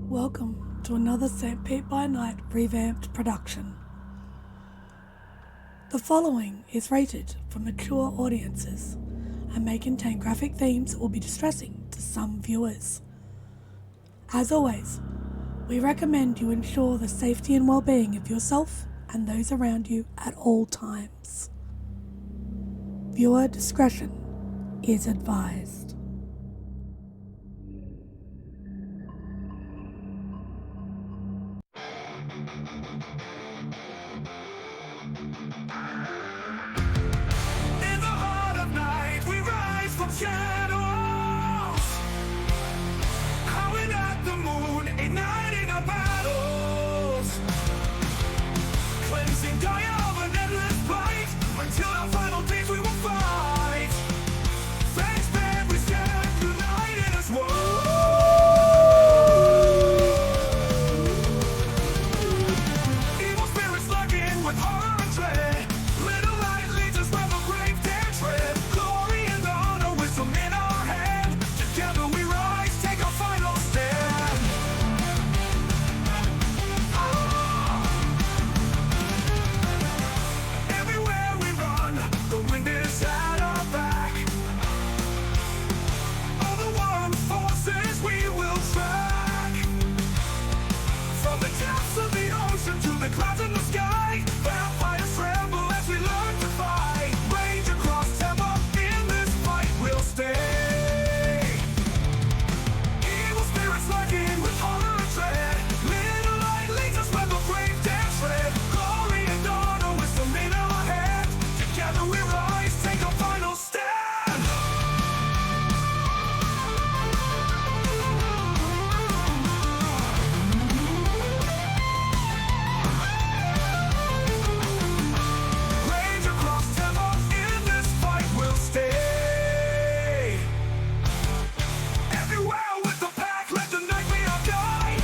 Welcome to another SPbN revamped production. The following is rated for mature audiences and may contain graphic themes that will be distressing to some viewers. As always, we recommend you ensure the safety and well-being of yourself and those around you at all times. Viewer discretion is advised. In the heart of night, we rise from shadows, howling at the moon, igniting our battles, cleansing Gaia of an endless fight, until our final days we will fight. Thanks, man, we stand united as one. Evil spirits lurking with horror and dread. Little light leads us where the brave dare tread. Glory and honor, wisdom in our hand. Together we rise, take our final stand. Everywhere we run, the wind is at our back. All the warring forces we will track. From the depths of the ocean to the clouds in the sky, vampires tremble as we learn to fight. Rage across Tampa, in this fight we'll stay. Evil spirits lurking with horror and dread. Little light leads us where the brave dare tread. Glory and honor, wisdom in our hand. Together we rise, take our final stand. Rage across Tampa, in this fight we'll stay. Everywhere with the pack, let the night be our guide.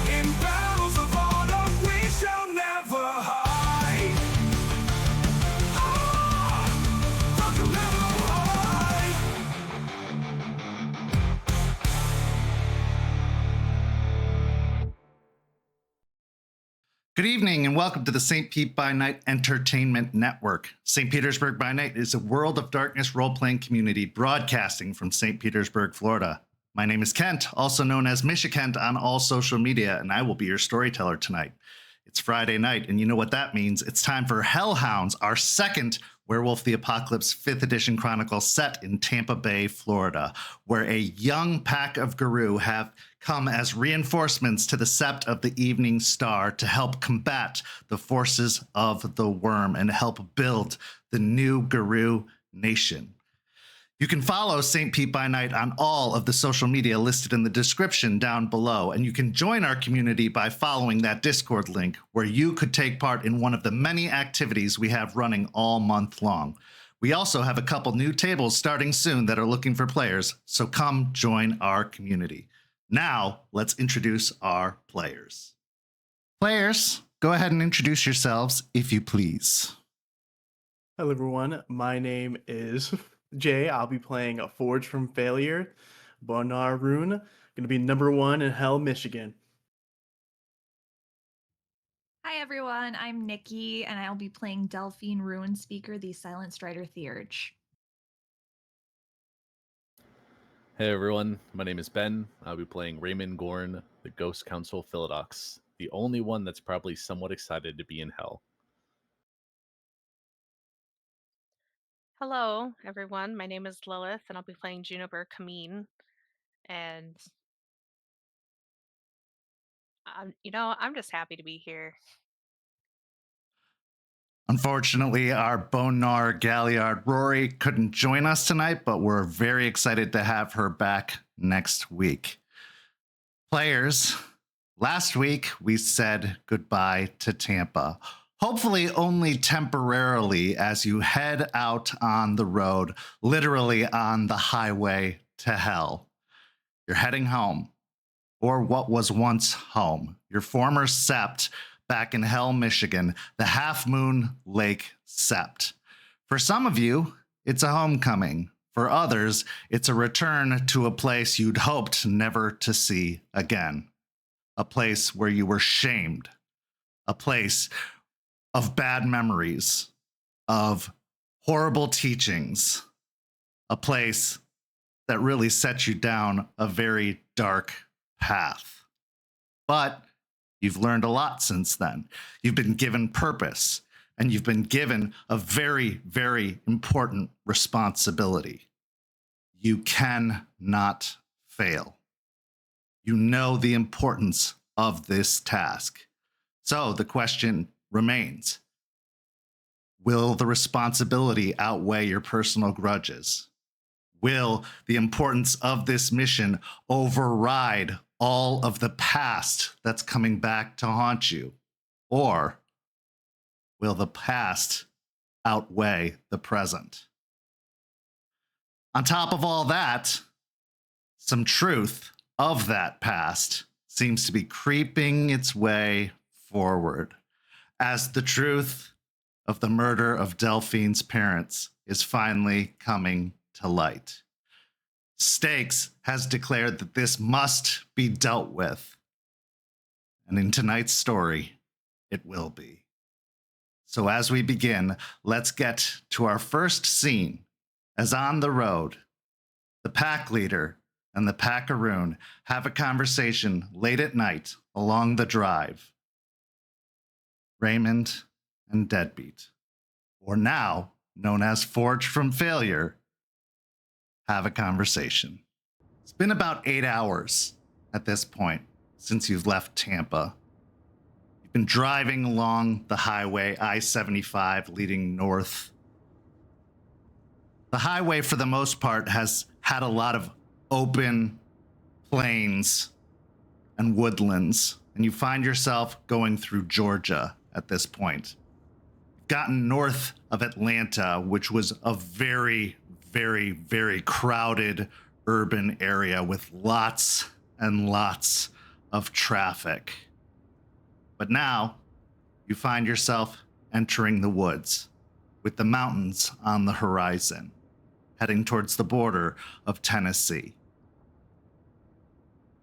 In battles of honor, we shall never hide. Rock will never hide. Good evening and welcome to the St. Pete by Night Entertainment Network. St. Petersburg by Night is a World of Darkness role-playing community broadcasting from St. Petersburg, Florida. My name is Kent, also known as Kent on all social media, and I will be your storyteller tonight. It's Friday night, and you know what that means. It's time for Hounds, our second Werewolf the Apocalypse 5th edition chronicle set in Tampa Bay, Florida, where a young pack of Garou have come as reinforcements to the Sept of the Evening Star to help combat the forces of the Worm and help build the new Garou nation. You can follow St. Pete by Night on all of the social media listed in the description down below, and you can join our community by following that Discord link where you could take part in one of the many activities we have running all month long. We also have a couple new tables starting soon that are looking for players, so come join our community. Now, let's introduce our players. Players, go ahead and introduce yourselves, if you please. Hello, everyone. My name is Jay. I'll be playing a Forge from Failure, Bonar Rune. Going to be number 1 in Hell, Michigan. Hi everyone, I'm Nikki, and I'll be playing Delphine Ruin Speaker, the Silent Strider Theurge. Hey everyone, my name is Ben. I'll be playing Raymond Gorn, the Ghost Council Philodox, the only one that's probably somewhat excited to be in Hell. Hello, everyone. My name is Lilith, and I'll be playing Juniper Kameen. And, I'm just happy to be here. Unfortunately, our Bonar Galliard Rory couldn't join us tonight, but we're very excited to have her back next week. Players, last week we said goodbye to Tampa. Hopefully only temporarily as you head out on the road, literally on the highway to hell. You're heading home, or what was once home, your former Sept back in Hell, Michigan, the Half Moon Lake Sept. For some of you, it's a homecoming. For others, it's a return to a place you'd hoped never to see again. A place where you were shamed. A place of bad memories, of horrible teachings. A place that really set you down a very dark path. But you've learned a lot since then. You've been given purpose, and you've been given a very, very important responsibility. You cannot fail. You know the importance of this task. So the question remains, will the responsibility outweigh your personal grudges? Will the importance of this mission override all of the past that's coming back to haunt you? Or will the past outweigh the present? On top of all that, some truth of that past seems to be creeping its way forward as the truth of the murder of Delphine's parents is finally coming to light. Stakes has declared that this must be dealt with. And in tonight's story, it will be. So as we begin, let's get to our first scene. As on the road, the pack leader and the packaroon have a conversation late at night along the drive. Raymond and Deadbeat, or now known as Forged from Failure, have a conversation. It's been about 8 hours at this point since you've left Tampa. You've been driving along the highway I-75 leading north. The highway, for the most part, has had a lot of open plains and woodlands, and you find yourself going through Georgia at this point. You've gotten north of Atlanta, which was a very, very, very crowded urban area with lots and lots of traffic. But now you find yourself entering the woods with the mountains on the horizon, heading towards the border of Tennessee.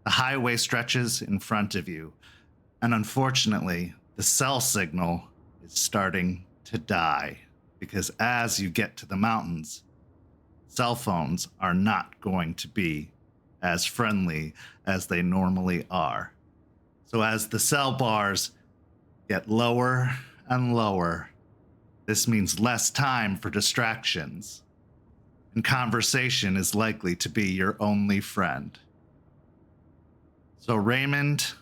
The highway stretches in front of you, and unfortunately, the cell signal is starting to die because as you get to the mountains, cell phones are not going to be as friendly as they normally are. So as the cell bars get lower and lower, this means less time for distractions, and conversation is likely to be your only friend. So Raymond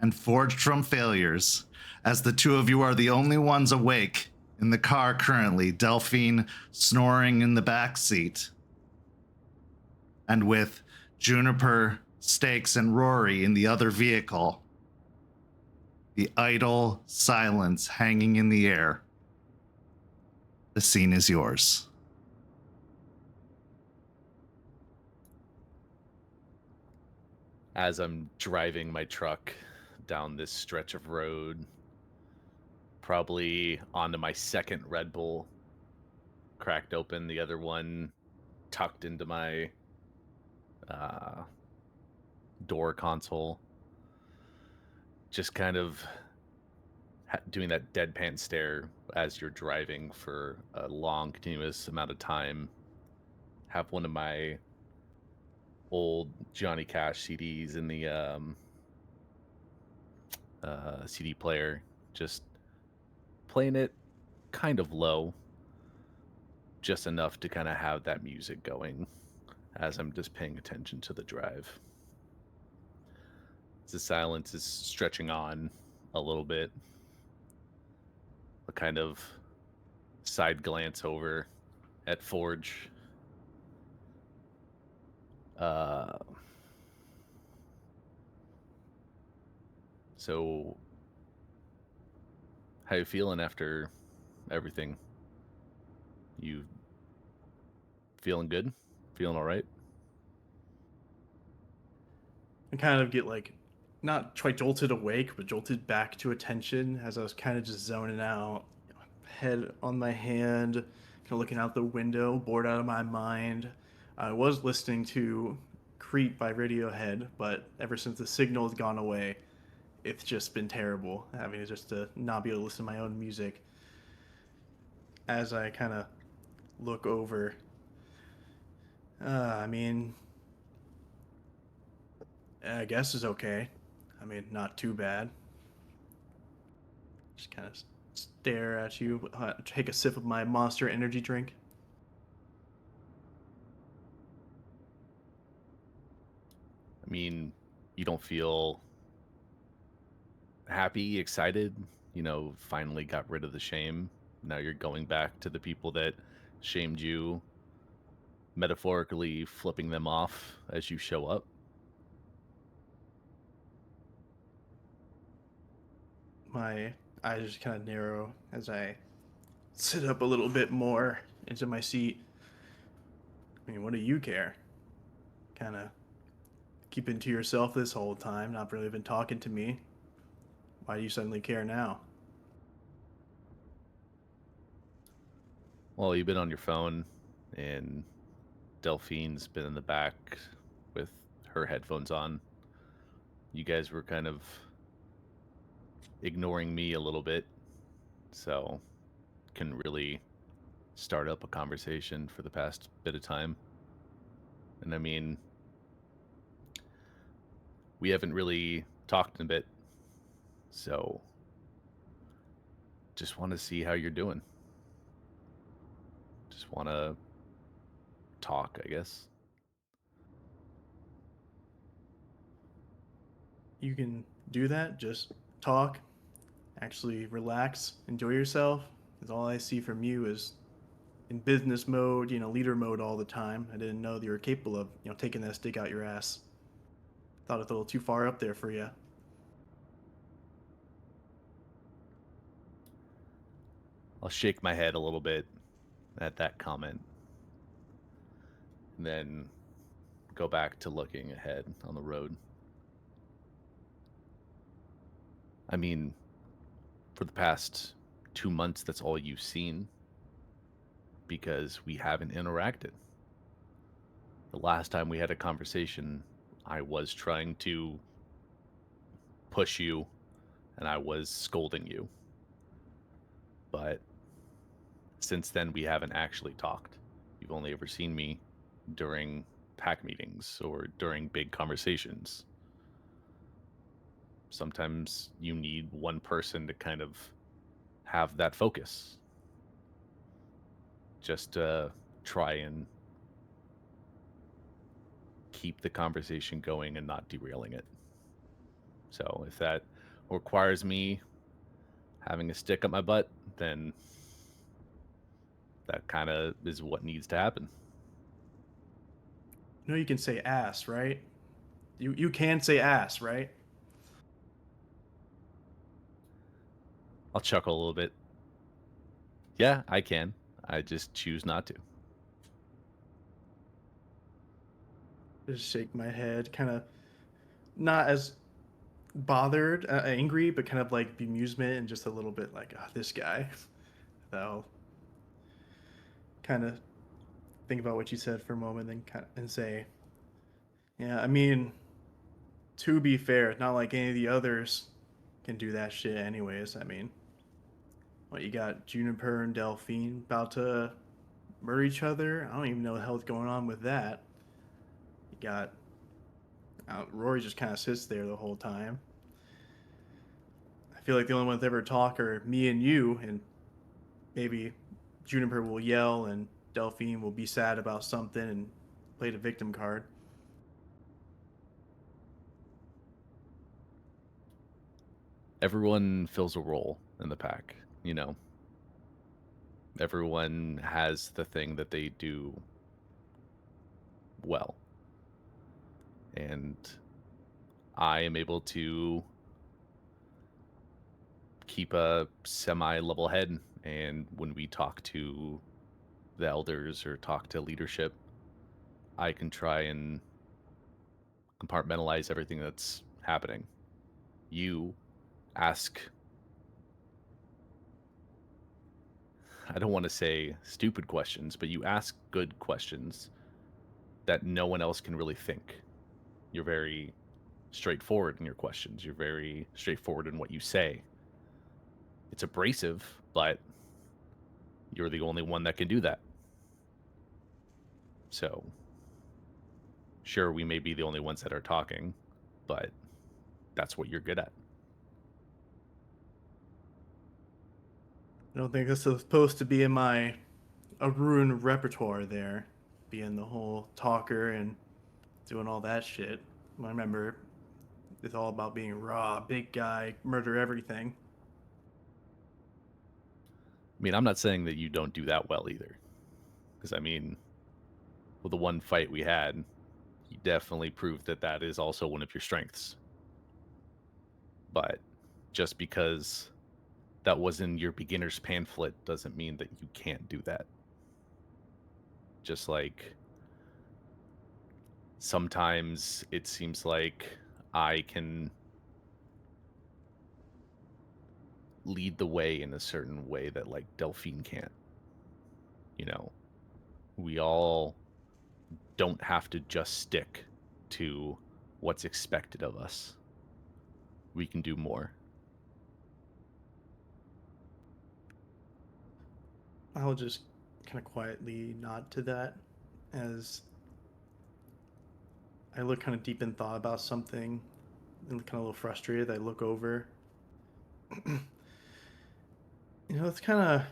and Forged from Failures, as the two of you are the only ones awake in the car currently, Delphine snoring in the back seat, and with Juniper, Stakes, and Rory in the other vehicle, the idle silence hanging in the air, the scene is yours. As I'm driving my truck down this stretch of road, probably onto my second Red Bull, cracked open, the other one tucked into my door console, just kind of doing that deadpan stare as you're driving for a long, continuous amount of time. Have one of my old Johnny Cash CDs in the CD player, just playing it kind of low, just enough to kind of have that music going as I'm just paying attention to the drive. The silence is stretching on a little bit. A kind of side glance over at Forge. So, how you feeling after everything? You feeling good? Feeling all right? I kind of get like, not quite jolted awake, but jolted back to attention as I was kind of just zoning out, head on my hand, kind of looking out the window, bored out of my mind. I was listening to Creep by Radiohead, but ever since the signal has gone away, it's just been terrible. Having just to not be able to listen to my own music as I kind of look over. I mean, I guess it's okay. I mean, not too bad. Just kind of stare at you, take a sip of my Monster Energy drink. I mean, you don't feel happy, excited, finally got rid of the shame. Now you're going back to the people that shamed you, metaphorically flipping them off as you show up. My eyes just kind of narrow as I sit up a little bit more into my seat. I mean, what do you care? Kind of keeping to yourself this whole time, not really been talking to me. Why do you suddenly care now? Well, you've been on your phone, and Delphine's been in the back with her headphones on. You guys were kind of ignoring me a little bit, so couldn't really start up a conversation for the past bit of time. And I mean, we haven't really talked in a bit, so just want to see how you're doing. Just want to talk, I guess. You can do that, just talk, actually relax, enjoy yourself. Because all I see from you is in business mode, leader mode all the time. I didn't know that you were capable of, taking that stick out your ass. Thought it was a little too far up there for you. I'll shake my head a little bit at that comment, and then go back to looking ahead on the road. I mean, for the past 2 months, that's all you've seen because we haven't interacted. The last time we had a conversation, I was trying to push you and I was scolding you. But since then, we haven't actually talked. You've only ever seen me during pack meetings or during big conversations. Sometimes you need one person to kind of have that focus. Just to try and keep the conversation going and not derailing it. So if that requires me having a stick up my butt, then that kind of is what needs to happen. You can say ass, right? You can say ass, right? I'll chuckle a little bit. Yeah, I can. I just choose not to. Just shake my head, kind of not as bothered, angry, but kind of like bemusement and just a little bit like, oh, this guy. I'll kind of think about what you said for a moment, and say, yeah, I mean, to be fair, not like any of the others can do that shit anyways. I mean, what, you got Juniper and Delphine about to murder each other? I don't even know what the hell's going on with that. You got Rory just kind of sits there the whole time. I feel like the only ones that ever talk are me and you, and maybe Juniper will yell and Delphine will be sad about something and play the victim card. Everyone fills a role in the pack, Everyone has the thing that they do well. And I am able to keep a semi-level head, and when we talk to the elders or talk to leadership, I can try and compartmentalize everything that's happening. You ask, I don't want to say stupid questions, but you ask good questions that no one else can really think. You're very straightforward in your questions. You're very straightforward in what you say. It's abrasive, but you're the only one that can do that. So, sure, we may be the only ones that are talking, but that's what you're good at. I don't think this is supposed to be in my Arun repertoire there, being the whole talker and doing all that shit. I remember it's all about being raw, big guy, murder everything. I mean, I'm not saying that you don't do that well either. Because, I mean, with the one fight we had, you definitely proved that that is also one of your strengths. But just because that was in your beginner's pamphlet doesn't mean that you can't do that. Just like sometimes it seems like I can lead the way in a certain way that like Delphine can't. You know, we all don't have to just stick to what's expected of us. We can do more. I'll just kind of quietly nod to that as I look kind of deep in thought about something and kind of a little frustrated. I look over. That's kind of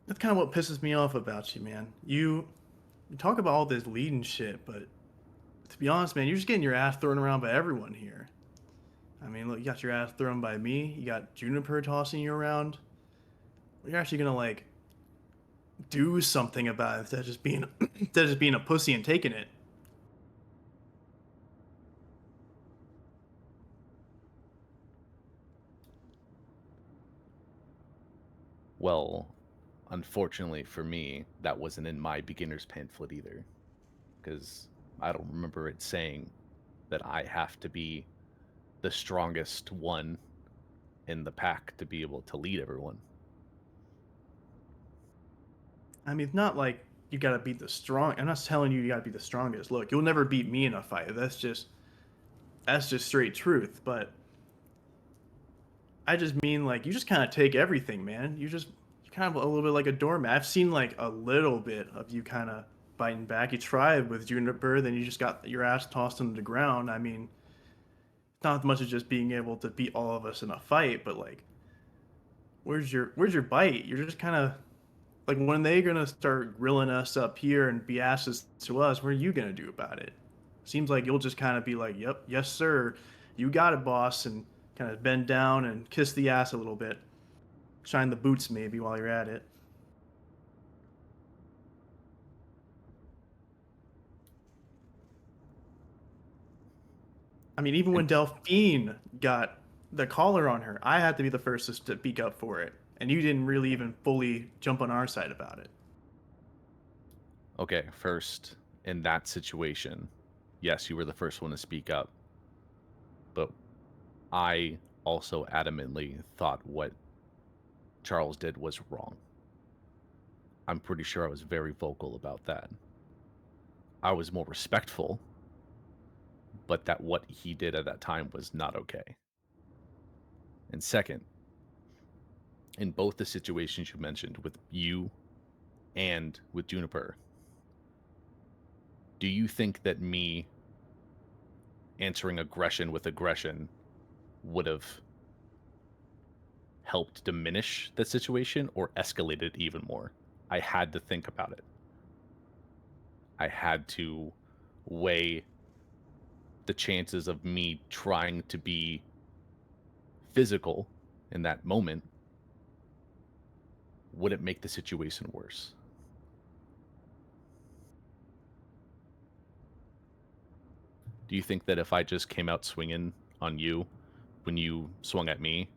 what pisses me off about you, man. You talk about all this leading shit, but to be honest, man, you're just getting your ass thrown around by everyone here. I mean, look, you got your ass thrown by me. You got Juniper tossing you around. You're actually gonna like do something about it instead of just being a pussy and taking it. Well, unfortunately for me, that wasn't in my beginner's pamphlet either. Because I don't remember it saying that I have to be the strongest one in the pack to be able to lead everyone. I mean, it's not like you gotta beat the strong. I'm not telling you gotta be the strongest. Look, you'll never beat me in a fight. That's just straight truth. But I just mean like you just kind of take everything, man. You're kind of a little bit like a doormat. I've seen like a little bit of you kind of biting back. You tried with Juniper, then you just got your ass tossed into the ground. I mean, not as much as just being able to beat all of us in a fight, but like, where's your bite? You're just kind of like when they gonna start grilling us up here and be asses to us. What are you gonna do about it? Seems like you'll just kind of be like, "Yep, yes sir, you got it, boss," and kind of bend down and kiss the ass a little bit, shine the boots maybe while you're at it. I mean, even when And Delphine got the collar on her, I had to be the first to speak up for it, and you didn't really even fully jump on our side about it. okay, first, in that situation, yes, you were the first one to speak up, but I also adamantly thought what Charles did was wrong. I'm pretty sure I was very vocal about that. I was more respectful, but that what he did at that time was not okay. And second, in both the situations you mentioned with you and with Juniper, do you think that me answering aggression with aggression would have helped diminish the situation or escalated it even more? I had to think about it. I had to weigh the chances of me trying to be physical in that moment. Would it make the situation worse? Do you think that if I just came out swinging on you when you swung at me,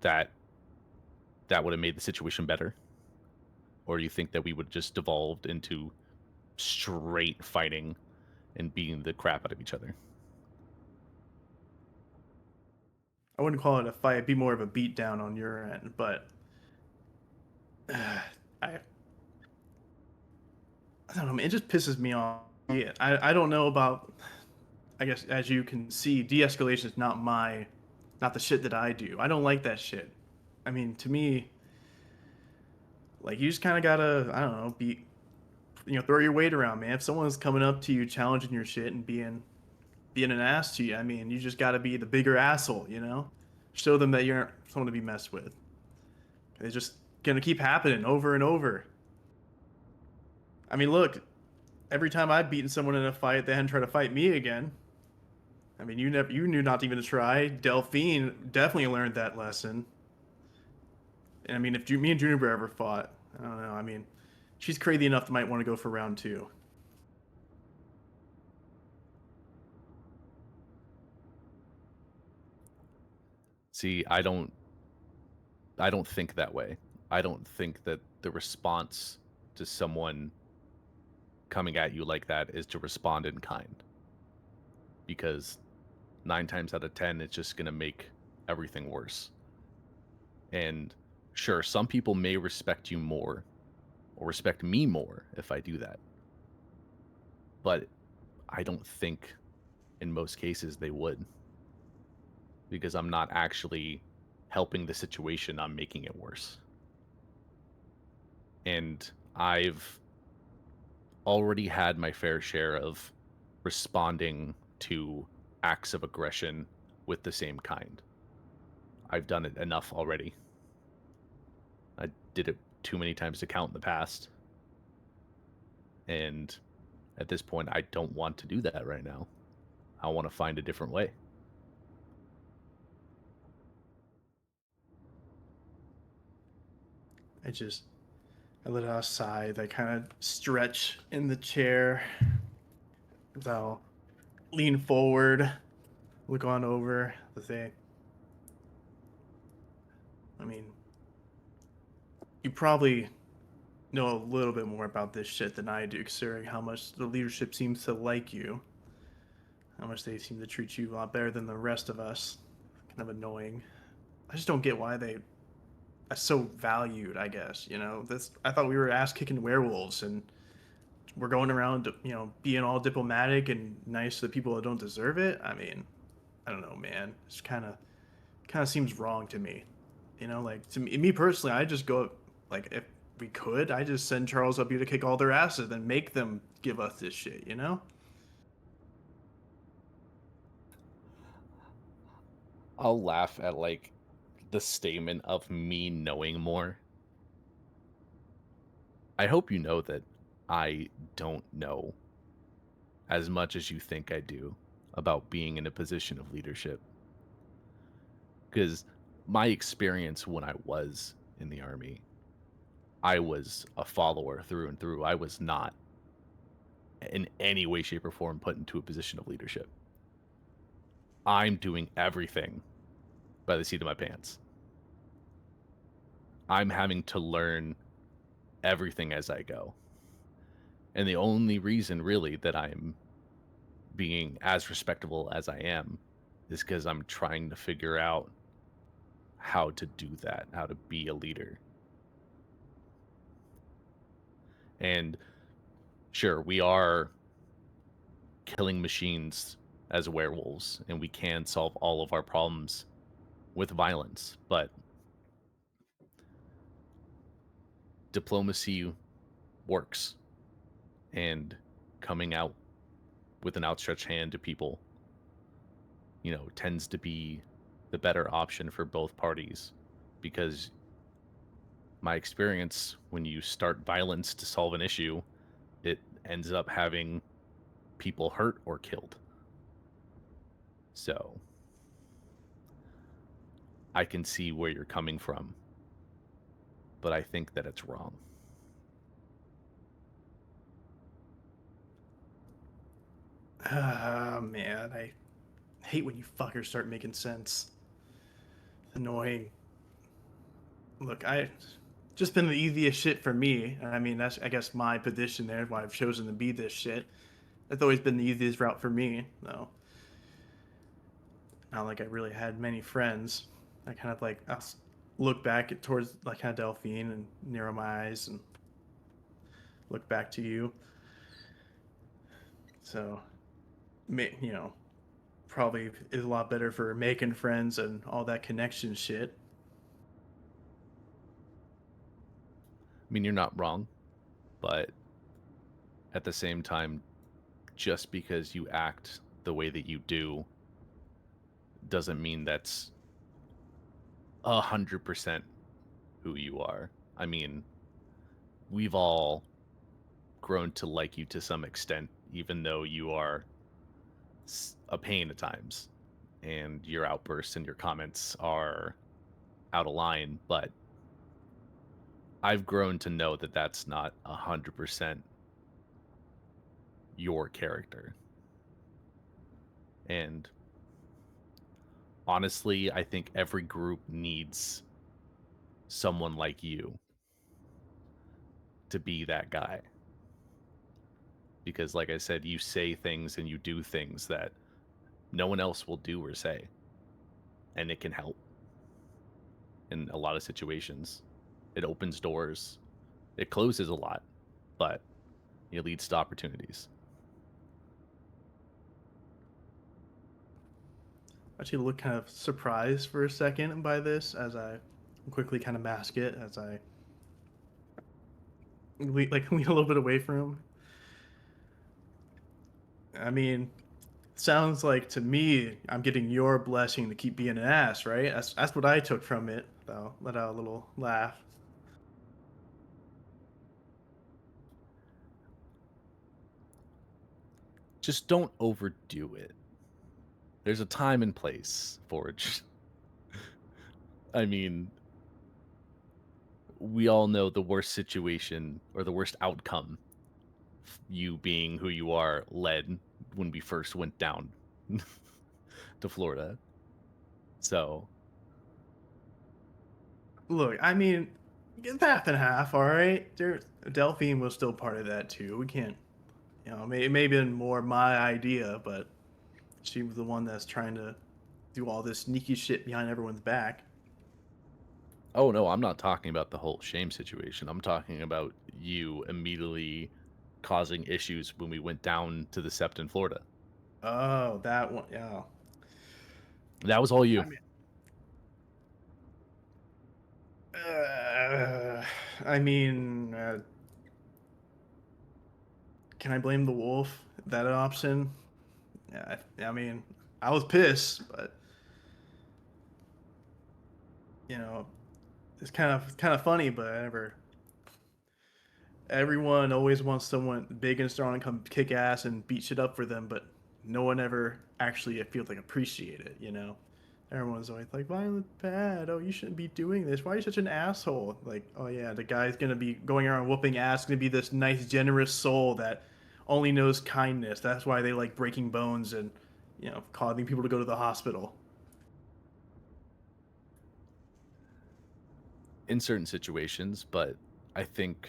that would have made the situation better? Or do you think that we would just devolved into straight fighting and beating the crap out of each other? I wouldn't call it a fight; it'd be more of a beatdown on your end. But I I don't know, man, it just pisses me off. Yeah, I don't know about. I guess as you can see, de-escalation is not the shit that I do. I don't like that shit. I mean, to me, like you just kind of gotta, I don't know, throw your weight around, man. If someone's coming up to you, challenging your shit and being an ass to you, I mean, you just gotta be the bigger asshole, you know? Show them that you're someone to be messed with. It's just gonna keep happening over and over. I mean, look, every time I've beaten someone in a fight, they hadn't tried to fight me again. I mean, you knew not even to try. Delphine definitely learned that lesson. And I mean, if me and Juniper ever fought, I don't know. I mean, she's crazy enough to might want to go for round 2. See, I don't think that way. I don't think that the response to someone coming at you like that is to respond in kind. Because 9 times out of 10 it's just going to make everything worse. And sure, some people may respect you more or respect me more if I do that. But I don't think in most cases they would. Because I'm not actually helping the situation, I'm making it worse. And I've already had my fair share of responding to acts of aggression with the same kind. I've done it enough already. I did it too many times to count in the past. And at this point, I don't want to do that right now. I want to find a different way. I let out a sigh. I kind of stretch in the chair. I'll lean forward, look on over the thing. I mean, you probably know a little bit more about this shit than I do, considering how much the leadership seems to like you. How much they seem to treat you a lot better than the rest of us. Kind of annoying. I just don't get why they are so valued, I guess, you know? I thought we were ass-kicking werewolves, and we're going around, being all diplomatic and nice to the people that don't deserve it. I mean, I don't know, man. It's kind of seems wrong to me. You know, like to me personally, I just go like if we could, I just send Charles up here to kick all their asses and make them give us this shit, you know? I'll laugh at like the statement of me knowing more. I hope you know that I don't know as much as you think I do about being in a position of leadership. Because my experience when I was in the army, I was a follower through and through. I was not in any way, shape, or form put into a position of leadership. I'm doing everything by the seat of my pants. I'm having to learn everything as I go. And the only reason really that I'm being as respectable as I am is because I'm trying to figure out how to do that, how to be a leader. And sure, we are killing machines as werewolves, and we can solve all of our problems with violence, but diplomacy works, and coming out with an outstretched hand to people, tends to be the better option for both parties, because my experience, when you start violence to solve an issue, it ends up having people hurt or killed. So I can see where you're coming from, but I think that it's wrong. Ah, man, I hate when you fuckers start making sense. Annoying. Look, I just been the easiest shit for me. I mean, that's I guess my position there, why I've chosen to be this shit. That's always been the easiest route for me, though. Not like I really had many friends. I kind of like look back towards like kind of Delphine and narrow my eyes and look back to you. So, you know, probably is a lot better for making friends and all that connection shit. I mean, you're not wrong, but at the same time, just because you act the way that you do doesn't mean that's 100% who you are. I mean, we've all grown to like you to some extent, even though you are a pain at times, and your outbursts and your comments are out of line. But I've grown to know that that's not 100% your character. And honestly, I think every group needs someone like you to be that guy. Because, like I said, you say things and you do things that no one else will do or say. And it can help in a lot of situations. It opens doors, it closes a lot, but it leads to opportunities. Actually, look kind of surprised for a second by this as I quickly kind of mask it as I lean a little bit away from him. I mean, sounds like to me I'm getting your blessing to keep being an ass, right? That's what I took from it. Though, let out a little laugh. Just don't overdo it. There's a time and place, Forge. I mean, we all know the worst situation or the worst outcome, you being who you are, led when we first went down to Florida. So, Look, I mean, it's half and half, all right. Delphine was still part of that too. We can't, it may have been more my idea, but she was the one that's trying to do all this sneaky shit behind everyone's back. oh no, I'm not talking about the whole shame situation. I'm talking about you immediately causing issues when we went down to the Sept in Florida. Oh, that one, yeah. That was all you. I mean, I mean, can I blame the wolf? That an option? Yeah, I mean, I was pissed, but you know, it's kind of funny, but I never. Everyone always wants someone big and strong to come kick ass and beat shit up for them, but no one ever actually feels like appreciate it. Everyone's always like, Violet's bad. Oh, you shouldn't be doing this. Why are you such an asshole? Like, oh yeah, the guy's gonna be going around whooping ass, gonna be this nice, generous soul that only knows kindness. That's why they like breaking bones and, causing people to go to the hospital. In certain situations, but I think,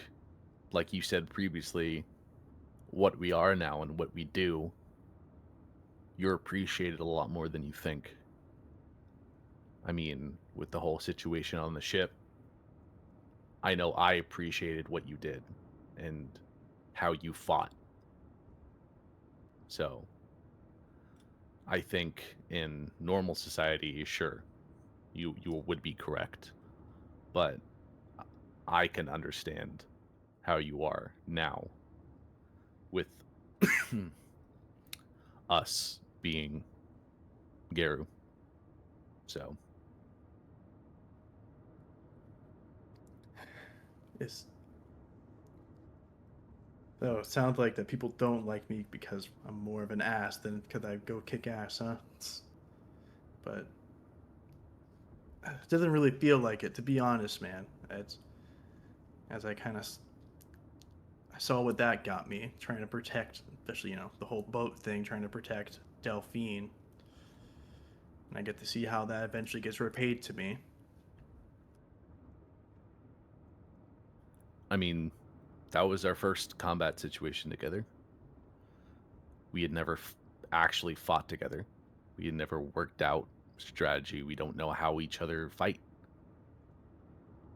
like you said previously, what we are now and what we do, you're appreciated a lot more than you think. I mean, with the whole situation on the ship, I know I appreciated what you did and how you fought. So, I think in normal society, sure, you would be correct, but I can understand how you are now with us being Garu. So, It's So it sounds like that people don't like me because I'm more of an ass than because I go kick ass, huh? But it doesn't really feel like it, to be honest, man. It's as I saw what that got me, trying to protect, especially the whole boat thing, trying to protect Delphine, and I get to see how that eventually gets repaid to me. I mean, that was our first combat situation together. We had never actually fought together. We had never worked out strategy. We don't know how each other fight.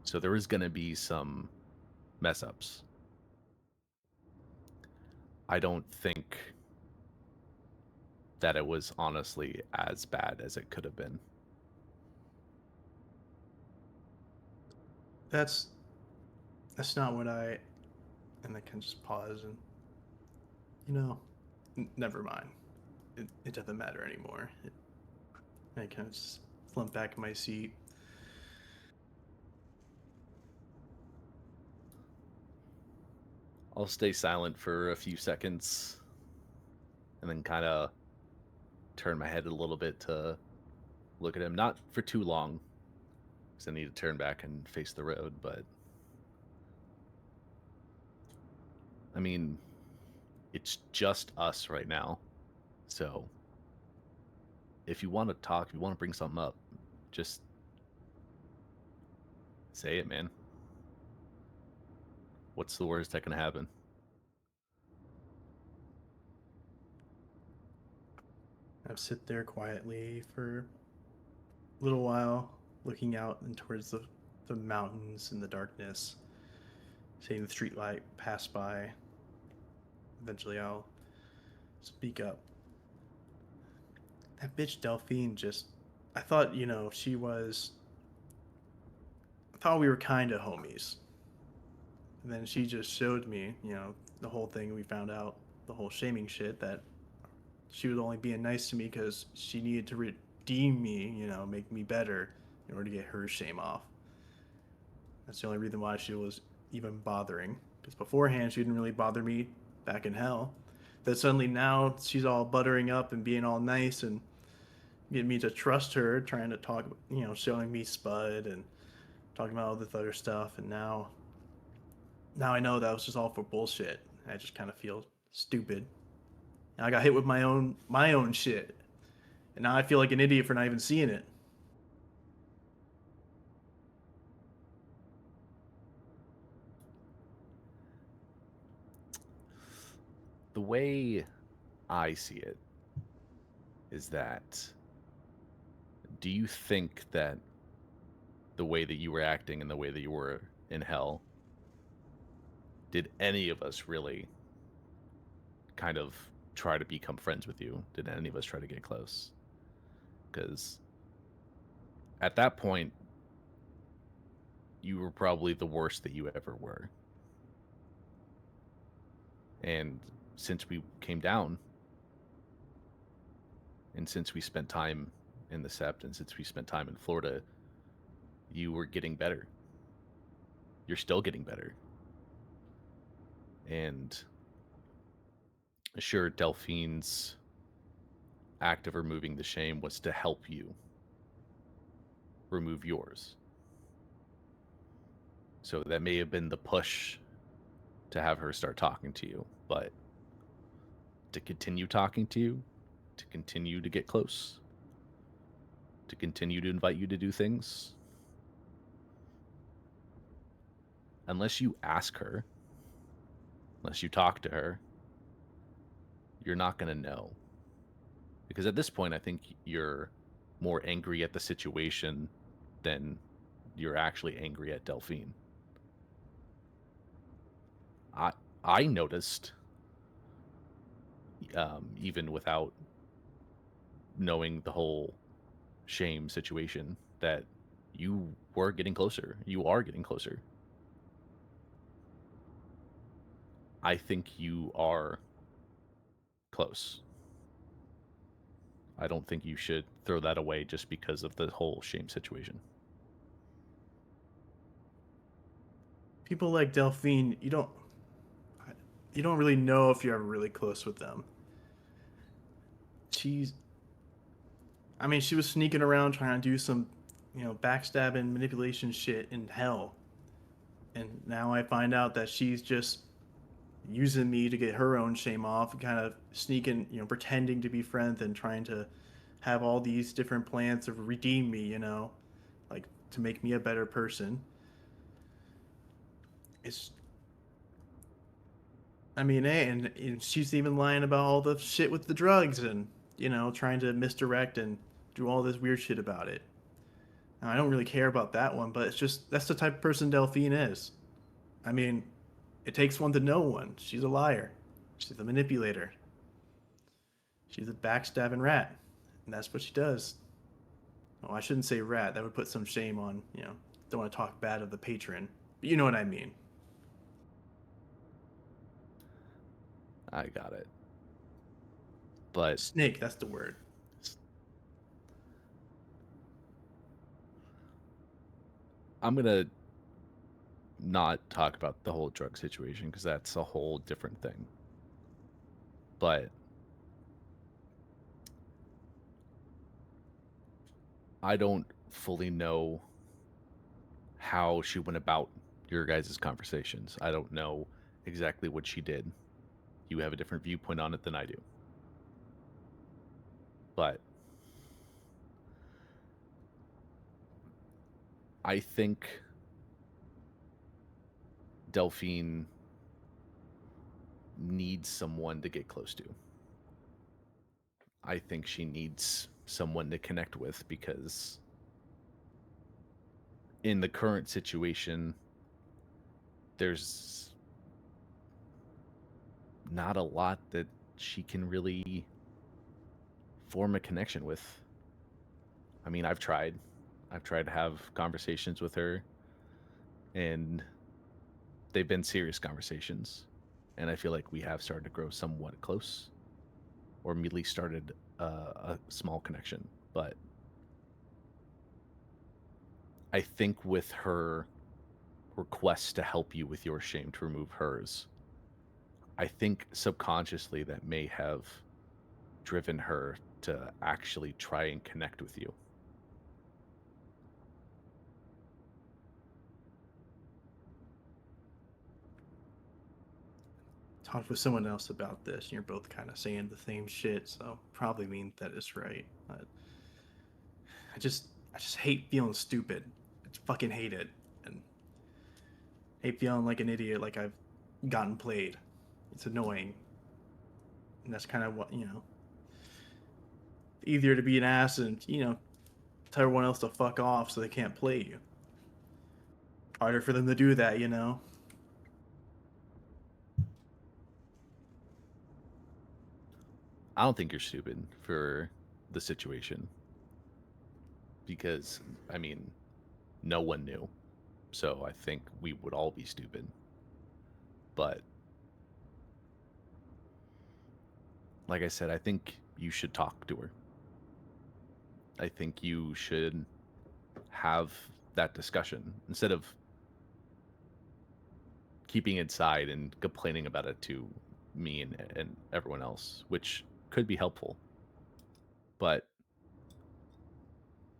So there is going to be some mess ups. I don't think that it was honestly as bad as it could have been. That's not what I. And I can just pause and, never mind. It doesn't matter anymore. I kind of just slump back in my seat. I'll stay silent for a few seconds and then kind of turn my head a little bit to look at him. Not for too long, because I need to turn back and face the road, but I mean, it's just us right now. So if you want to talk, if you want to bring something up, just say it, man. What's the worst that can happen? I sit there quietly for a little while, looking out and towards the mountains in the darkness, seeing the streetlight pass by. Eventually, I'll speak up. That bitch Delphine just. I thought, she was. I thought we were kind of homies. And then she just showed me, the whole thing we found out, the whole shaming shit, that she was only being nice to me because she needed to redeem me, make me better in order to get her shame off. That's the only reason why she was even bothering. Because beforehand, she didn't really bother me back in hell. That suddenly now she's all buttering up and being all nice and getting me to trust her, trying to talk, showing me Spud and talking about all this other stuff. And now I know that was just all for bullshit. I just kind of feel stupid. And I got hit with my own shit. And now I feel like an idiot for not even seeing it. The way I see it is that, do you think that the way that you were acting and the way that you were in hell, did any of us really kind of try to become friends with you? Did any of us try to get close? Because at that point, you were probably the worst that you ever were. And since we came down, and since we spent time in the Sept, and since we spent time in Florida, you were getting better. You're still getting better. And sure, Delphine's act of removing the shame was to help you remove yours. So that may have been the push to have her start talking to you, but to continue talking to you, to continue to get close, to continue to invite you to do things, unless you ask her, unless you talk to her, you're not going to know. Because at this point, I think you're more angry at the situation than you're actually angry at Delphine. I noticed, even without knowing the whole shame situation, that you were getting closer. You are getting closer. I think you are close. I don't think you should throw that away just because of the whole shame situation. People like Delphine, you don't really know if you're ever really close with them. She was sneaking around trying to do some, backstabbing, manipulation shit in hell. And now I find out that she's just using me to get her own shame off, kind of sneaking, pretending to be friends and trying to have all these different plans to redeem me, like to make me a better person. Hey, and she's even lying about all the shit with the drugs and, trying to misdirect and do all this weird shit about it. Now, I don't really care about that one, but it's just, that's the type of person Delphine is. It takes one to know one. She's a liar. She's a manipulator. She's a backstabbing rat, and that's what she does. Oh, I shouldn't say rat. That would put some shame on, don't want to talk bad of the patron. But you know what I mean. I got it. But Snake, that's the word. I'm going to not talk about the whole drug situation because that's a whole different thing. But I don't fully know how she went about your guys' conversations. I don't know exactly what she did. You have a different viewpoint on it than I do. But I think Delphine needs someone to get close to. I think she needs someone to connect with because in the current situation, there's not a lot that she can really form a connection with. I mean, I've tried to have conversations with her, and they've been serious conversations, and I feel like we have started to grow somewhat close, or immediately started a small connection. But I think with her request to help you with your shame to remove hers, I think subconsciously that may have driven her to actually try and connect with you. Talked with someone else about this, and you're both kind of saying the same shit, so probably mean that is right. But I just hate feeling stupid. I just fucking hate it, and hate feeling like an idiot, like I've gotten played. It's annoying, and that's kind of what easier to be an ass and tell everyone else to fuck off so they can't play you. Harder for them to do that, I don't think you're stupid for the situation because, I mean, no one knew. So I think we would all be stupid. But like I said, I think you should talk to her. I think you should have that discussion instead of keeping it inside and complaining about it to me and everyone else, which could be helpful. But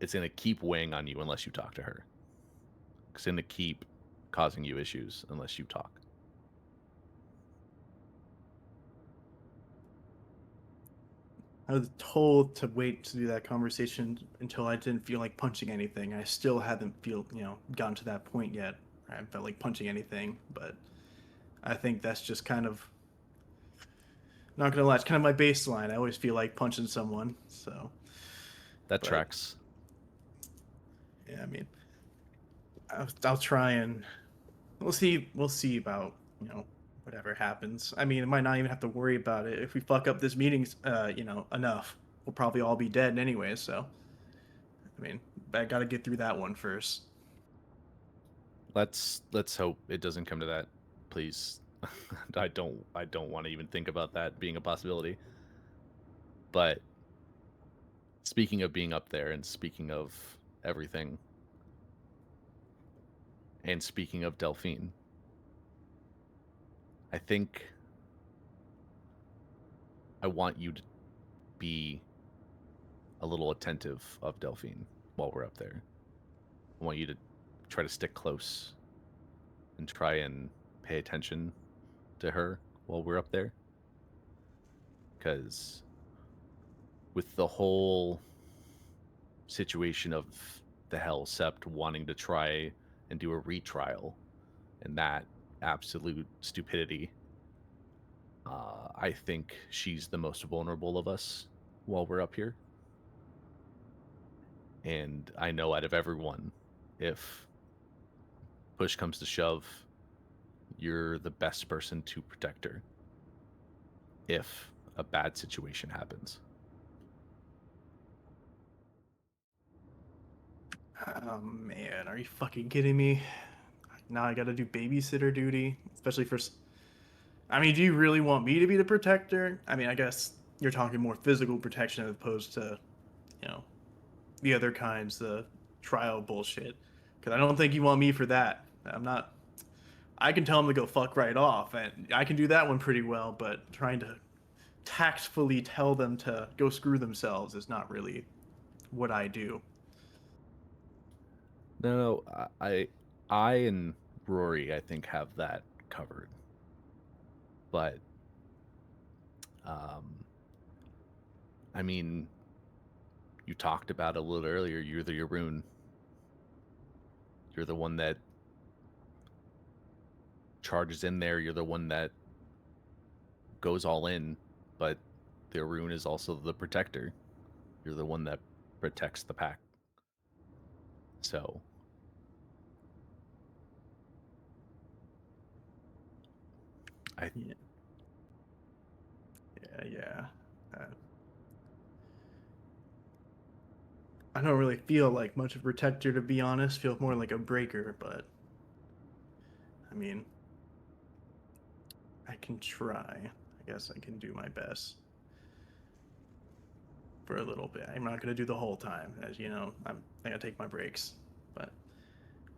it's going to keep weighing on you unless you talk to her. It's going to keep causing you issues unless you talk. I was told to wait to do that conversation until I didn't feel like punching anything. I still haven't gotten to that point yet. I haven't felt like punching anything, but I think that's just kind of, not gonna lie, it's kind of my baseline. I always feel like punching someone, so That But- tracks. yeah. I mean, I'll try and we'll see about whatever happens. I mean, I might not even have to worry about it if we fuck up this meeting. Enough. We'll probably all be dead anyway. So, I mean, I got to get through that one first. Let's hope it doesn't come to that, please. I don't want to even think about that being a possibility. But speaking of being up there and speaking of everything and speaking of Delphine, I think I want you to be a little attentive of Delphine while we're up there. I want you to try to stick close and try and pay attention to her while we're up there. Because with the whole situation of the hell Sept wanting to try and do a retrial and that absolute stupidity, I think she's the most vulnerable of us while we're up here. And I know out of everyone, if push comes to shove, you're the best person to protect her. If a bad situation happens. Oh man, are you fucking kidding me? Now I gotta do babysitter duty, especially for. I mean, do you really want me to be the protector? I mean, I guess you're talking more physical protection as opposed to, you know, the other kinds, the trial bullshit. Because I don't think you want me for that. I'm not. I can tell them to go fuck right off, and I can do that one pretty well. But trying to tactfully tell them to go screw themselves is not really what I do. No, I and Rory, I think, have that covered. But, I mean, you talked about it a little earlier. You're the Yaroon. You're the one that charges in there. You're the one that goes all in. But the Yaroon is also the protector. You're the one that protects the pack. So, Yeah. Yeah. I don't really feel like much of a protector, to be honest. Feel more like a breaker, but I mean, I can try. I guess I can do my best for a little bit. I'm not gonna do the whole time, as you know. I gotta take my breaks. But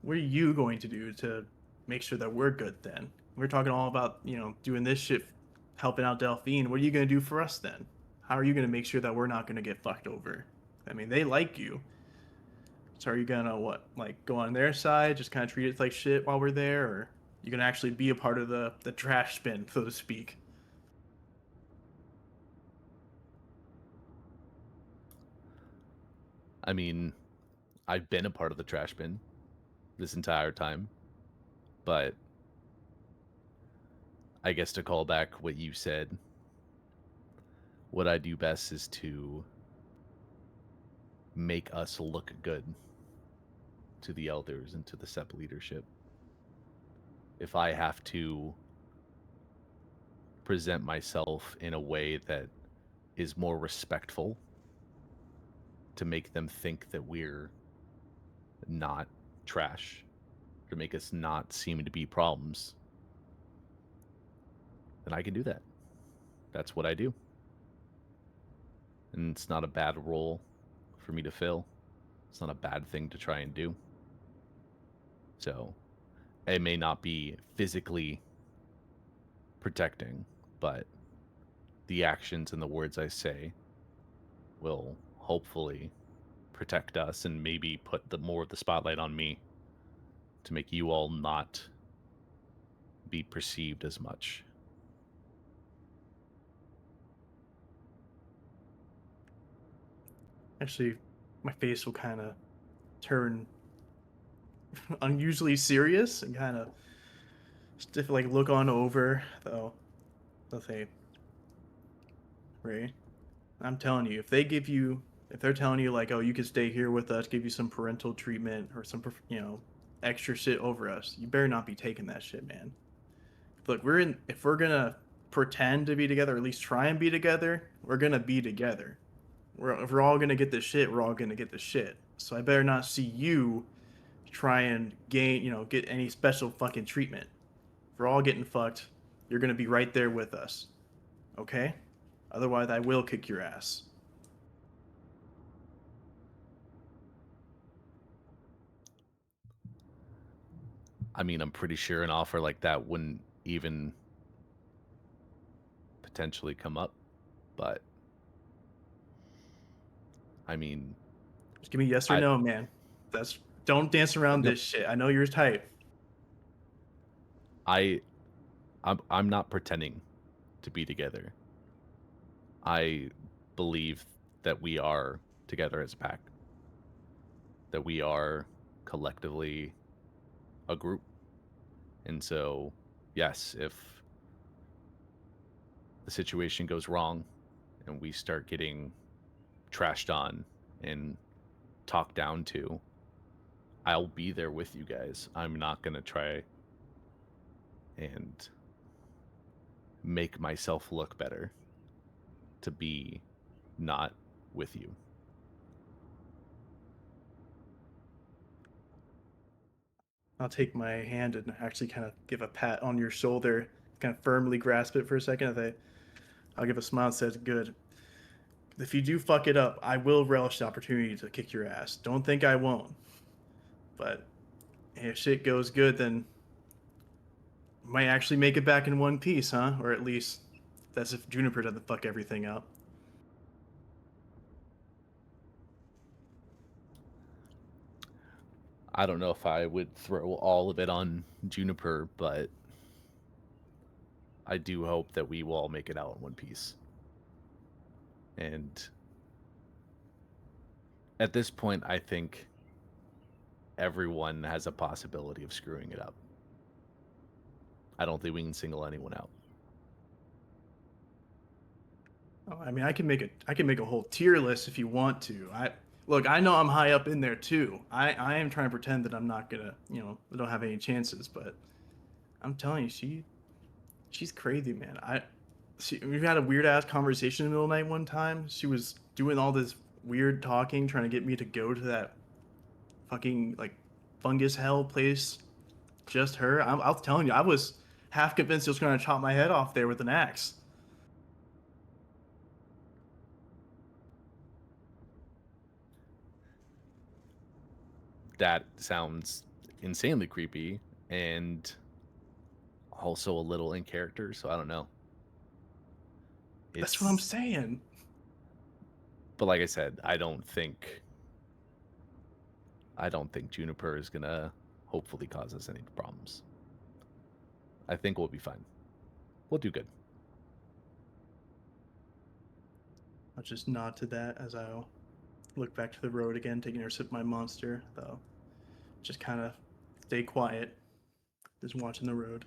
what are you going to do to make sure that we're good then? We're talking all about, doing this shit, helping out Delphine. What are you gonna do for us then? How are you gonna make sure that we're not gonna get fucked over? I mean, they like you. So are you gonna go on their side, just kind of treat it like shit while we're there, or you gonna actually be a part of the trash bin, so to speak? I mean, I've been a part of the trash bin this entire time. But I guess to call back what you said, what I do best is to make us look good to the elders and to the Sept leadership. If I have to present myself in a way that is more respectful to make them think that we're not trash, to make us not seem to be problems, then I can do that. That's what I do. And it's not a bad role for me to fill. It's not a bad thing to try and do. So it may not be physically protecting, but the actions and the words I say will hopefully protect us and maybe put more of the spotlight on me to make you all not be perceived as much. Actually, my face will kind of turn unusually serious and kind of stiff, like look on over, though. They'll say, Ray, I'm telling you, if they're telling you like, oh, you can stay here with us, give you some parental treatment or some, extra shit over us, you better not be taking that shit, man. Look, if we're gonna pretend to be together, or at least try and be together, we're gonna be together. If we're all gonna get this shit, we're all gonna get this shit. So I better not see you try and get any special fucking treatment. If we're all getting fucked, you're gonna be right there with us. Okay? Otherwise, I will kick your ass. I mean, I'm pretty sure an offer like that wouldn't even potentially come up, but I mean, Just give me yes or no, man. Don't dance around this shit. I know you're tight. I'm not pretending to be together. I believe that we are together as a pack. That we are collectively a group. And so, yes, if the situation goes wrong and we start getting trashed on and talked down to, I'll be there with you guys. I'm not going to try and make myself look better. to be not with you. I'll take my hand and actually kind of give a pat on your shoulder, kind of firmly grasp it for a second. I'll give a smile that says, "Good. If you do fuck it up, I will relish the opportunity to kick your ass. Don't think I won't. But if shit goes good, then might actually make it back in one piece, huh? Or at least that's if Juniper doesn't fuck everything up." I don't know if I would throw all of it on Juniper, but I do hope that we will all make it out in one piece. And at this point, I think everyone has a possibility of screwing it up. I don't think we can single anyone out. Oh, I mean, I can make a whole tier list if you want to. I know I'm high up in there too. I am trying to pretend that I'm not gonna, I don't have any chances, but I'm telling you, she's crazy, man. We've had a weird ass conversation in the middle of the night one time. She was doing all this weird talking, trying to get me to go to that fucking like fungus hell place. Just her. I was telling you, I was half convinced she was gonna chop my head off there with an axe. That sounds insanely creepy and also a little in character, so I don't know. That's what I'm saying. But like I said, I don't think Juniper is gonna hopefully cause us any problems. I think we'll be fine. We'll do good. I'll just nod to that as I'll look back to the road again, taking a sip of my monster, though. Just kind of stay quiet, just watching the road.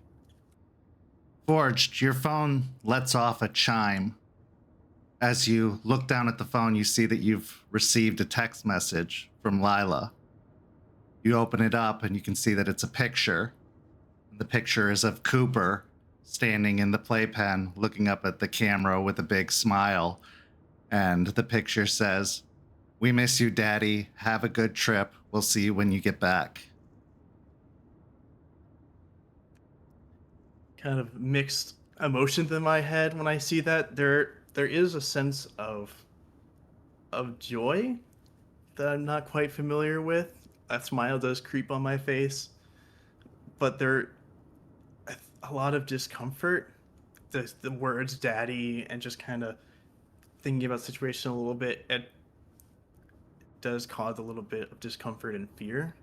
Forged, your phone lets off a chime. As you look down at the phone, you see that you've received a text message from Lila. You open it up and you can see that it's a picture. The picture is of Cooper standing in the playpen looking up at the camera with a big smile. And the picture says, "We miss you, Daddy. Have a good trip. We'll see you when you get back." Kind of mixed emotions in my head when I see that. There is a sense of joy that I'm not quite familiar with. That smile does creep on my face, but a lot of discomfort. The words "daddy" and just kind of thinking about the situation a little bit, it does cause a little bit of discomfort and fear.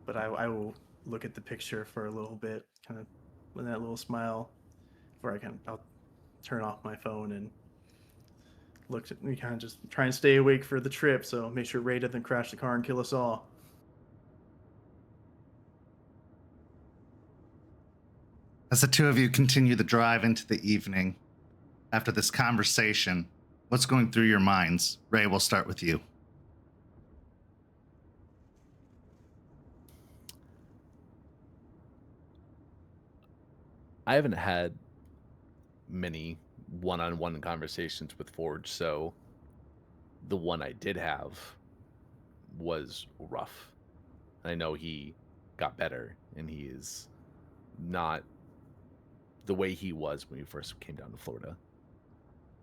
But I will look at the picture for a little bit, kind of with that little smile, before I'll turn off my phone and look at me, kind of just try and stay awake for the trip, so make sure Ray doesn't crash the car and kill us all. As the two of you continue the drive into the evening, after this conversation, what's going through your minds? Ray, we'll start with you. I haven't had many one-on-one conversations with Forge, so the one I did have was rough. I know he got better, and he is not the way he was when we first came down to Florida.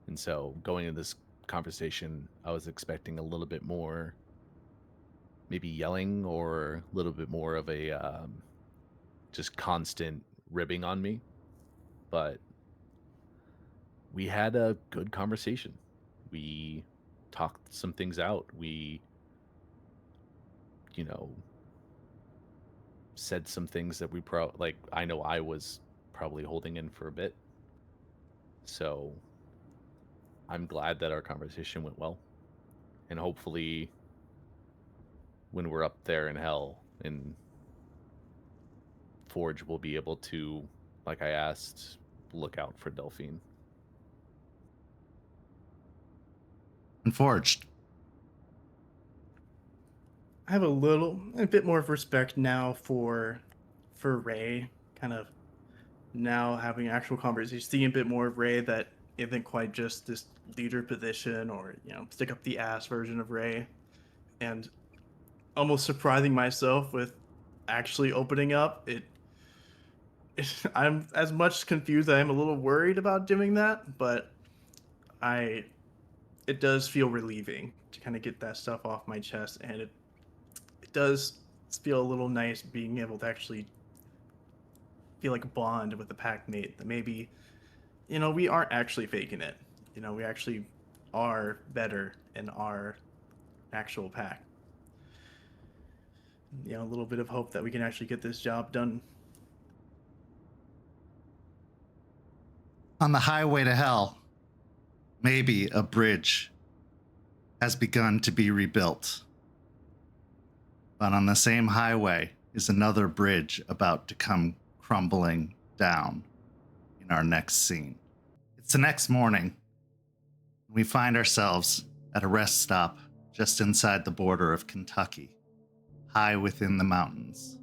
And so going into this conversation, I was expecting a little bit more, maybe yelling, or a little bit more of a just constant ribbing on me. But we had a good conversation. We talked some things out. We, said some things that I know I was probably holding in for a bit. So I'm glad that our conversation went well. And hopefully when we're up there in hell in Forge, we'll be able to, like I asked, look out for Delphine. And Forged. I have a bit more of respect now for Ray, kind of now having actual conversation, seeing a bit more of Ray that isn't quite just this leader position or, stick up the ass version of Ray. And almost surprising myself with actually opening up, I'm as much confused. I am a little worried about doing that, but I it does feel relieving to kind of get that stuff off my chest, and it does feel a little nice being able to actually feel like a bond with the pack mate that maybe we aren't actually faking it. We actually are better in our actual pack. A little bit of hope that we can actually get this job done. On the highway to hell, maybe a bridge has begun to be rebuilt. But on the same highway is another bridge about to come crumbling down in our next scene. It's the next morning. We find ourselves at a rest stop just inside the border of Kentucky, high within the mountains,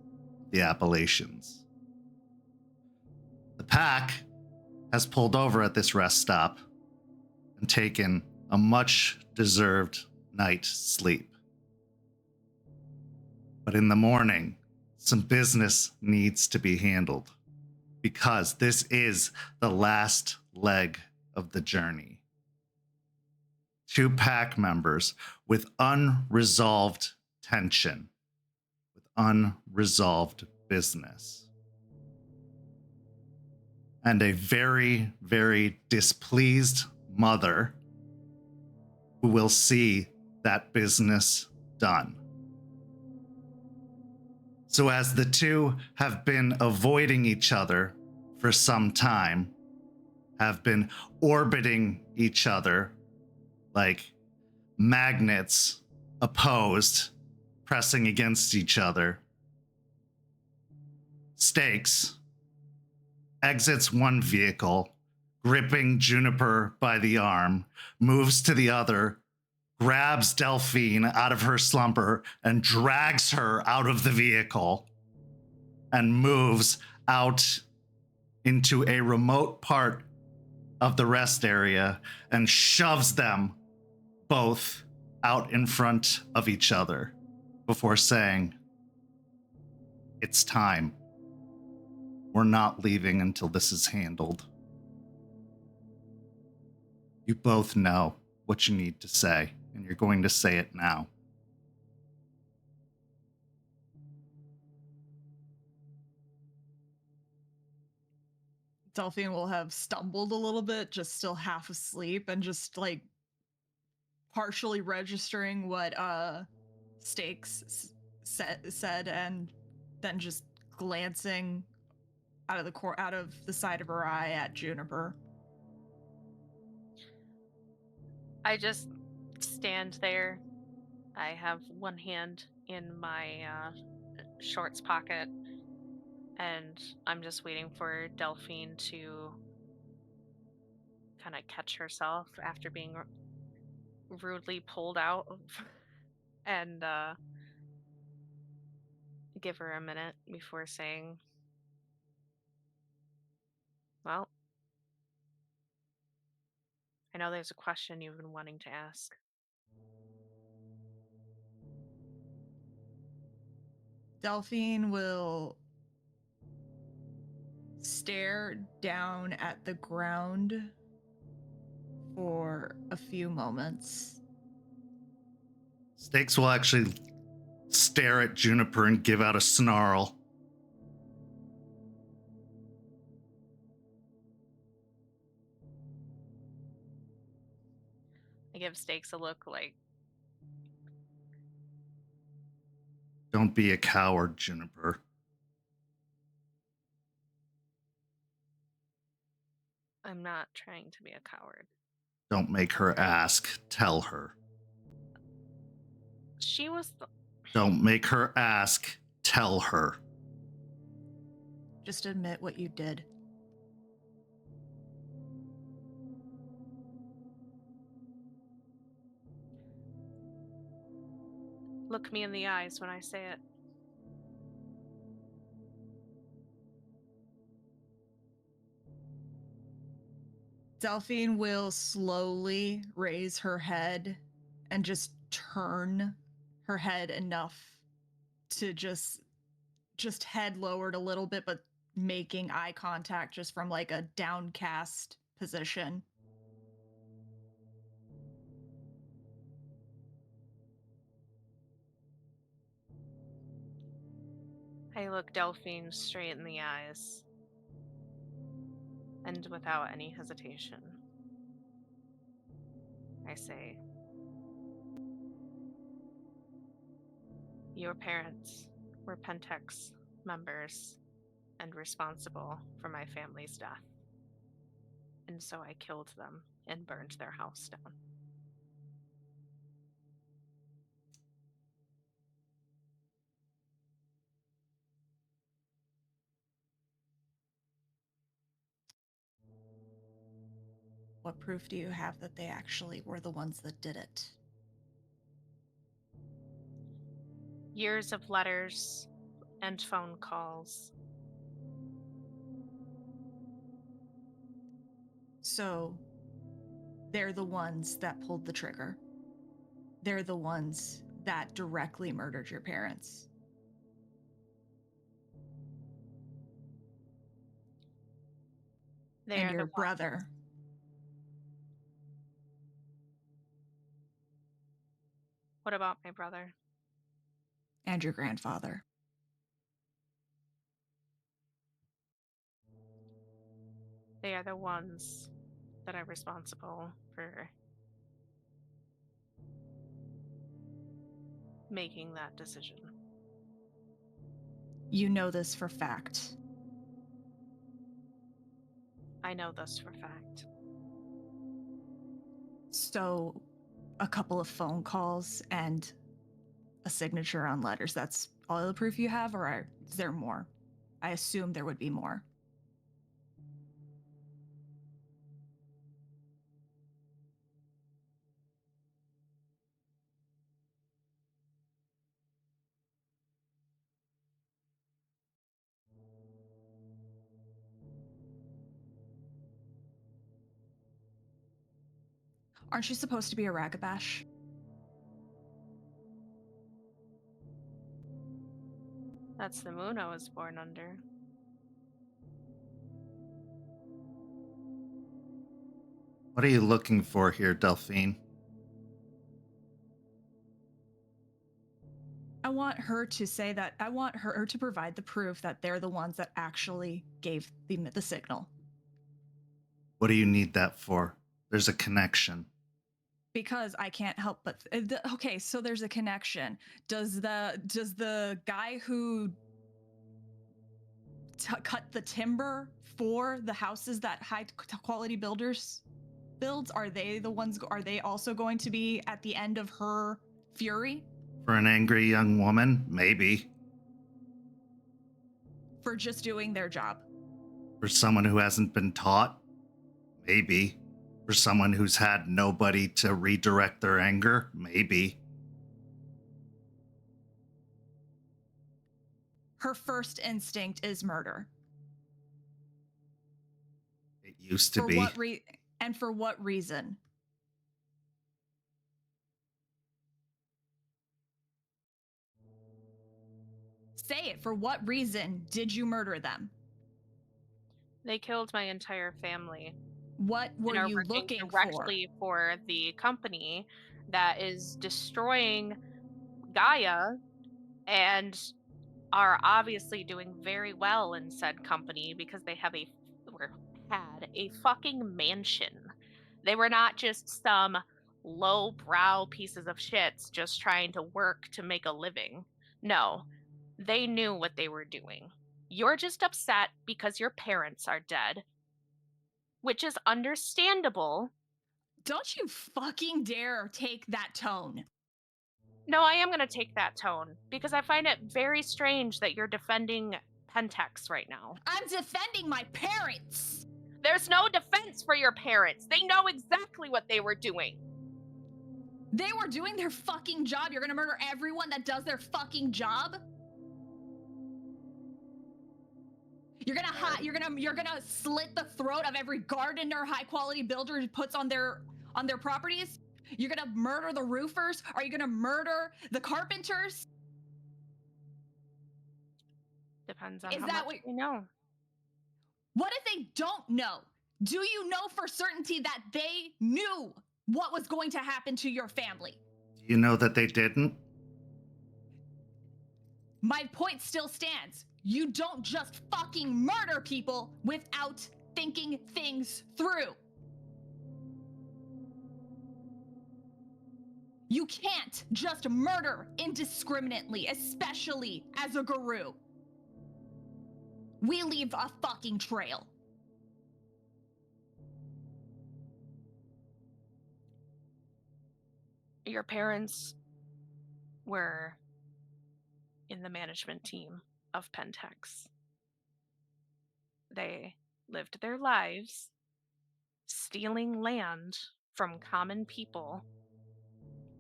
the Appalachians. The pack has pulled over at this rest stop and taken a much-deserved night's sleep. But in the morning, some business needs to be handled because this is the last leg of the journey. 2 pack members with unresolved tension, with unresolved business, and a very, very displeased mother who will see that business done. So as the 2 have been avoiding each other for some time, have been orbiting each other like magnets opposed, pressing against each other, Stakes exits one vehicle, gripping Juniper by the arm, moves to the other, grabs Delphine out of her slumber and drags her out of the vehicle and moves out into a remote part of the rest area and shoves them both out in front of each other before saying, "It's time. We're not leaving until this is handled." You both know what you need to say, and you're going to say it now. Delphine will have stumbled a little bit, just still half asleep, and just like partially registering what Stakes said, and then just glancing out of the side of her eye at Juniper. I just stand there. I have one hand in my shorts pocket, and I'm just waiting for Delphine to kind of catch herself after being rudely pulled out and give her a minute before saying, "Well, I know there's a question you've been wanting to ask." Delphine will stare down at the ground for a few moments. Stakes will actually stare at Juniper and give out a snarl. I give Stakes a look like, Don't be a coward, Juniper. I'm not trying to be a coward. Don't make her ask. Tell her. She was Don't make her ask. Tell her. Just admit what you did. Look me in the eyes when I say it. Delphine will slowly raise her head and just turn her head enough to just head lowered a little bit, but making eye contact just from like a downcast position. I look Delphine straight in the eyes, and without any hesitation, I say, your parents were Pentex members and responsible for my family's death. And so I killed them and burned their house down. What proof do you have that they actually were the ones that did it? Years of letters and phone calls. So they're the ones that pulled the trigger. They're the ones that directly murdered your parents. They and are your the brother. ones. What about my brother? And your grandfather. They are the ones that are responsible for making that decision. You know this for fact. I know this for fact. So, a couple of phone calls and a signature on letters. That's all the proof you have, or is there more? I assume there would be more. Aren't you supposed to be a ragabash? That's the moon I was born under. What are you looking for here, Delphine? I want her to say that. I want her to provide the proof that they're the ones that actually gave the signal. What do you need that for? There's a connection. Because I can't help but okay, so there's a connection. Does the guy who cut the timber for the houses that high quality builders builds, are they the ones? Are they also going to be at the end of her fury? For an angry young woman, maybe. For just doing their job. For someone who hasn't been taught, maybe. For someone who's had nobody to redirect their anger, maybe. Her first instinct is murder. It used to For be. what and for what reason? Say it. For what reason did you murder them? They killed my entire family. What were and are you working looking directly for the company that is destroying Gaia and are obviously doing very well in said company because they have had a fucking mansion. They were not just some low-brow pieces of shits just trying to work to make a living. No, they knew what they were doing. You're just upset because your parents are dead, which is understandable. Don't you fucking dare take that tone. No, I am going to take that tone because I find it very strange that you're defending Pentex right now. I'm defending my parents. There's no defense for your parents. They know exactly what they were doing. They were doing their fucking job. You're going to murder everyone that does their fucking job? You're gonna slit the throat of every gardener, high quality builder who puts on their properties? You're gonna murder the roofers? Are you gonna murder the carpenters? Depends on Is how that much what? we know. What if they don't know? Do you know for certainty that they knew what was going to happen to your family? Do you know that they didn't? My point still stands. You don't just fucking murder people without thinking things through. You can't just murder indiscriminately, especially as a guru. We leave a fucking trail. Your parents were in the management team of Pentex. They lived their lives stealing land from common people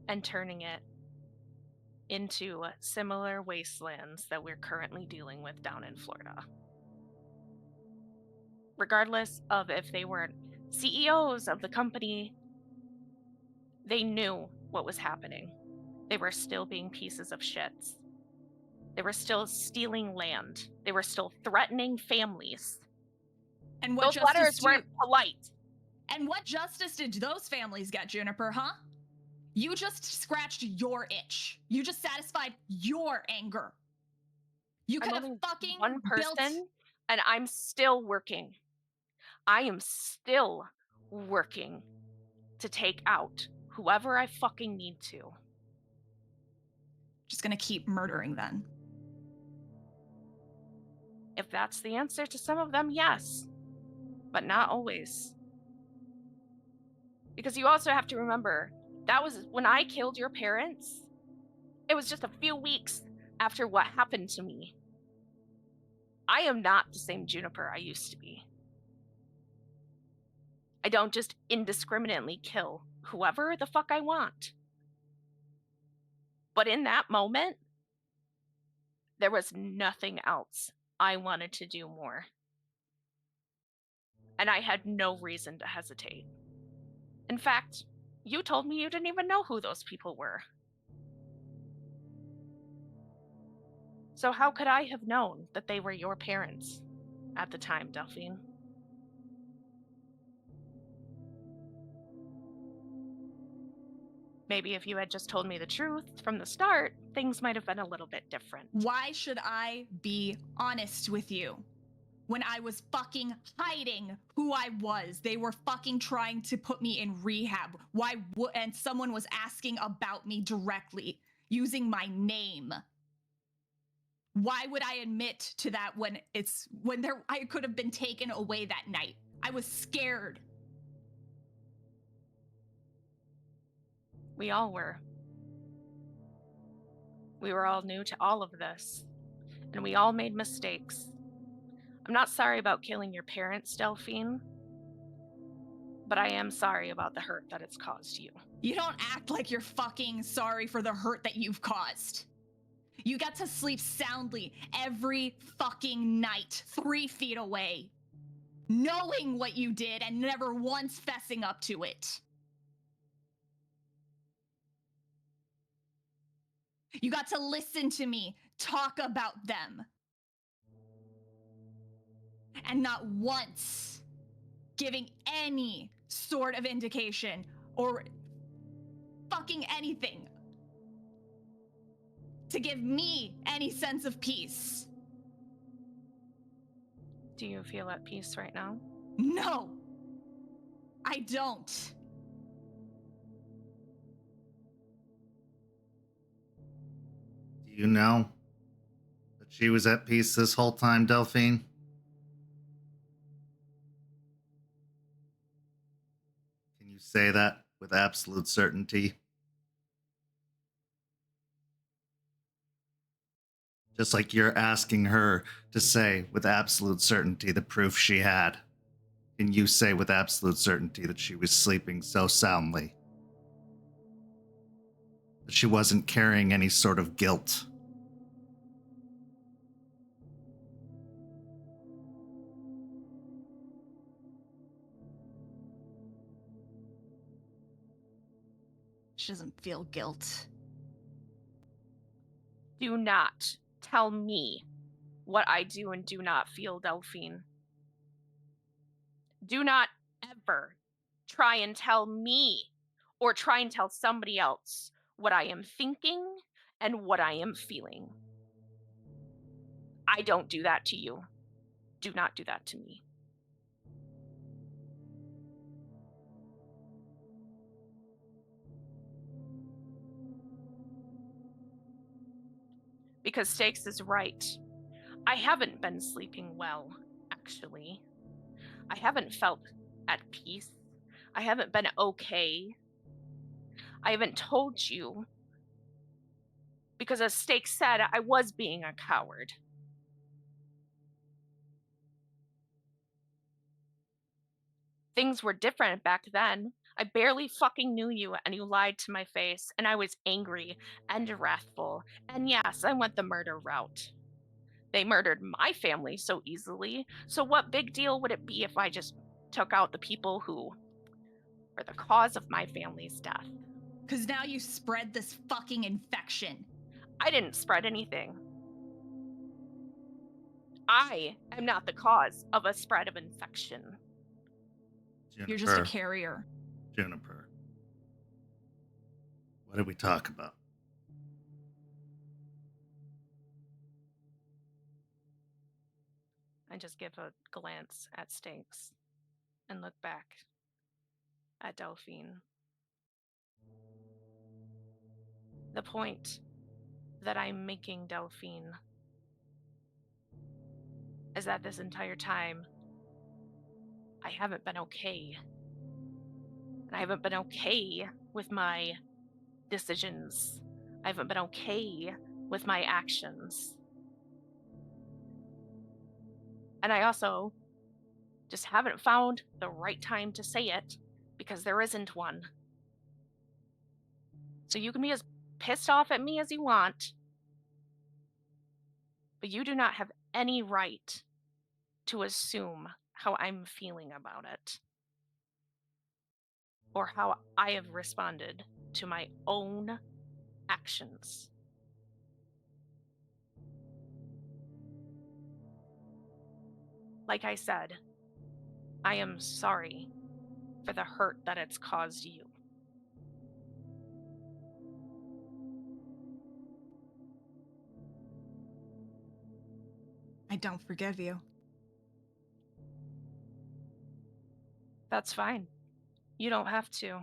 and turning it into similar wastelands that we're currently dealing with down in Florida. Regardless of if they were CEOs of the company, they knew what was happening. They were still being pieces of shits. They were still stealing land. They were still threatening families. And what Those justice letters do you- weren't polite. And what justice did those families get, Juniper, huh? You just scratched your itch. You just satisfied your anger. You I'm could have only fucking one built... person, and I'm still working. I am still working to take out whoever I fucking need to. Just gonna keep murdering then. If that's the answer to some of them, yes. But not always. Because you also have to remember, that was when I killed your parents. It was just a few weeks after what happened to me. I am not the same Juniper I used to be. I don't just indiscriminately kill whoever the fuck I want. But in that moment, there was nothing else I wanted to do more. And I had no reason to hesitate. In fact, you told me you didn't even know who those people were. So how could I have known that they were your parents at the time, Delphine? Maybe if you had just told me the truth from the start, things might have been a little bit different. Why should I be honest with you? When I was fucking hiding who I was, they were fucking trying to put me in rehab. And someone was asking about me directly, using my name. Why would I admit to that when I could have been taken away that night? I was scared. We all were. We were all new to all of this, and we all made mistakes. I'm not sorry about killing your parents, Delphine, but I am sorry about the hurt that it's caused you. You don't act like you're fucking sorry for the hurt that you've caused. You got to sleep soundly every fucking night, 3 feet away, knowing what you did and never once fessing up to it. You got to listen to me talk about them. And not once giving any sort of indication or fucking anything to give me any sense of peace. Do you feel at peace right now? No, I don't. Do you know that she was at peace this whole time, Delphine? Can you say that with absolute certainty? Just like you're asking her to say with absolute certainty the proof she had. Can you say with absolute certainty that she was sleeping so soundly? That she wasn't carrying any sort of guilt? She doesn't feel guilt. Do not tell me what I do and do not feel, Delphine. Do not ever try and tell me or try and tell somebody else what I am thinking and what I am feeling. I don't do that to you. Do not do that to me. Because Stakes is right. I haven't been sleeping well, actually. I haven't felt at peace. I haven't been okay. I haven't told you. Because as Stakes said, I was being a coward. Things were different back then. I barely fucking knew you, and you lied to my face, and I was angry and wrathful. And yes, I went the murder route. They murdered my family so easily, so what big deal would it be if I just took out the people who were the cause of my family's death? Because now you spread this fucking infection. I didn't spread anything. I am not the cause of a spread of infection. Juniper, You're just a carrier. Juniper. What did we talk about? I just give a glance at Stakes and look back at Delphine. The point that I'm making, Delphine, is that this entire time, I haven't been okay. And I haven't been okay with my decisions. I haven't been okay with my actions. And I also just haven't found the right time to say it because there isn't one. So you can be as pissed off at me as you want, but you do not have any right to assume how I'm feeling about it or how I have responded to my own actions. Like I said, I am sorry for the hurt that it's caused you. I don't forgive you. That's fine. You don't have to.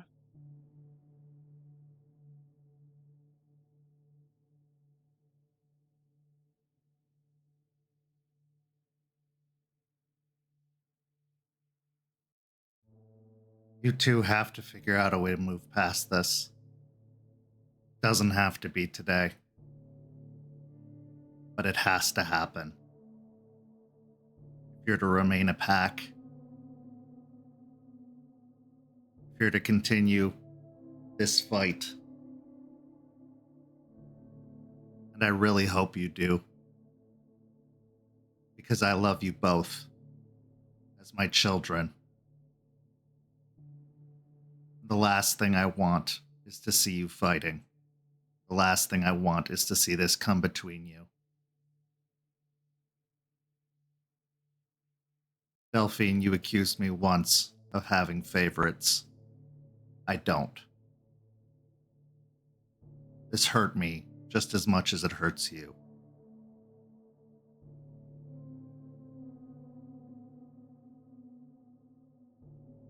You two have to figure out a way to move past this. Doesn't have to be today. But it has to happen. If you're to remain a pack, if you're to continue this fight. And I really hope you do. Because I love you both as my children. The last thing I want is to see you fighting. The last thing I want is to see this come between you. Delphine, you accused me once of having favorites. I don't. This hurt me just as much as it hurts you.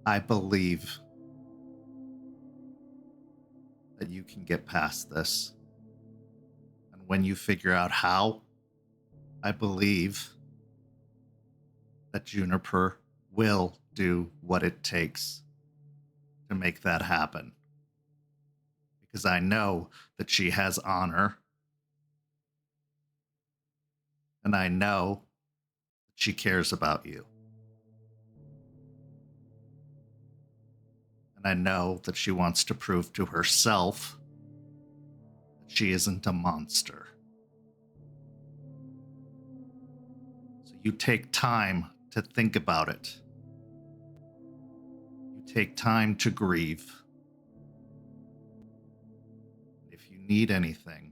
I believe that you can get past this. And when you figure out how, I believe that Juniper will do what it takes to make that happen. Because I know that she has honor. And I know that she cares about you. And I know that she wants to prove to herself that she isn't a monster. So you take time to think about it. You take time to grieve. If you need anything,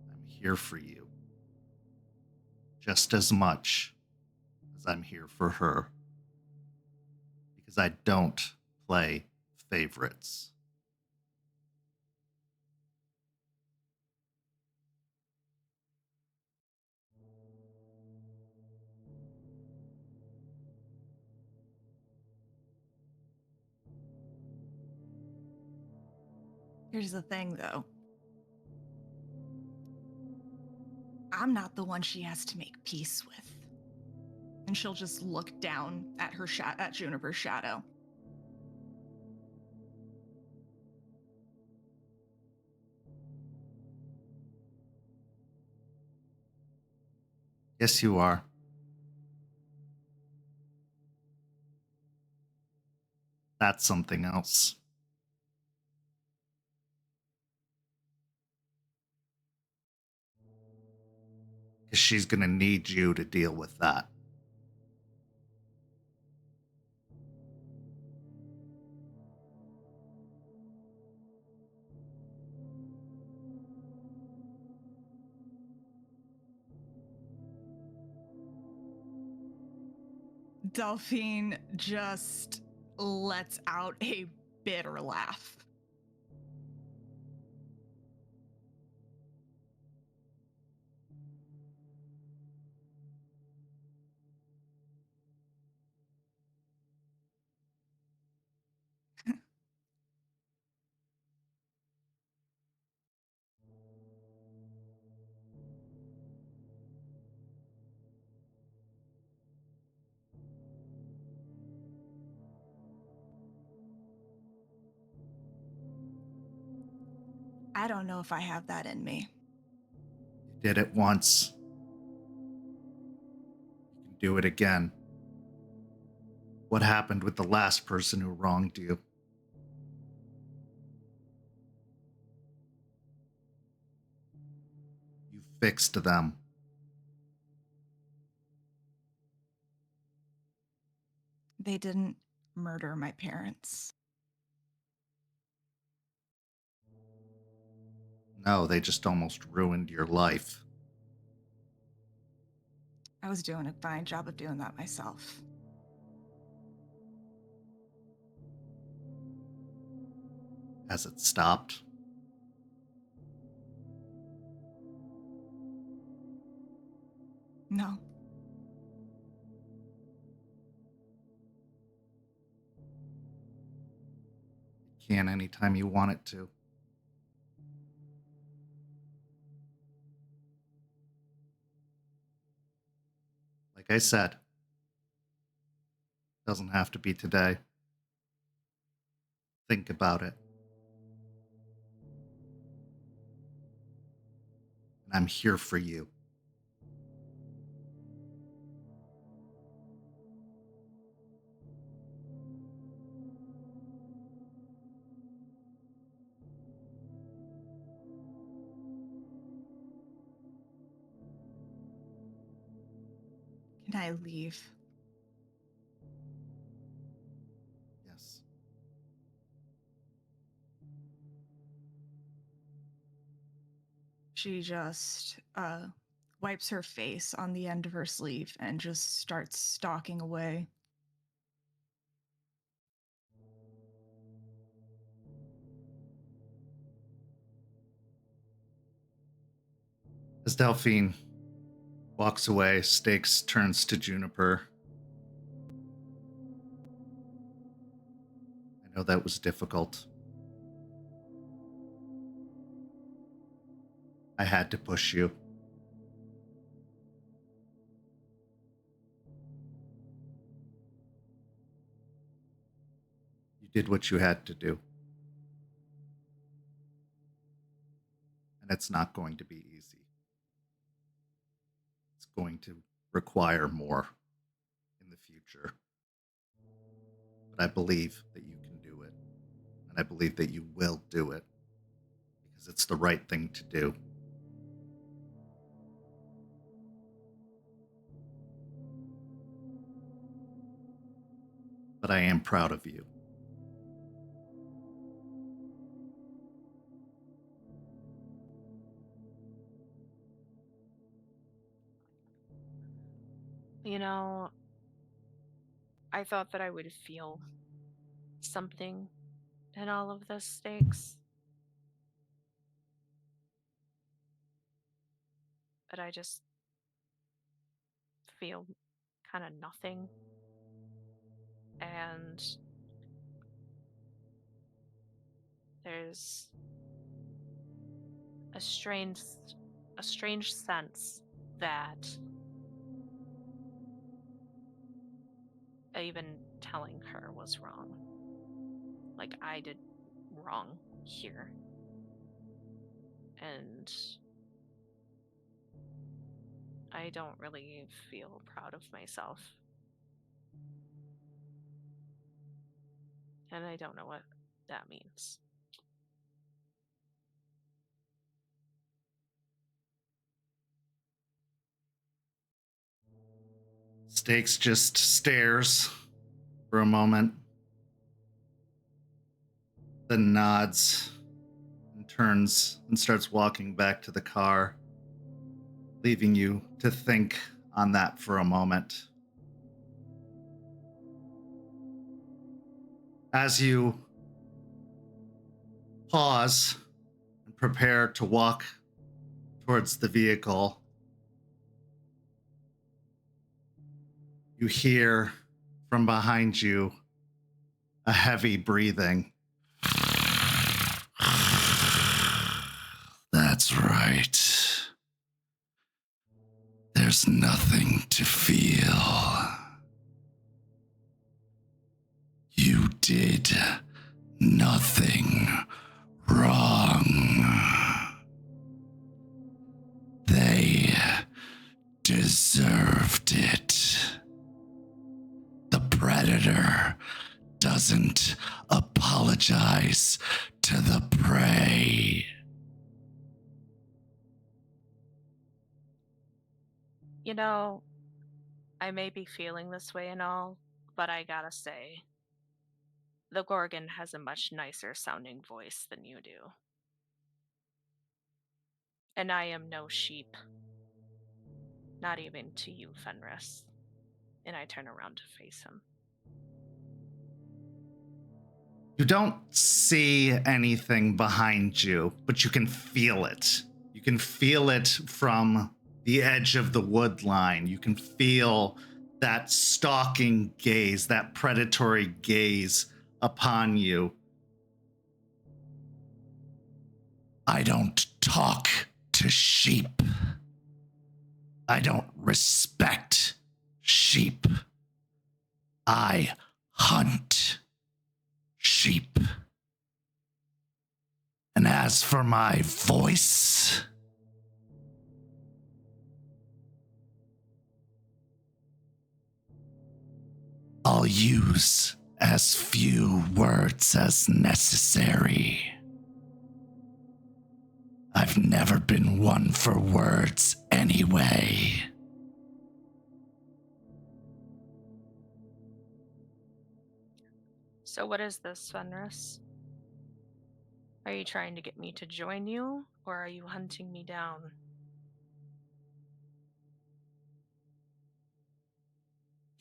I'm here for you. Just as much as I'm here for her. Because I don't play favorites. Here's the thing, though. I'm not the one she has to make peace with. And she'll just look down at her at Juniper's shadow. Yes, you are. That's something else. Because she's going to need you to deal with that. Delphine just lets out a bitter laugh. I don't know if I have that in me. You did it once. You can do it again. What happened with the last person who wronged you? You fixed them. They didn't murder my parents. No, they just almost ruined your life. I was doing a fine job of doing that myself. Has it stopped? No. It can anytime you want it to. Like I said, doesn't have to be today. Think about it. And I'm here for you. Can I leave? Yes. She just wipes her face on the end of her sleeve and just starts stalking away. As Delphine walks away, Stakes turns to Juniper. I know that was difficult. I had to push you. You did what you had to do. And it's not going to be easy. It's going to require more in the future. But I believe that you can do it. And I believe that you will do it. Because it's the right thing to do. But I am proud of you. You know, I thought that I would feel something in all of this, Stakes. But I just feel kind of nothing. And there's a strange sense that even telling her was wrong. Like I did wrong here. And I don't really feel proud of myself. And I don't know what that means. Stakes just stares for a moment, then nods and turns and starts walking back to the car, leaving you to think on that for a moment. As you pause and prepare to walk towards the vehicle, you hear from behind you a heavy breathing. That's right. There's nothing to feel. You did nothing wrong. They deserved it. The predator doesn't apologize to the prey. You know, I may be feeling this way and all, but I gotta say, the Gorgon has a much nicer sounding voice than you do. And I am no sheep. Not even to you, Fenris. And I turn around to face him. You don't see anything behind you, but you can feel it. You can feel it from the edge of the wood line. You can feel that stalking gaze, that predatory gaze upon you. I don't talk to sheep. I don't respect sheep. I hunt sheep. And as for my voice, I'll use as few words as necessary. I've never been one for words anyway. So what is this, Fenris? Are you trying to get me to join you, or are you hunting me down?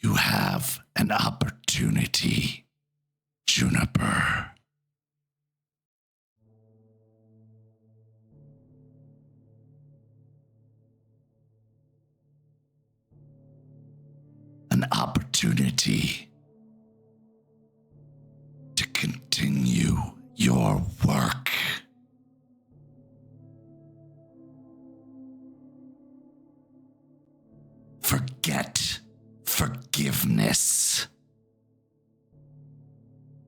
You have an opportunity, Juniper. An opportunity to continue your work. Forget forgiveness.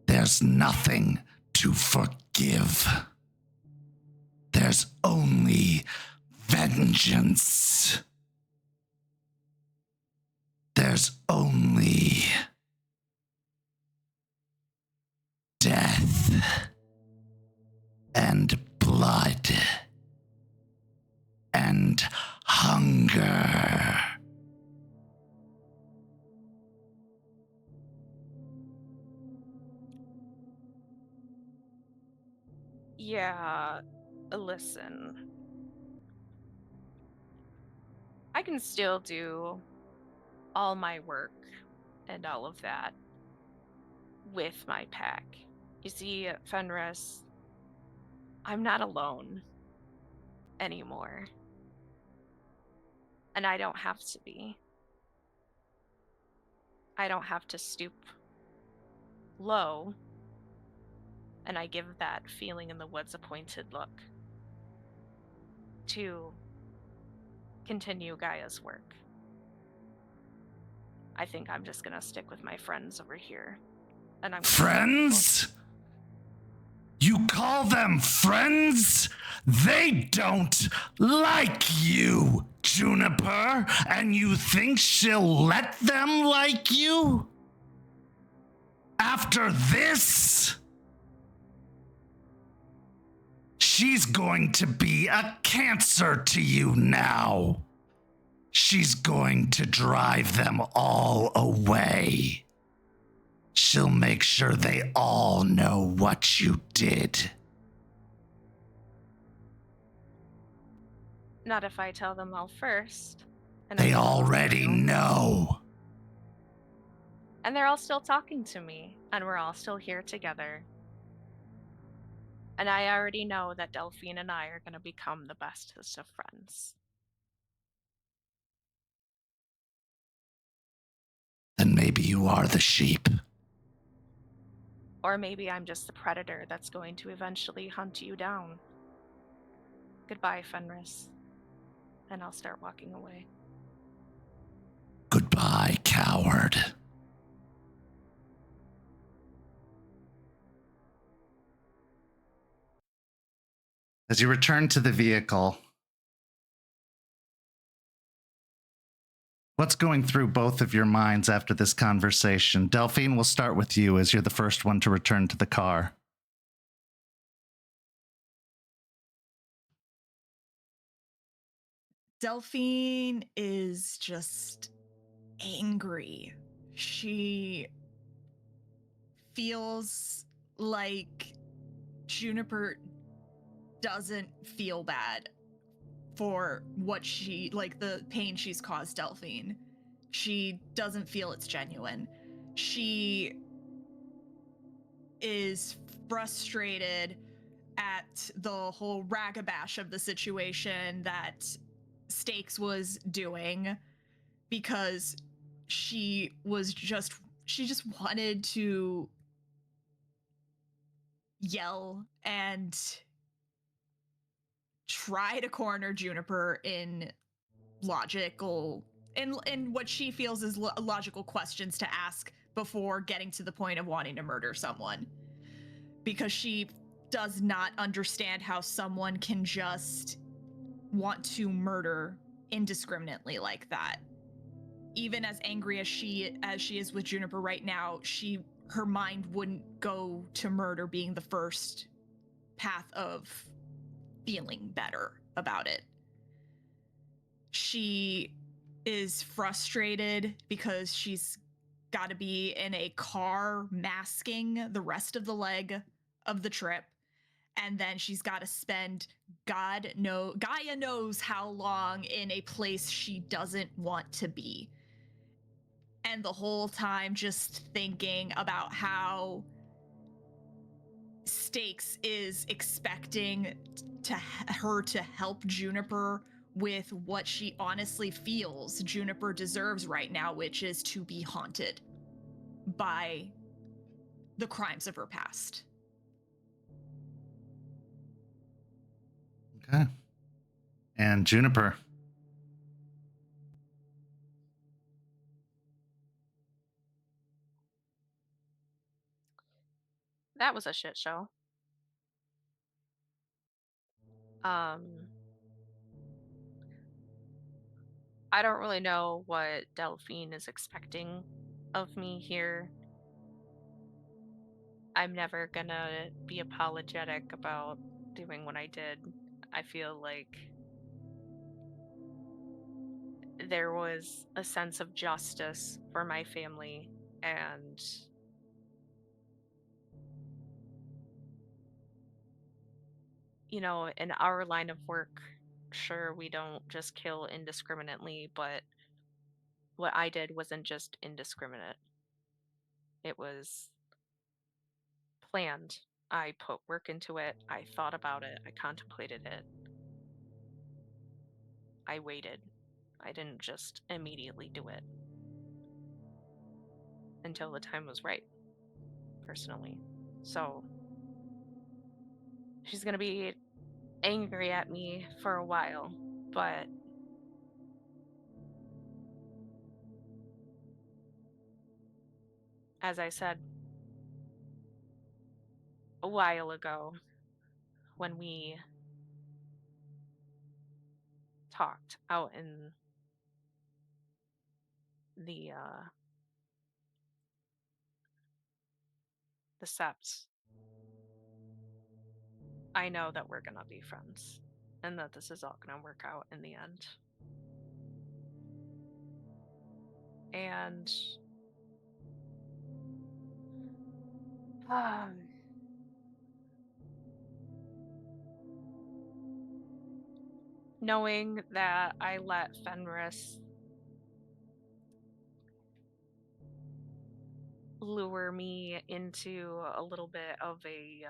There's nothing to forgive. There's only vengeance. There's only death and blood and hunger. Yeah, listen. I can still do all my work and all of that with my pack. You see, Fenris, I'm not alone anymore. And I don't have to be. I don't have to stoop low. And I give that feeling in the woods a pointed look to continue Gaia's work. I think I'm just gonna stick with my friends over here. And I'm Friends? You call them friends? They don't like you, Juniper, and you think she'll let them like you? After this? She's going to be a cancer to you now. She's going to drive them all away. She'll make sure they all know what you did. Not if I tell them all first. And They I already know. And they're all still talking to me, and we're all still here together. And I already know that Delphine and I are going to become the bestest of friends. Then maybe you are the sheep. Or maybe I'm just the predator that's going to eventually hunt you down. Goodbye, Fenris. And I'll start walking away. Goodbye, coward. As you return to the vehicle, what's going through both of your minds after this conversation? Delphine, we'll start with you as you're the first one to return to the car. Delphine is just angry. She feels like Juniper doesn't feel bad for what she, like the pain she's caused Delphine. She doesn't feel it's genuine. She is frustrated at the whole ragabash of the situation that Stakes was doing, because she just wanted to yell and try to corner Juniper in what she feels is logical questions to ask before getting to the point of wanting to murder someone, because she does not understand how someone can just want to murder indiscriminately like that. Even as angry as she is with Juniper right now, her mind wouldn't go to murder being the first path of feeling better about it. She is frustrated because she's got to be in a car masking the rest of the leg of the trip, and then she's got to spend Gaia knows how long in a place she doesn't want to be. And the whole time just thinking about how Stakes is expecting her to help Juniper with what she honestly feels Juniper deserves right now, which is to be haunted by the crimes of her past. Okay. And Juniper. That was a shit show. I don't really know what Delphine is expecting of me here. I'm never gonna be apologetic about doing what I did. I feel like there was a sense of justice for my family, and you know, in our line of work, sure, we don't just kill indiscriminately, but what I did wasn't just indiscriminate. It was planned. I put work into it. I thought about it. I contemplated it. I waited. I didn't just immediately do it until the time was right, personally. So she's going to be angry at me for a while, but as I said a while ago when we talked out in the Sept, I know that we're gonna be friends and that this is all gonna work out in the end. And knowing that I let Fenris lure me into a little bit of a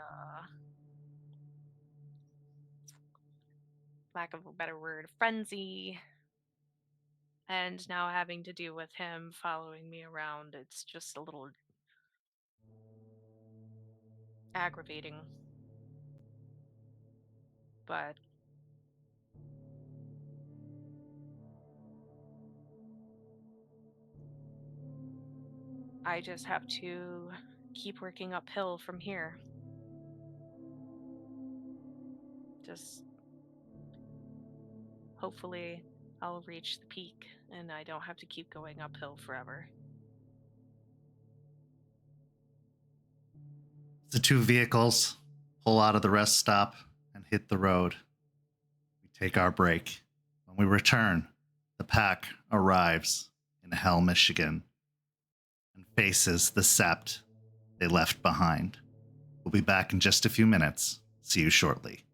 lack of a better word, frenzy, and now having to deal with him following me around, it's just a little aggravating. But I just have to keep working uphill from here. Just hopefully I'll reach the peak and I don't have to keep going uphill forever. The two vehicles pull out of the rest stop and hit the road. We take our break. When we return, the pack arrives in Hell, Michigan, and faces the Sept they left behind. We'll be back in just a few minutes. See you shortly.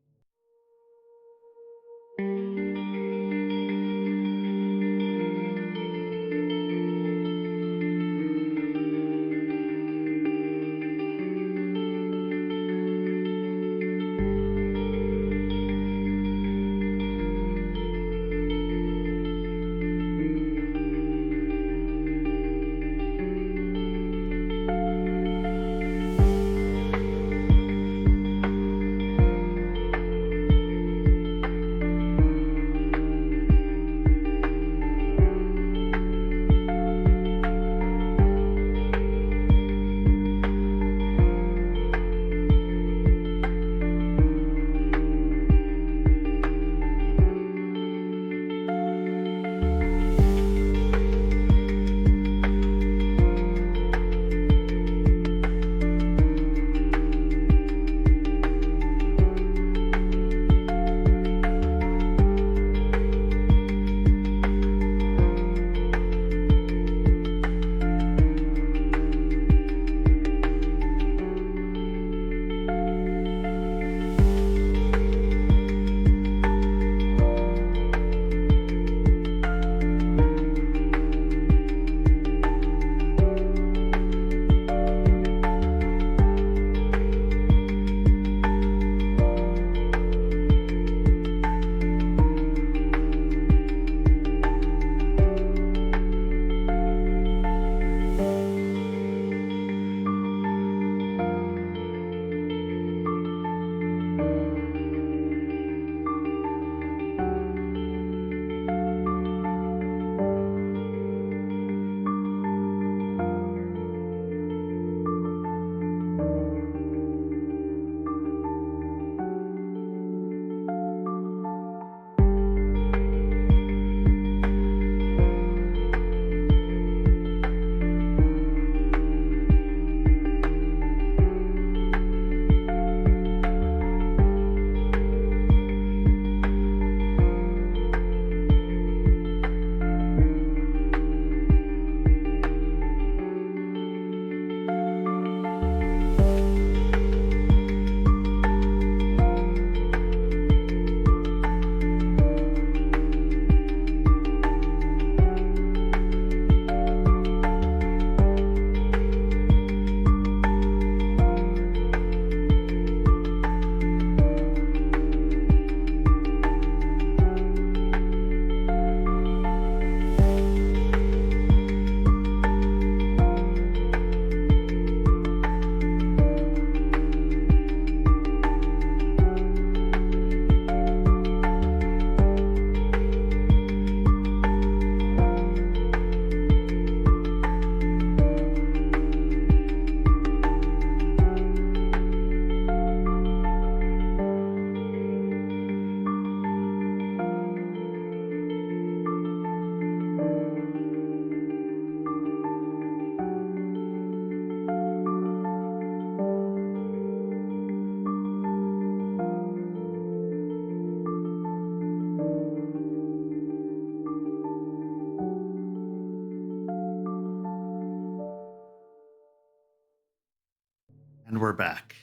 we're back.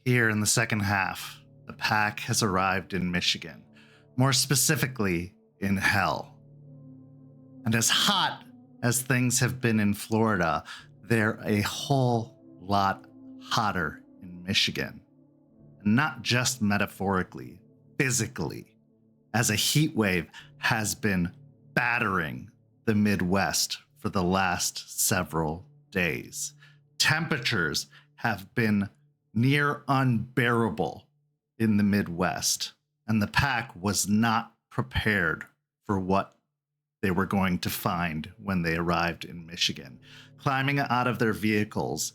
Here in the second half, the pack has arrived in Michigan, more specifically in Hell. And as hot as things have been in Florida, they're a whole lot hotter in Michigan. And not just metaphorically, physically, as a heat wave has been battering the Midwest for the last several days. Temperatures have been near unbearable in the Midwest, and the pack was not prepared for what they were going to find when they arrived in Michigan. Climbing out of their vehicles,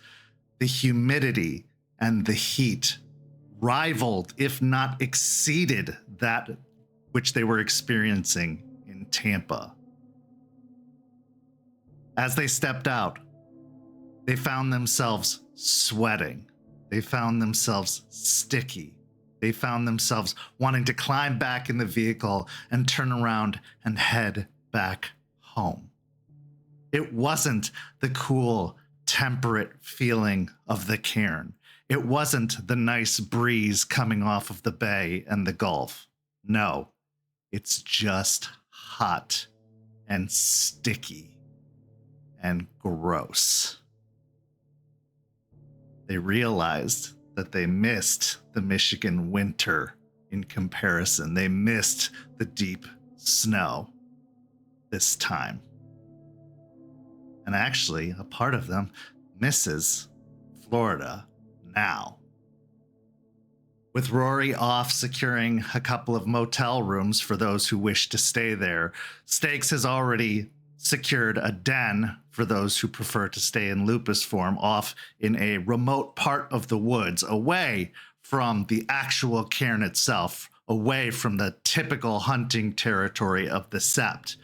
the humidity and the heat rivaled, if not exceeded, that which they were experiencing in Tampa. As they stepped out, they found themselves sweating. They found themselves sticky. They found themselves wanting to climb back in the vehicle and turn around and head back home. It wasn't the cool, temperate feeling of the cairn. It wasn't the nice breeze coming off of the bay and the Gulf. No, it's just hot and sticky and gross. They realized that they missed the Michigan winter in comparison. They missed the deep snow this time. And actually, a part of them misses Florida now. With Rory off securing a couple of motel rooms for those who wish to stay there, Stakes has already secured a den for those who prefer to stay in lupus form off in a remote part of the woods, away from the actual cairn itself, away from the typical hunting territory of the Sept.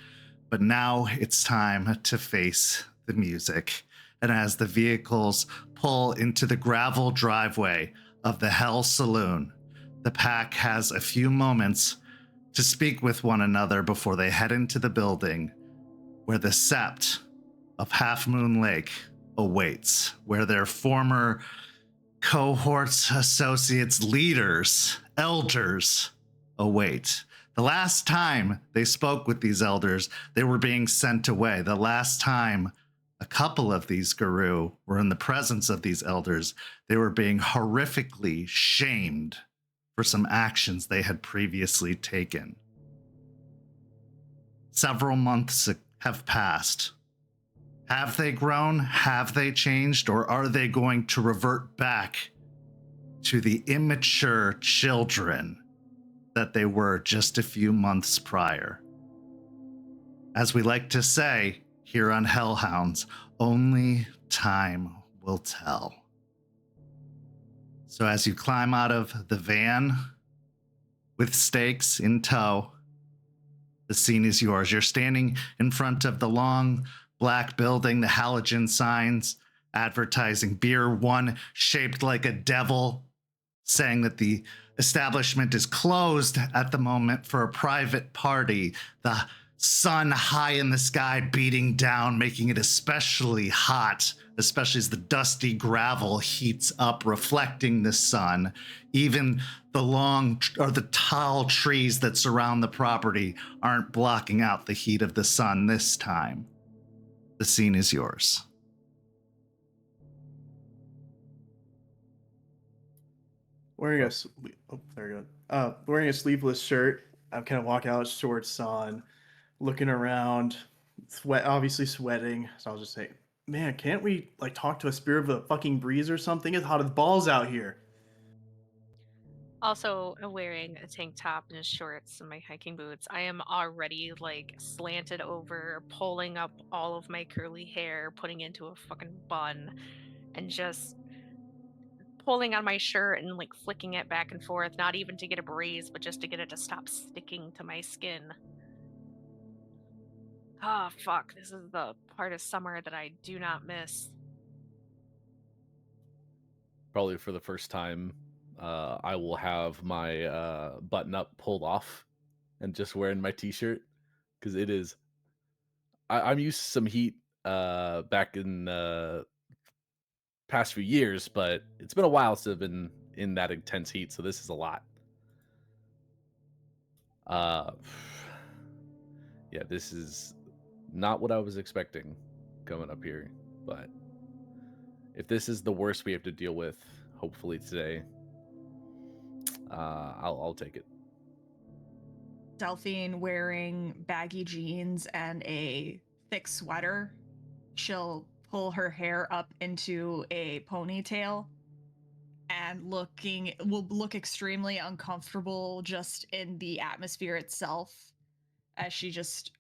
But now it's time to face the music. And as the vehicles pull into the gravel driveway of the Hell Saloon, the pack has a few moments to speak with one another before they head into the building where the Sept of Half Moon Lake awaits, where their former cohorts, associates, leaders, elders await. The last time they spoke with these elders, they were being sent away. The last time a couple of these Guru were in the presence of these elders, they were being horrifically shamed for some actions they had previously taken. Several months have passed. Have they grown? Have they changed? Or are they going to revert back to the immature children that they were just a few months prior? As we like to say here on Hellhounds, only time will tell. So as you climb out of the van with Stakes in tow, the scene is yours. You're standing in front of the long black building, the halogen signs advertising beer, one shaped like a devil, saying that the establishment is closed at the moment for a private party. The sun high in the sky beating down, making it especially hot, especially as the dusty gravel heats up, reflecting the sun. Even the long or the tall trees that surround the property aren't blocking out the heat of the sun this time. The scene is yours. Wearing a sleeveless shirt. I'm kind of walking out towards sun, looking around, obviously sweating. So I was just saying, man, can't we like talk to a spirit of the fucking breeze or something? It's hot as balls out here. Also, wearing a tank top and shorts and my hiking boots, I am already like slanted over, pulling up all of my curly hair, putting into a fucking bun, and just pulling on my shirt and like flicking it back and forth, not even to get a breeze, but just to get it to stop sticking to my skin. Oh, fuck. This is the part of summer that I do not miss. Probably for the first time, I will have my button up pulled off and just wearing my t-shirt because it is. I'm used to some heat back in past few years, but it's been a while since I've been in that intense heat, so this is a lot. Uh, yeah, this is not what I was expecting coming up here, but if this is the worst we have to deal with, hopefully today, I'll take it. Delphine wearing baggy jeans and a thick sweater. She'll pull her hair up into a ponytail and will look extremely uncomfortable just in the atmosphere itself as she just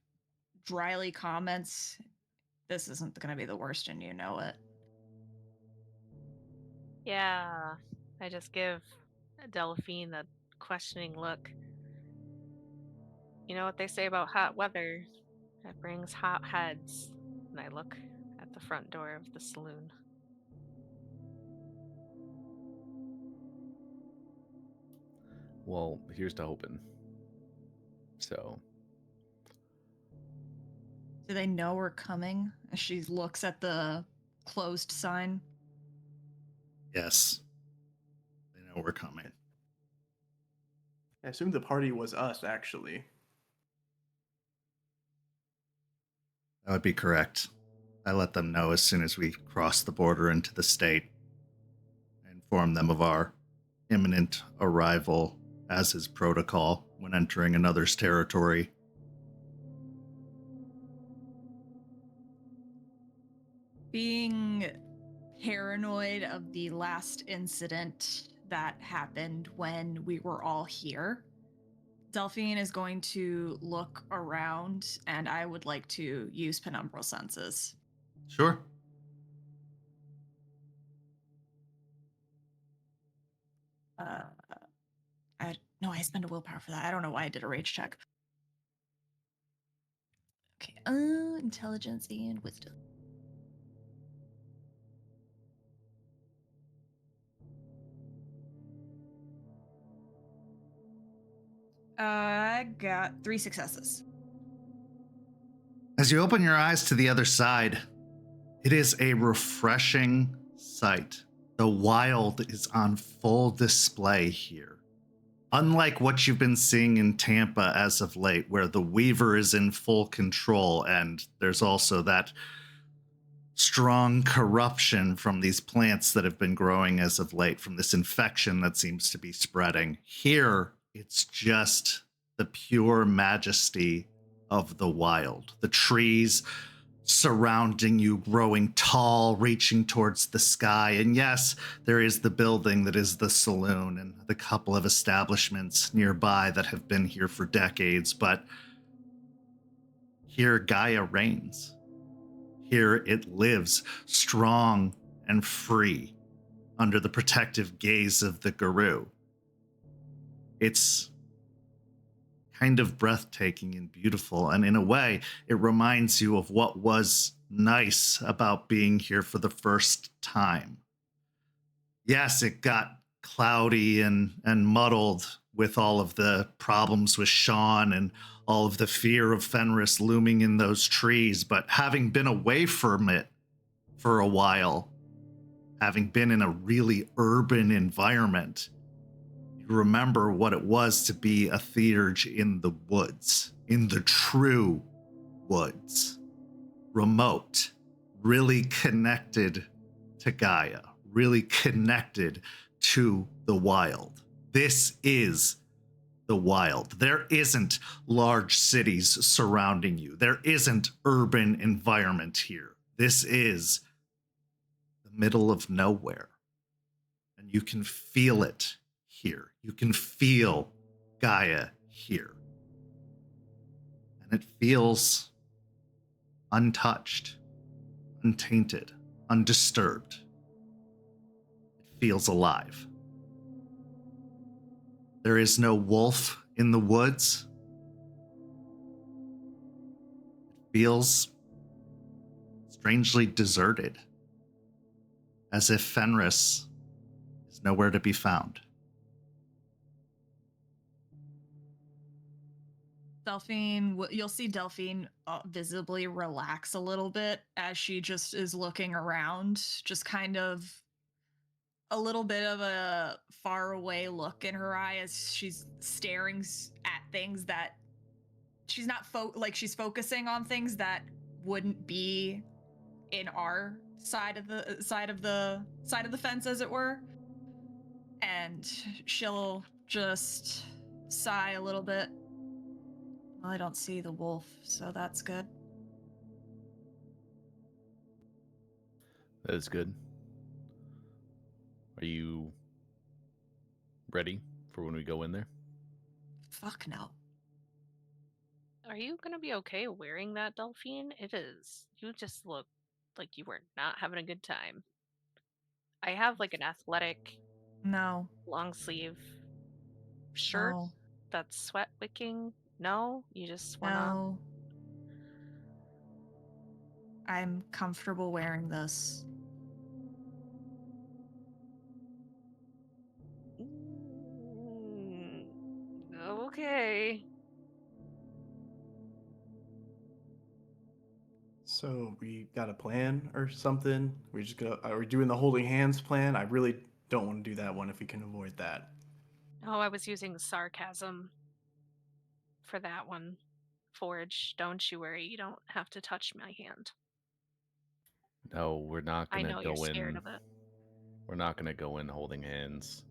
dryly comments, "This isn't going to be the worst and you know it." Yeah, I just give Delphine a questioning look. You know what they say about hot weather? It brings hot heads. And I look at the front door of the saloon. Well, here's to hoping. So, Do they know we're coming? As she looks at the closed sign. Yes. They know we're coming. I assume the party was us, actually. That would be correct. I let them know as soon as we cross the border into the state. I inform them of our imminent arrival, as is protocol when entering another's territory. Being paranoid of the last incident that happened when we were all here, Delphine is going to look around, and I would like to use penumbral senses. Sure. I spend a willpower for that. I don't know why I did a rage check. Okay, intelligence and wisdom. I got 3 successes. As you open your eyes to the other side, it is a refreshing sight. The wild is on full display here. Unlike what you've been seeing in Tampa as of late, where the Weaver is in full control, and there's also that strong corruption from these plants that have been growing as of late, from this infection that seems to be spreading. Here, it's just the pure majesty of the wild. The trees surrounding you, growing tall, reaching towards the sky. And yes, there is the building that is the saloon and the couple of establishments nearby that have been here for decades, but here Gaia reigns. Here it lives, strong and free, under the protective gaze of the Guru. It's kind of breathtaking and beautiful, and in a way, it reminds you of what was nice about being here for the first time. Yes, it got cloudy and muddled with all of the problems with Sean and all of the fear of Fenris looming in those trees, but having been away from it for a while, having been in a really urban environment, you remember what it was to be a theurge in the woods, in the true woods, remote, really connected to Gaia, really connected to the wild. This is the wild. There isn't large cities surrounding you. There isn't urban environment here. This is the middle of nowhere. And you can feel it here. You can feel Gaia here. And it feels untouched, untainted, undisturbed. It feels alive. There is no wolf in the woods. It feels strangely deserted, as if Fenris is nowhere to be found. Delphine, you'll see Delphine visibly relax a little bit as she just is looking around, just kind of a little bit of a far away look in her eye as she's staring at things that she's not she's focusing on things that wouldn't be in our side of the fence, as it were. And she'll just sigh a little bit. Well, I don't see the wolf, so that's good. That is good. Are you ready for when we go in there? Fuck no. Are you gonna be okay wearing that, Delphine? It is. You just look like you were not having a good time. I have like an athletic No. long sleeve shirt No. that's sweat wicking. No, you just wanna. No. I'm comfortable wearing this. Mm, okay. So we got a plan or something? Are we doing the holding hands plan? I really don't want to do that one if we can avoid that. Oh, I was using sarcasm for that one. Forge, don't you worry. You don't have to touch my hand. No, we're not I gonna know you're go scared in. of it. We're not gonna go in holding hands.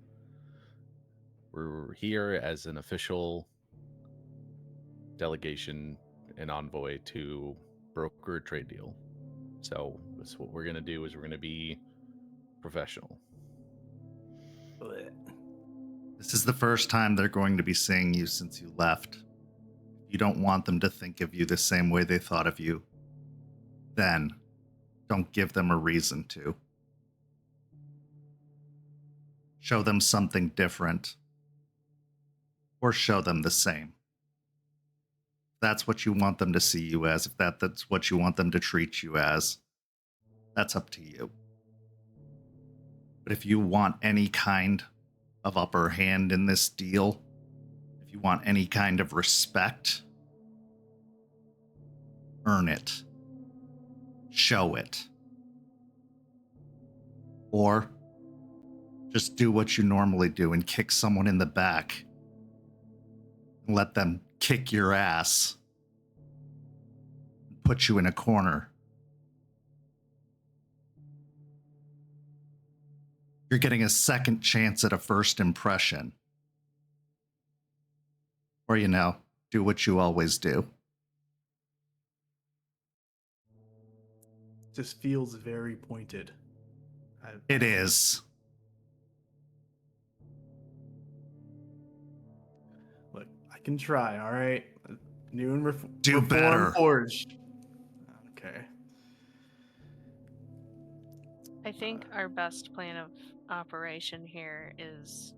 We're here as an official delegation and envoy to broker a trade deal. So that's what we're gonna do. Is we're gonna be professional. Blech. This is the first time they're going to be seeing you since you left. You don't want them to think of you the same way they thought of you. Then, don't give them a reason to. Show them something different. Or show them the same. If that's what you want them to see you as, if that's what you want them to treat you as, that's up to you. But if you want any kind of upper hand in this deal, if you want any kind of respect, earn it. Show it. Or just do what you normally do and kick someone in the back and let them kick your ass and put you in a corner. You're getting a second chance at a first impression. Or, do what you always do. Just feels very pointed. It is. Look, I can try, all right? New and Do reform better. forged. Okay. I think our best plan of operation here is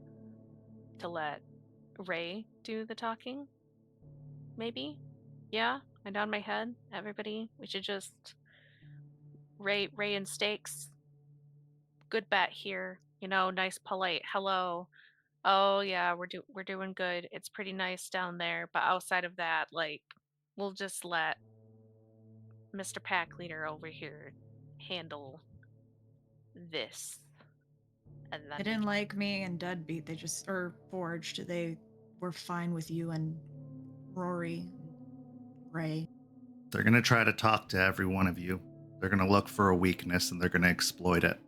to let Ray do the talking. Maybe? Yeah? I nod my head. Everybody, we should just Ray and Stakes. Good bet here. Nice polite hello. Oh yeah, we're doing good. It's pretty nice down there, but outside of that, we'll just let Mr. Pack Leader over here handle this. And then They didn't like me and Deadbeat. They just, or Forged. They were fine with you and Rory, Ray. They're going to try to talk to every one of you. They're going to look for a weakness and they're going to exploit it.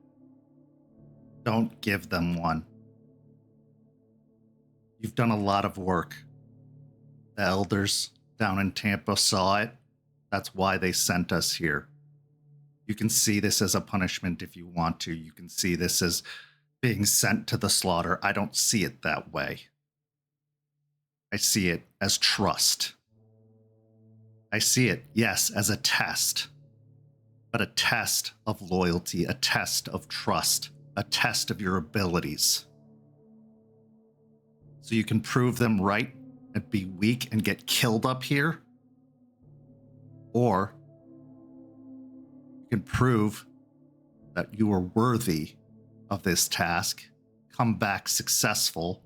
Don't give them one. You've done a lot of work. The elders down in Tampa saw it. That's why they sent us here. You can see this as a punishment if you want to. You can see this as being sent to the slaughter. I don't see it that way. I see it as trust. I see it, yes, as a test. But a test of loyalty, a test of trust, a test of your abilities. So you can prove them right and be weak and get killed up here. Or you can prove that you are worthy of this task, come back successful,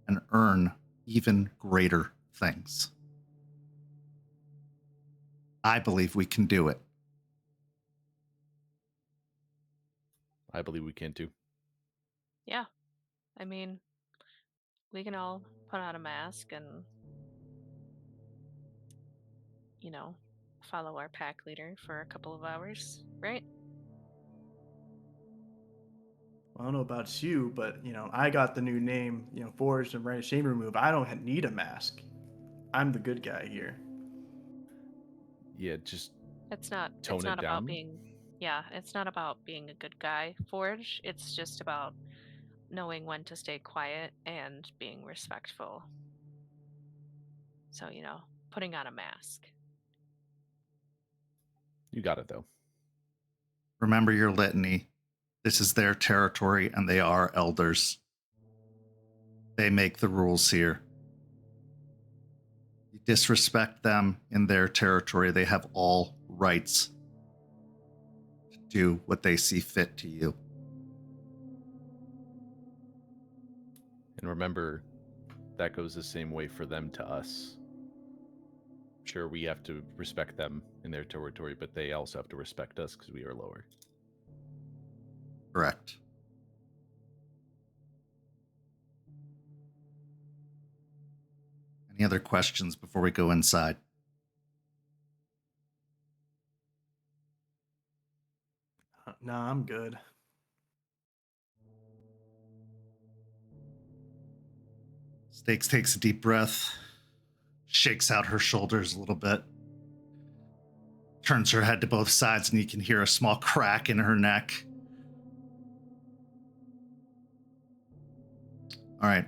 and earn even greater things. I believe we can do it. I believe we can too. Yeah. I mean, we can all put on a mask and, you know, follow our pack leader for a couple of hours, right? I don't know about you, but I got the new name, Forged and Right Shame Remove. I don't need a mask. I'm the good guy here. Yeah, just It's tone it not about down. being, yeah, it's not about being a good guy, Forge. It's just about knowing when to stay quiet and being respectful. So, putting on a mask. You got it though. Remember your litany. This is their territory, and they are elders. They make the rules here. You disrespect them in their territory, they have all rights to do what they see fit to you. And remember, that goes the same way for them to us. Sure, we have to respect them in their territory, but they also have to respect us because we are lower. Correct. Any other questions before we go inside? Nah, I'm good. Stakes takes a deep breath, shakes out her shoulders a little bit, turns her head to both sides, and you can hear a small crack in her neck. All right,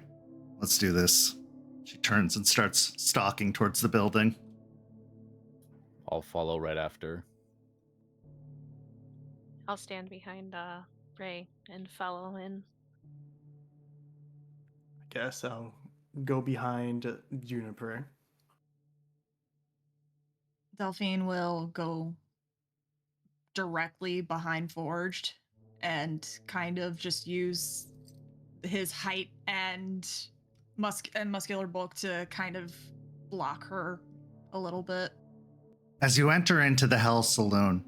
let's do this. She turns and starts stalking towards the building. I'll follow right after. I'll stand behind Ray and follow in. I guess I'll go behind Juniper. Delphine will go directly behind Forged and kind of just use his height and muscular bulk to kind of block her a little bit. As you enter into the Hell Saloon,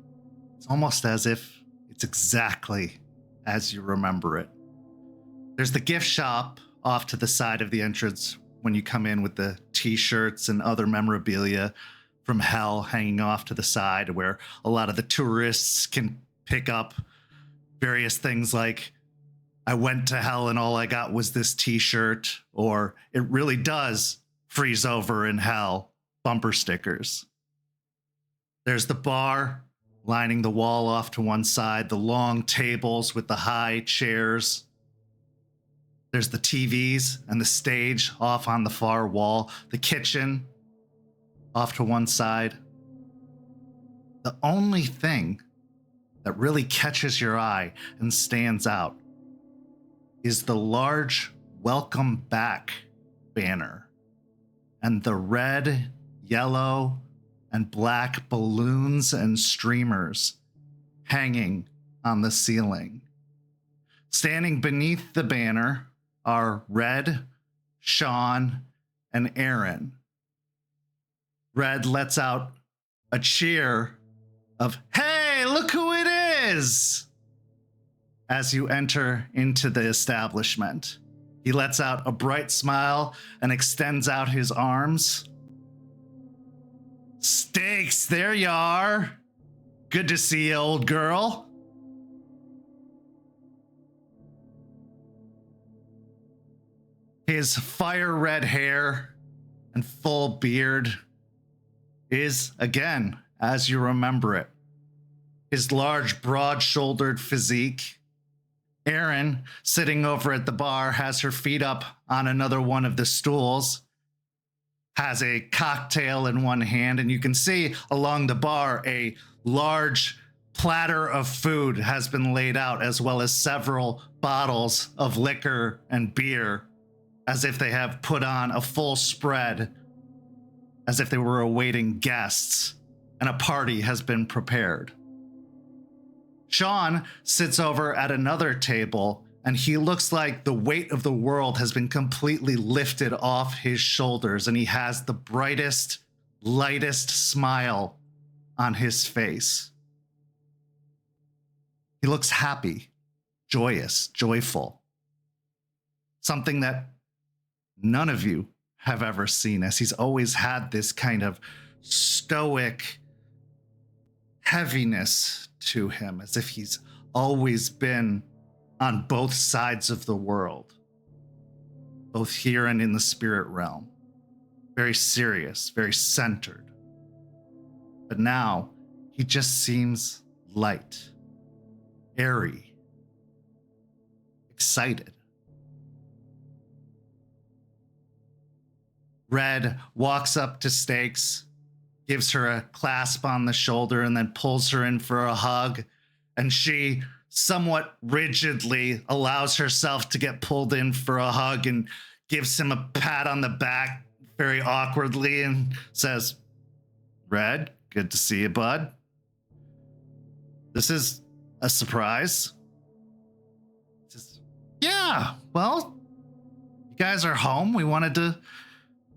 it's almost as if it's exactly as you remember it. There's the gift shop off to the side of the entrance when you come in with the t-shirts and other memorabilia from Hell hanging off to the side, where a lot of the tourists can pick up various things like, I went to Hell and all I got was this t-shirt, or it really does freeze over in Hell, bumper stickers. There's the bar lining the wall off to one side, the long tables with the high chairs. There's the TVs and the stage off on the far wall, the kitchen off to one side. The only thing that really catches your eye and stands out is the large welcome back banner and the red, yellow, and black balloons and streamers hanging on the ceiling. Standing beneath the banner are Red, Sean, and Aaron. Red lets out a cheer of, "Hey, look who it is!" as you enter into the establishment. He lets out a bright smile and extends out his arms. Stakes, there you are. Good to see you, old girl. His fire red hair and full beard is, again, as you remember it. His large, broad-shouldered physique. Erin, sitting over at the bar, has her feet up on another one of the stools, has a cocktail in one hand, and you can see along the bar a large platter of food has been laid out, as well as several bottles of liquor and beer, as if they have put on a full spread, as if they were awaiting guests, and a party has been prepared. Sean sits over at another table, and he looks like the weight of the world has been completely lifted off his shoulders, and he has the brightest, lightest smile on his face. He looks happy. joyous, joyful. Something that none of you have ever seen, as he's always had this kind of stoic heaviness to him, as if he's always been on both sides of the world, both here and in the spirit realm. Very serious, very centered. But now he just seems light, airy, excited. Red walks up to Stakes, gives her a clasp on the shoulder, and then pulls her in for a hug. And she somewhat rigidly allows herself to get pulled in for a hug and gives him a pat on the back very awkwardly and says, "Red, good to see you, bud. This is a surprise." Says, "Yeah, well, you guys are home. We wanted to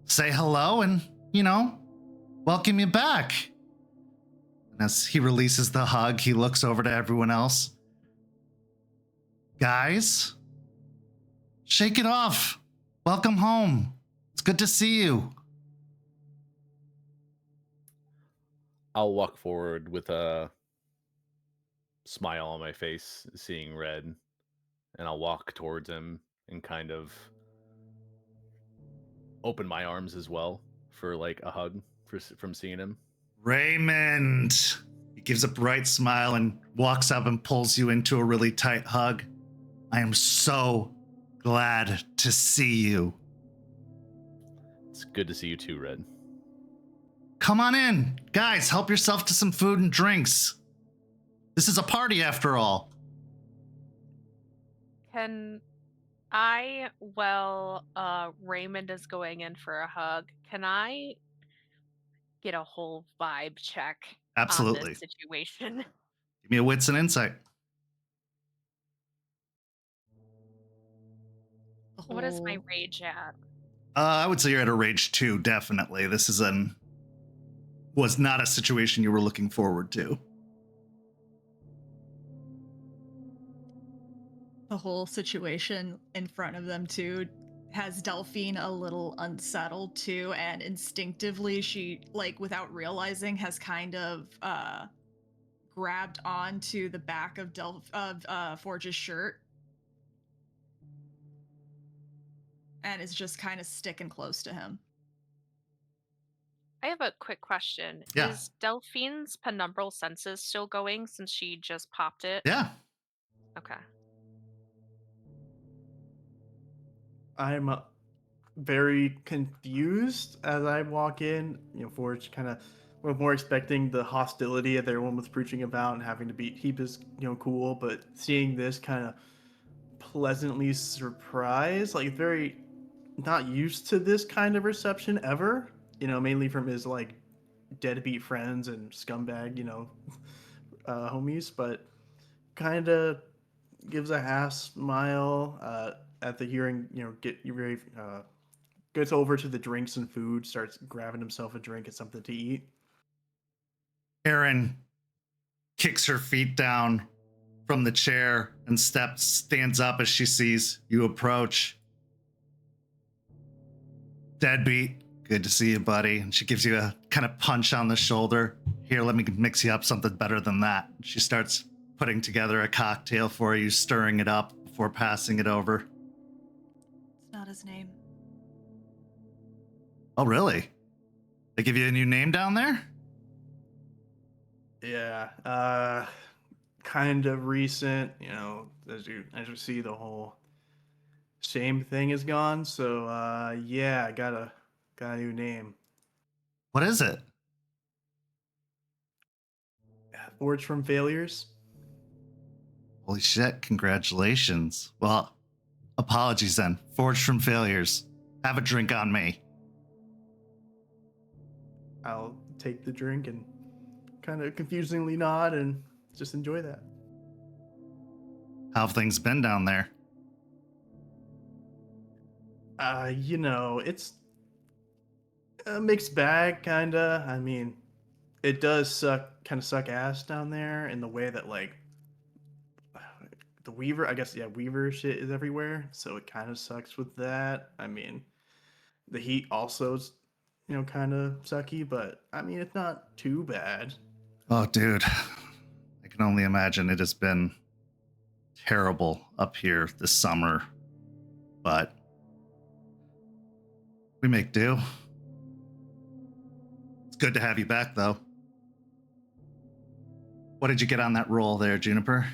say hello and, welcome you back." And as he releases the hug, he looks over to everyone else. "Guys, shake it off. Welcome home. It's good to see you." I'll walk forward with a smile on my face, seeing Red, and I'll walk towards him and kind of open my arms as well for like a hug from seeing him. "Raymond." He gives a bright smile and walks up and pulls you into a really tight hug. "I am so glad to see you. It's good to see you too, Red." Come on in. Guys, help yourself to some food and drinks. This is a party after all." Can I, while Raymond is going in for a hug, can I get a whole vibe check on Absolutely. this situation? Give me a wits and insight. What is my rage at? I would say you're at a rage 2, definitely. This was not a situation you were looking forward to. The whole situation in front of them too has Delphine a little unsettled too, and instinctively she, like without realizing, has kind of grabbed onto the back of Forge's shirt and is just kind of sticking close to him. I have a quick question. Yeah. Is Delphine's penumbral senses still going since she just popped it? Yeah. Okay. I'm very confused as I walk in. Forge kind of was more expecting the hostility that everyone was preaching about and having to keep his cool, but seeing this kind of pleasantly surprised, like very not used to this kind of reception ever. Mainly from his like deadbeat friends and scumbag, homies, but kind of gives a half smile at the hearing. Gets over to the drinks and food, starts grabbing himself a drink and something to eat. Erin kicks her feet down from the chair and stands up as she sees you approach. "Deadbeat, good to see you, buddy." And she gives you a kind of punch on the shoulder. "Here, let me mix you up something better than that." She starts putting together a cocktail for you, stirring it up before passing it over. It's not his name. "Oh, really? They give you a new name down there?" Yeah, kind of recent. As you see, the whole shame thing is gone. So yeah, I got a new name. "What is it?" Forged from Failures. "Holy shit, congratulations." "Well, apologies then. Forged from Failures. Have a drink on me." I'll take the drink and kind of confusingly nod and just enjoy that. "How have things been down there?" It's a mixed bag, kinda. I mean, it does suck ass down there in the way that, like, the Weaver, I guess, yeah, Weaver shit is everywhere, so it kind of sucks with that. I mean, the heat also is, kind of sucky, but I mean, it's not too bad. Oh, dude. I can only imagine it has been terrible up here this summer, but we make do. It's good to have you back, though. What did you get on that roll there, Juniper?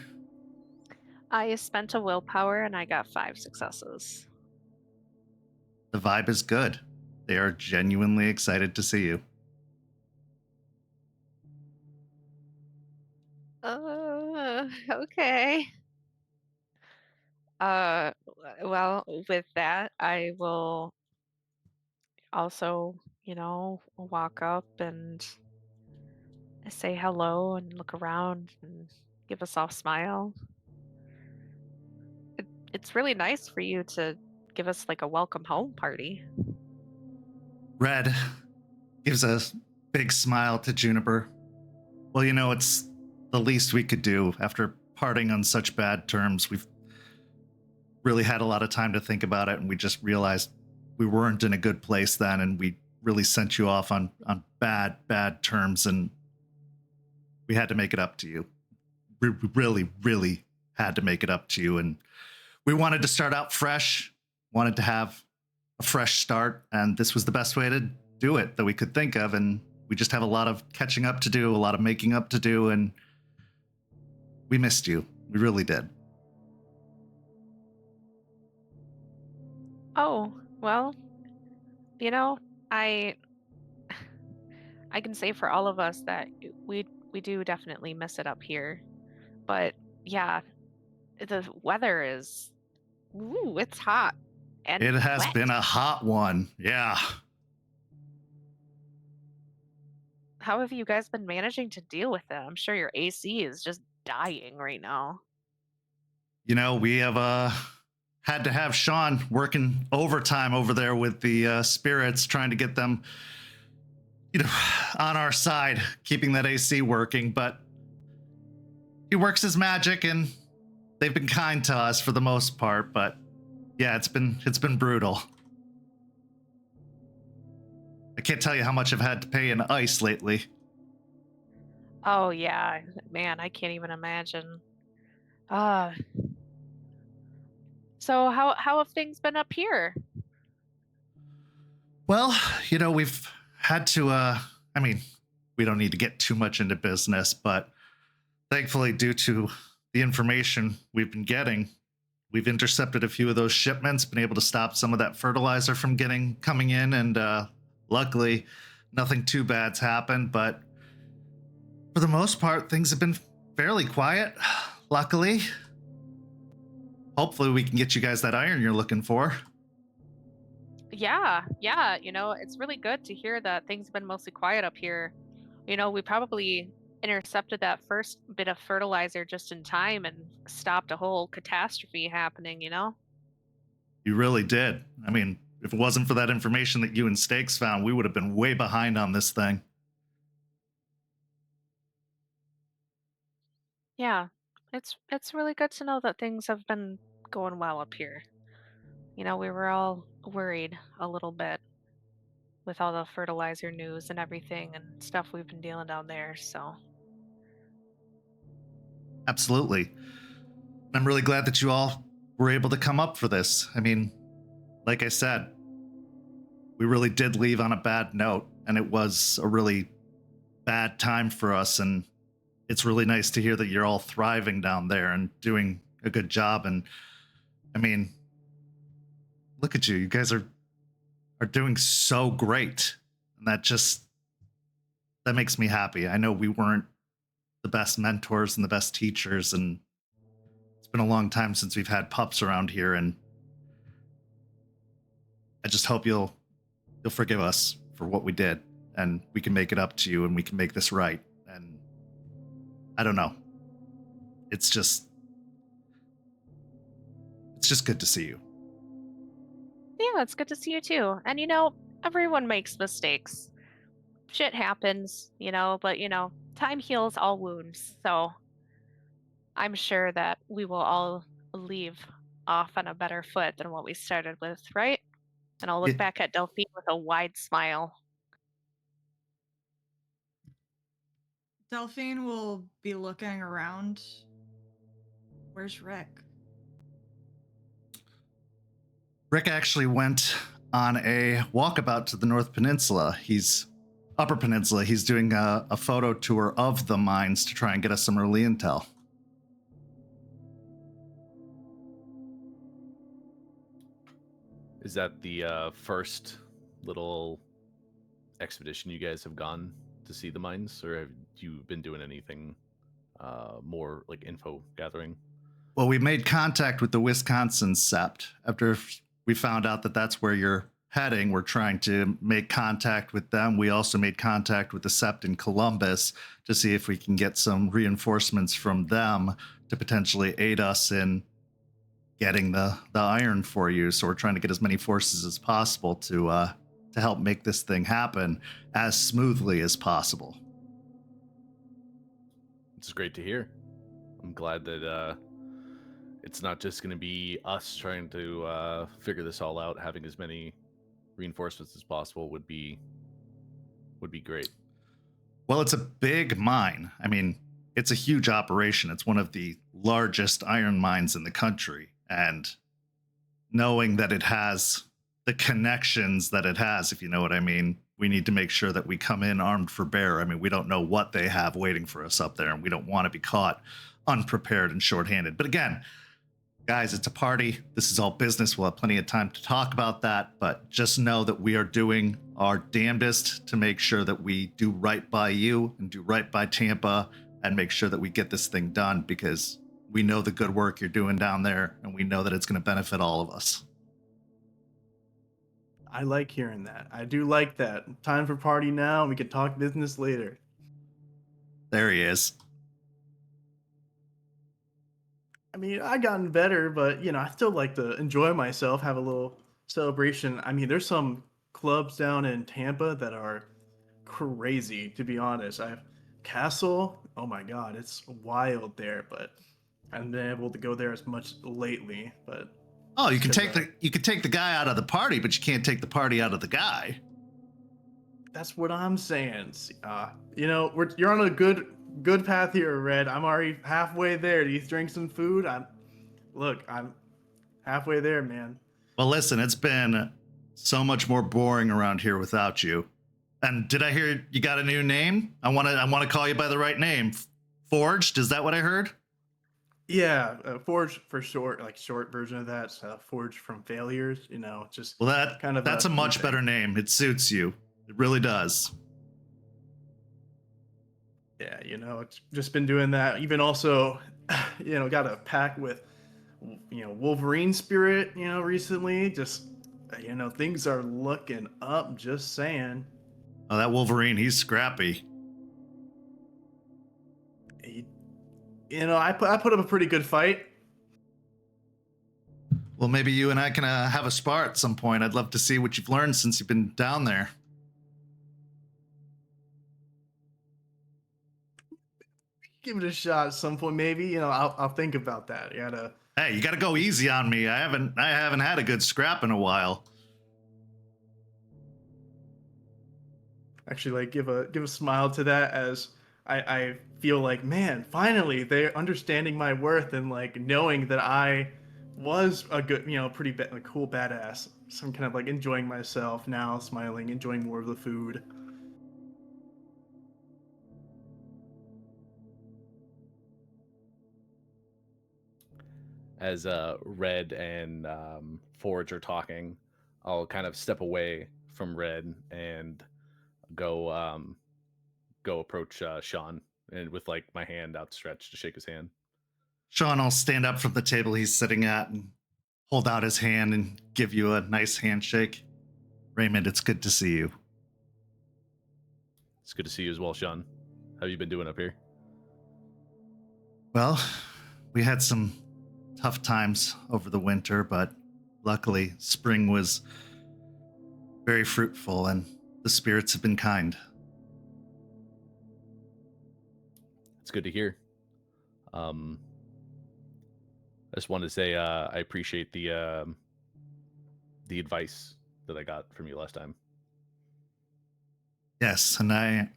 I spent a willpower and I got 5 successes. The vibe is good. They are genuinely excited to see you. Okay. Well, with that, I will also, walk up and say hello and look around and give a soft smile. It's really nice for you to give us like a welcome home party. Red gives a big smile to Juniper. Well, it's the least we could do after parting on such bad terms. We've really had a lot of time to think about it, and we just realized we weren't in a good place then, and we really sent you off on bad terms, and we had to make it up to you. We really had to make it up to you, and we wanted to start out fresh, wanted to have a fresh start, and this was the best way to do it that we could think of, and we just have a lot of catching up to do, a lot of making up to do, and we missed you. We really did. Oh, well, you know, I I can say for all of us that we do definitely miss it up here. But yeah, the weather is it's hot and It has wet. been a hot one. Yeah. How have you guys been managing to deal with it? I'm sure your AC is just dying right now. We have had to have Sean working overtime over there with the spirits, trying to get them, on our side, keeping that AC working. But he works his magic, and they've been kind to us for the most part. But yeah, it's been brutal. I can't tell you how much I've had to pay in ice lately. Oh yeah, man, I can't even imagine. Uh so how have things been up here? Well, we've had to, I mean, we don't need to get too much into business, but thankfully, due to the information we've been getting, we've intercepted a few of those shipments, been able to stop some of that fertilizer from coming in, and luckily, nothing too bad's happened. But for the most part, things have been fairly quiet, luckily. Hopefully, we can get you guys that iron you're looking for. Yeah, it's really good to hear that things have been mostly quiet up here. We probably intercepted that first bit of fertilizer just in time and stopped a whole catastrophe happening. You really did. I mean, if it wasn't for that information that you and Stakes found, we would have been way behind on this thing. Yeah. It's really good to know that things have been going well up here. We were all worried a little bit with all the fertilizer news and everything and stuff we've been dealing down there, so Absolutely. I'm really glad that you all were able to come up for this. I mean, like I said, we really did leave on a bad note, and it was a really bad time for us. And it's really nice to hear that you're all thriving down there and doing a good job. And I mean, look at you. You guys are doing so great. And that makes me happy. I know we weren't the best mentors and the best teachers, and it's been a long time since we've had pups around here, and I just hope you'll forgive us for what we did, and we can make it up to you, and we can make this right. And I don't know. It's just good to see you. yeah, it's good to see you too. And everyone makes mistakes. Shit happens, but time heals all wounds. So I'm sure that we will all leave off on a better foot than what we started with, right? And I'll look Yeah, back at Delphine with a wide smile. Delphine will be looking around. Where's Rick? Rick actually went on a walkabout to the North Peninsula. Upper Peninsula. He's doing a photo tour of the mines to try and get us some early intel. Is that the first little expedition you guys have gone to see the mines, or have you been doing anything more like info gathering? Well, we made contact with the Wisconsin Sept. After we found out that that's where you're heading, we're trying to make contact with them. We also made contact with the Sept in Columbus to see if we can get some reinforcements from them to potentially aid us in getting the iron for you. So we're trying to get as many forces as possible to help make this thing happen as smoothly as possible. It's great to hear. I'm glad that it's not just going to be us trying to figure this all out. Having as many reinforcements as possible would be great. Well, it's a big mine. I mean, it's a huge operation. It's one of the largest iron mines in the country. And knowing that it has the connections that it has, if you know what I mean, we need to make sure that we come in armed for bear. I mean, we don't know what they have waiting for us up there, and we don't want to be caught unprepared and shorthanded. But again, guys, it's a party. This is all business. We'll have plenty of time to talk about that, but just know that we are doing our damnedest to make sure that we do right by you and do right by Tampa and make sure that we get this thing done, because we know the good work you're doing down there, and we know that it's going to benefit all of us. I like hearing that. I do like that. Time for party now. We can talk business later. There he is. I mean, I gotten better, but I still like to enjoy myself, have a little celebration. I mean, there's some clubs down in Tampa that are crazy, to be honest. I have Castle. Oh my God, it's wild there, but I haven't been able to go there as much lately. But Oh, you can Because, take the guy out of the party, but you can't take the party out of the guy. that's what I'm saying. You're on a good path here, Red. I'm already halfway there. Do you drink some food? I'm halfway there, man. Well, listen, it's been so much more boring around here without you. And did I hear you got a new name? I want to call you by the right name. Forged, is that what I heard? Yeah, Forge for short, like short version of that. Forge from failures. Just Well, that's a much thing. better name. It suits you. It really does. Yeah, it's just been doing that. Even also, got a pack with, Wolverine spirit. Recently, just things are looking up. Just saying. Oh, that Wolverine, he's scrappy. I put up a pretty good fight. Well, maybe you and I can have a spar at some point. I'd love to see what you've learned since you've been down there. Give it a shot at some point, maybe. I'll think about that. Hey, you gotta go easy on me. I haven't had a good scrap in a while. Actually, like give a smile to that, as I feel like, man, finally they're understanding my worth and like knowing that I was a good, pretty cool badass. So I'm kind of like enjoying myself now, smiling, enjoying more of the food. As Red and Forge are talking, I'll kind of step away from Red and go approach Sean, and with like my hand outstretched to shake his hand. Sean will stand up from the table he's sitting at and hold out his hand and give you a nice handshake. Raymond, it's good to see you. It's good to see you as well, Sean. How have you been doing up here? Well, we had some tough times over the winter, but luckily spring was very fruitful and the spirits have been kind. It's good to hear. just wanted to say I appreciate the advice that I got from you last time. Yes, and I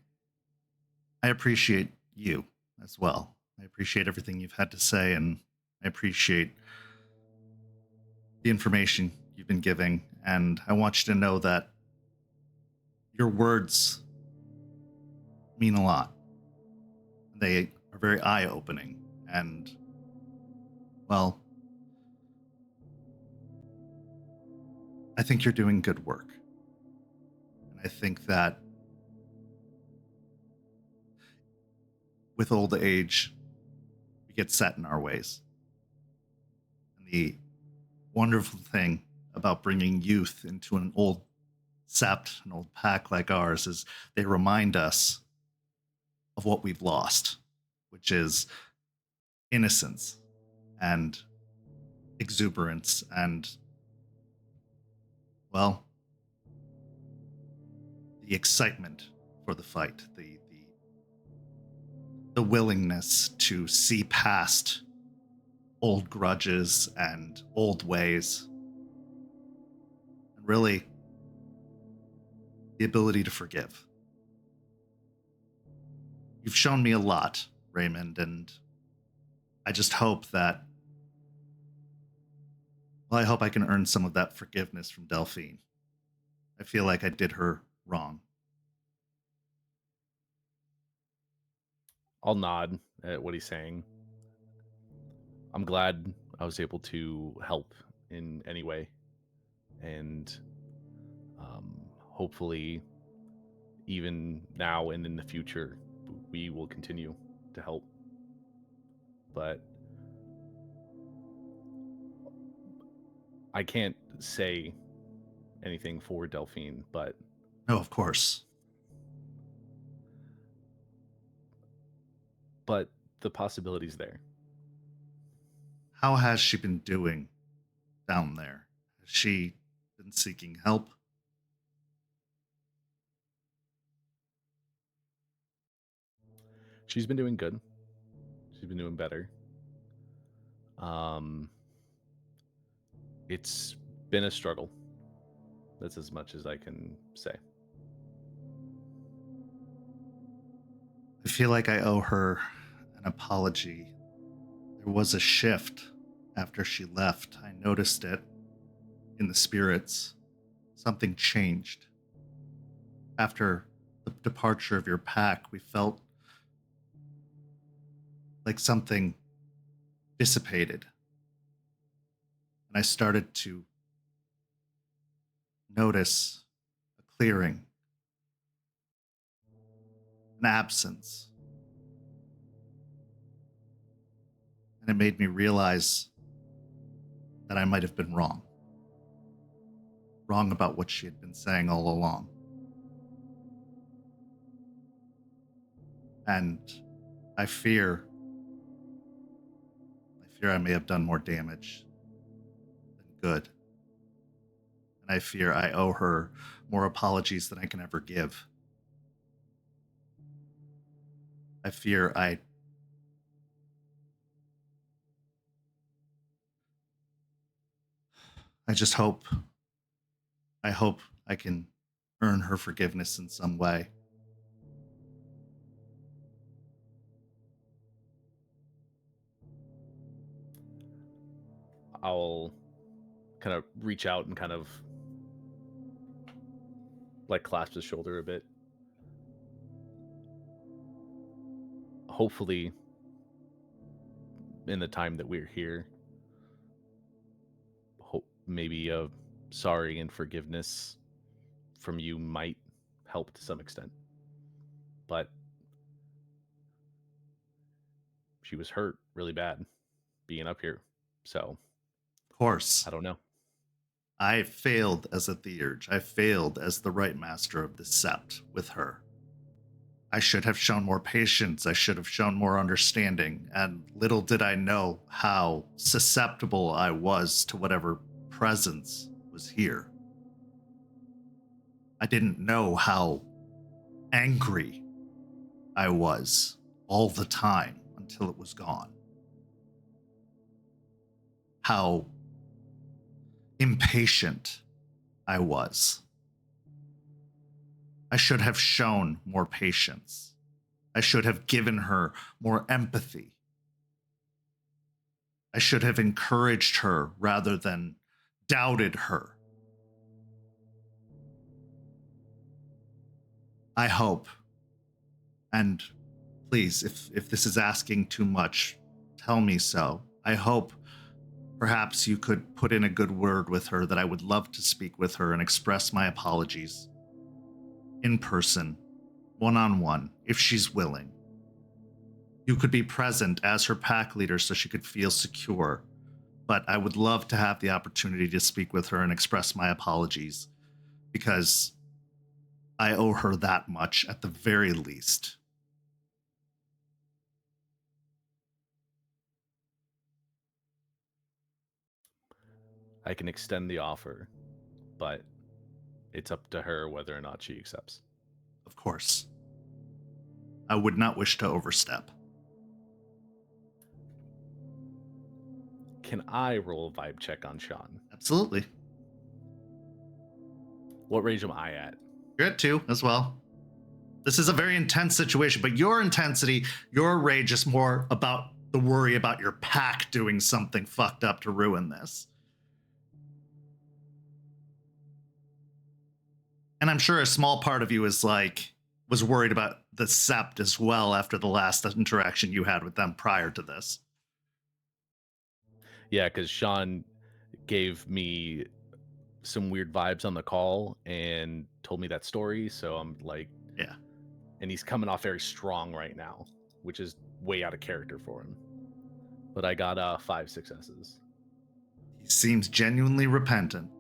appreciate you as well. I appreciate everything you've had to say, and I appreciate the information you've been giving. And I want you to know that your words mean a lot. They are very eye-opening, and, well, I think you're doing good work. And I think that with old age, we get set in our ways. And the wonderful thing about bringing youth into an old Sept, an old pack like ours, is they remind us of what we've lost, which is innocence and exuberance and, well, the excitement for the fight, the willingness to see past old grudges and old ways, and really the ability to forgive. You've shown me a lot, Raymond, and I just hope that, well, I hope I can earn some of that forgiveness from Delphine. I feel like I did her wrong. I'll nod at what he's saying. I'm glad I was able to help in any way, and hopefully, even now and in the future, we will continue to help. But I can't say anything for Delphine, but No, of course. the possibility's there. How has she been doing down there? Has she been seeking help? She's been doing good. She's been doing better. It's been a struggle. That's as much as I can say. I feel like I owe her an apology. There was a shift after she left. I noticed it in the spirits. Something changed. After the departure of your pack, we felt like something dissipated. And I started to notice a clearing, an absence. And it made me realize that I might have been wrong. Wrong about what she had been saying all along. And I fear I may have done more damage than good. And I fear I owe her more apologies than I can ever give. I fear I just hope I can earn her forgiveness in some way. I'll kind of reach out and kind of like clasp his shoulder a bit. Hopefully, in the time that we're here, maybe a sorry and forgiveness from you might help to some extent. But she was hurt really bad being up here. So, Of course. I don't know. I failed as a theurge. I failed as the right master of the Sept with her. I should have shown more patience. I should have shown more understanding. And little did I know how susceptible I was to whatever presence was here. I didn't know how angry I was all the time until it was gone. how impatient I was. I should have shown more patience. I should have given her more empathy. I should have encouraged her rather than doubted her. I hope, and please, if this is asking too much, tell me so. I hope perhaps you could put in a good word with her, that I would love to speak with her and express my apologies in person, one-on-one, if she's willing. You could be present as her pack leader so she could feel secure, but I would love to have the opportunity to speak with her and express my apologies, because I owe her that much at the very least. I can extend the offer, but it's up to her whether or not she accepts. Of course. I would not wish to overstep. Can I roll a vibe check on Sean? Absolutely. What range am I at? You're at 2 as well. This is a very intense situation, but your intensity, your rage is more about the worry about your pack doing something fucked up to ruin this. And I'm sure a small part of you is was worried about the Sept as well after the last interaction you had with them prior to this. Yeah, because Sean gave me some weird vibes on the call and told me that story, so I'm like, yeah. And he's coming off very strong right now, which is way out of character for him. But I got 5 successes. He seems genuinely repentant.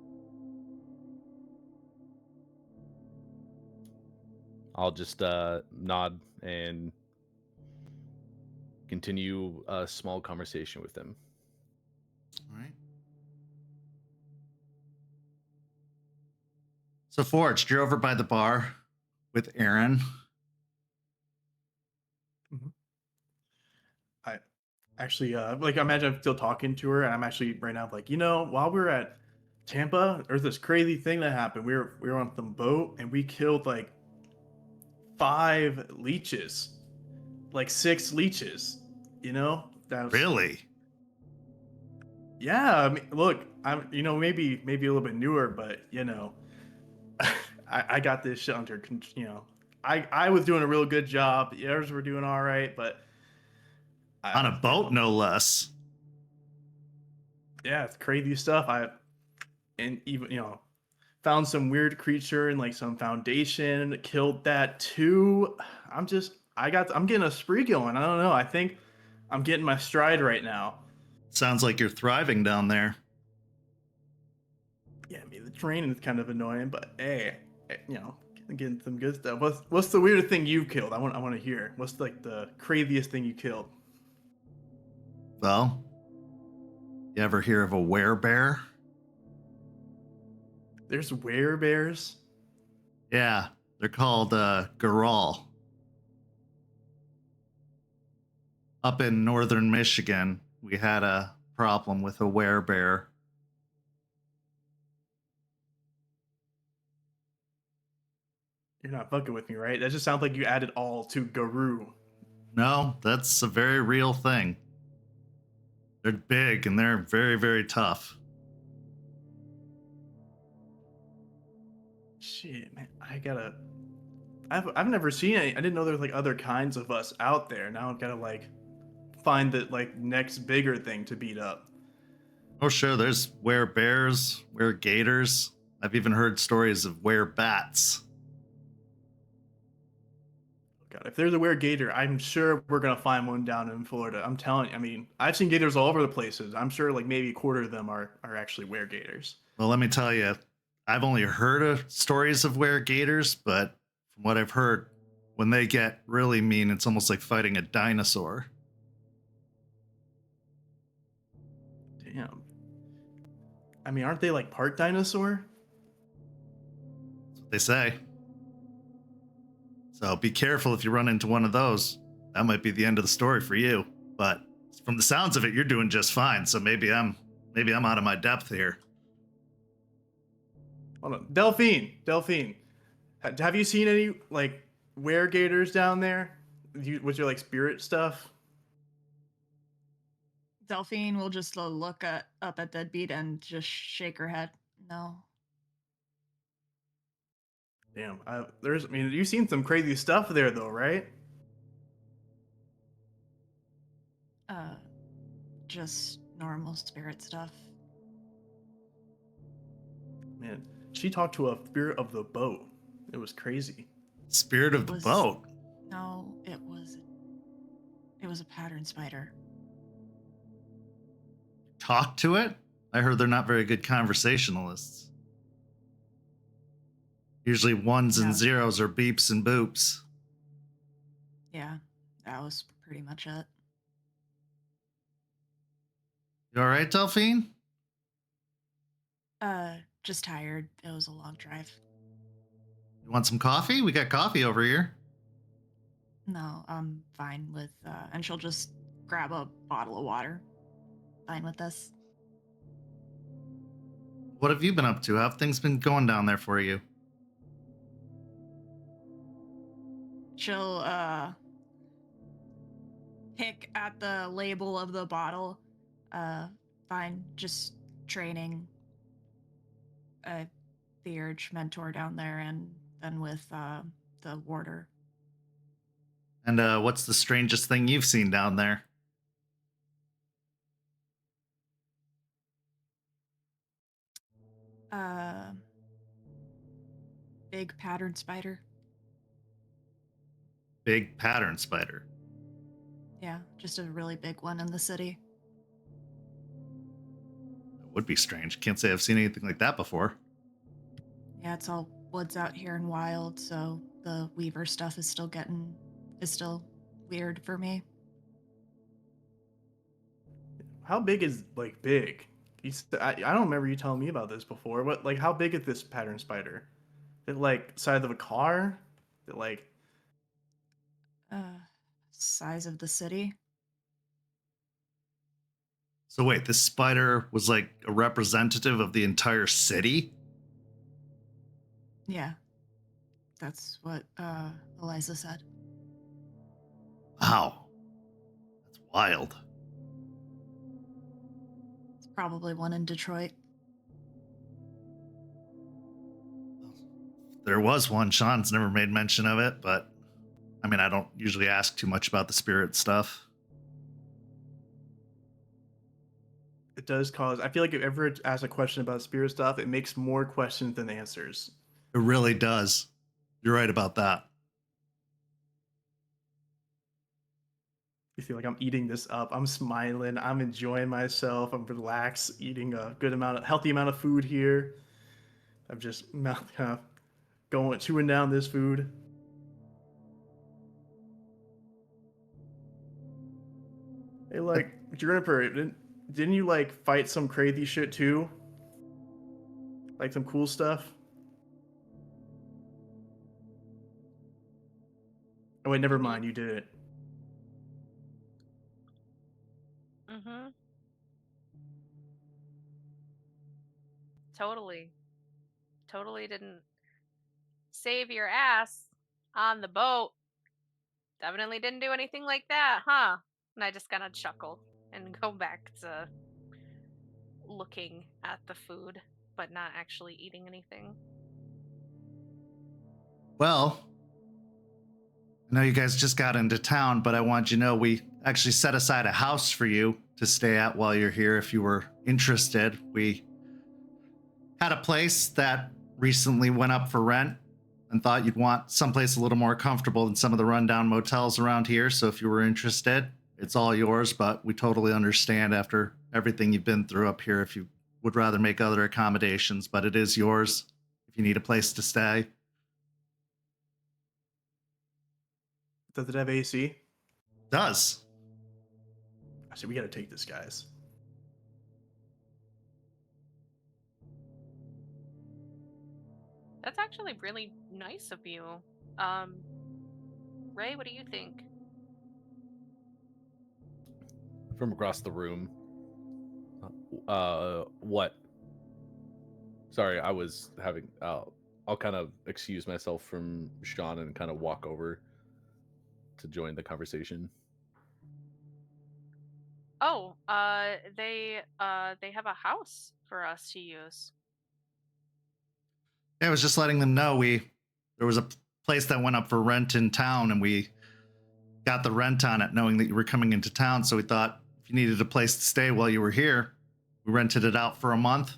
I'll just nod and continue a small conversation with him. All right. So, Forged, you're over by the bar with Aaron. I actually, imagine I'm still talking to her, and I'm actually right now like, while we were at Tampa, there's this crazy thing that happened. We were on some boat, and we killed 5 leeches, 6 leeches. That was, Really? Yeah, I mean, look, I'm maybe a little bit newer, but I got this shit under control. I was doing a real good job. The others were doing all right, but On a boat, no less. Yeah, it's crazy stuff. And even found some weird creature in some foundation, killed that too. I'm getting a spree going. I don't know. I think I'm getting my stride right now. Sounds like you're thriving down there. Yeah, I mean the training is kind of annoying, but hey, getting some good stuff. What's the weirdest thing you killed? I want to hear. What's the craziest thing you killed? Well, you ever hear of a werebear? There's werebears? Yeah, they're called Garal. Up in northern Michigan, we had a problem with a werebear. You're not fucking with me, right? That just sounds like you added all to Garou. No, that's a very real thing. They're big and they're very, very tough. Shit, man, I've never seen any. I didn't know there's other kinds of us out there. Now I've got to find the next bigger thing to beat up. Oh, sure, there's werebears, weregators. I've even heard stories of werebats. God, if there's a weregator, I'm sure we're gonna find one down in Florida. I'm telling you. I mean, I've seen gators all over the places. I'm sure maybe a quarter of them are actually weregators. Well, let me tell you, I've only heard of stories of weregators, but from what I've heard, when they get really mean, it's almost like fighting a dinosaur. Damn. I mean, aren't they part dinosaur? That's what they say. So be careful if you run into one of those. That might be the end of the story for you. But from the sounds of it, you're doing just fine. So maybe I'm Maybe I'm out of my depth here. Hold on. Delphine. Have you seen any like weregators down there? Was your like spirit stuff? Delphine will just look up at Deadbeat and just shake her head. No. Damn. I mean, you've seen some crazy stuff there though, right? Just normal spirit stuff. Man, she talked to a spirit of the boat. It was crazy. Spirit of the boat. No, it was a pattern spider. Talk to it? I heard they're not very good conversationalists. Usually ones and zeros are beeps and boops. Yeah, that was pretty much it. You all right, Delphine? Just tired. It was a long drive. You want some coffee? We got coffee over here. No, I'm fine with, and she'll just grab a bottle of water. Fine with this. What have you been up to? How have things been going down there for you? She'll, pick at the label of the bottle. Fine, just training the Urge mentor down there, and then with, the warder. And what's the strangest thing you've seen down there? Big pattern spider. Big pattern spider. Yeah, just a really big one in the city. That would be strange. Can't say I've seen anything like that before. Yeah, it's all woods out here and wild, so the Weaver stuff is still weird for me. How big is like big? I don't remember you telling me about this before. What like how big is this pattern spider? Is it like size of a car? Is it like Size of the city. So wait, this spider was like a representative of the entire city? Yeah. That's what Eliza said. Wow. That's wild. It's probably one in Detroit. There was one. Sean's never made mention of it, but I mean, I don't usually ask too much about the spirit stuff. it does cause I feel like if ever ask a question about spirit stuff, it makes more questions than answers. It really does. You're right about that. You feel like I'm eating this up. I'm smiling. I'm enjoying myself. I'm relaxed, eating a healthy amount of food here. I'm just chewing down this food. Hey, like Juniper, didn't you like fight some crazy shit too? Like some cool stuff? Oh wait, never mind. You did it. Mm-hmm. Totally didn't save your ass on the boat. Definitely didn't do anything like that, huh? And I just kind of chuckle and go back to looking at the food, but not actually eating anything. Well, I know you guys just got into town, but I want you to know we actually set aside a house for you to stay at while you're here if you were interested. We had a place that recently went up for rent and thought you'd want someplace a little more comfortable than some of the rundown motels around here. So if you were interested, it's all yours, but we totally understand after everything you've been through up here if you would rather make other accommodations, but it is yours if you need a place to stay. Does it have AC? It does. I said we gotta take this, guys. That's actually really nice of you. Ray, what do you think? From across the room, What? Sorry, I was having. I'll kind of excuse myself from Sean and kind of walk over to join the conversation. Oh, they have a house for us to use. Yeah, I was just letting them know there was a place that went up for rent in town, and we got the rent on it, knowing that you were coming into town. So we thought if you needed a place to stay while you were here, we rented it out for a month.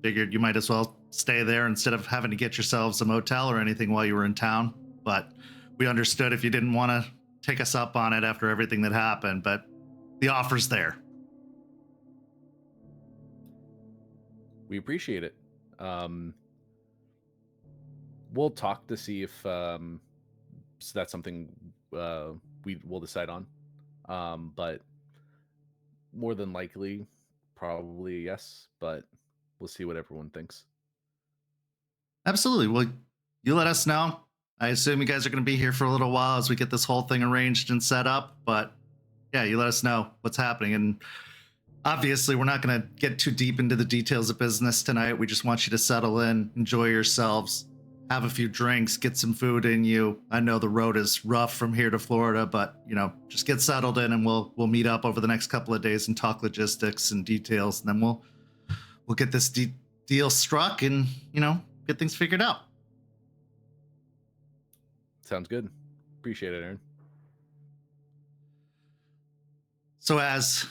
Figured you might as well stay there instead of having to get yourselves a motel or anything while you were in town. But we understood if you didn't want to take us up on it after everything that happened, but the offer's there. We appreciate it. We'll talk to see if so that's something we will decide on. But more than likely, probably yes. But we'll see what everyone thinks. Absolutely. Well, you let us know. I assume you guys are going to be here for a little while as we get this whole thing arranged and set up. But yeah, you let us know what's happening. And obviously, we're not going to get too deep into the details of business tonight. We just want you to settle in, enjoy yourselves, have a few drinks, get some food in you. I know the road is rough from here to Florida, but just get settled in, and we'll meet up over the next couple of days and talk logistics and details, and then we'll get this deal struck and get things figured out. Sounds good. Appreciate it, Aaron. So as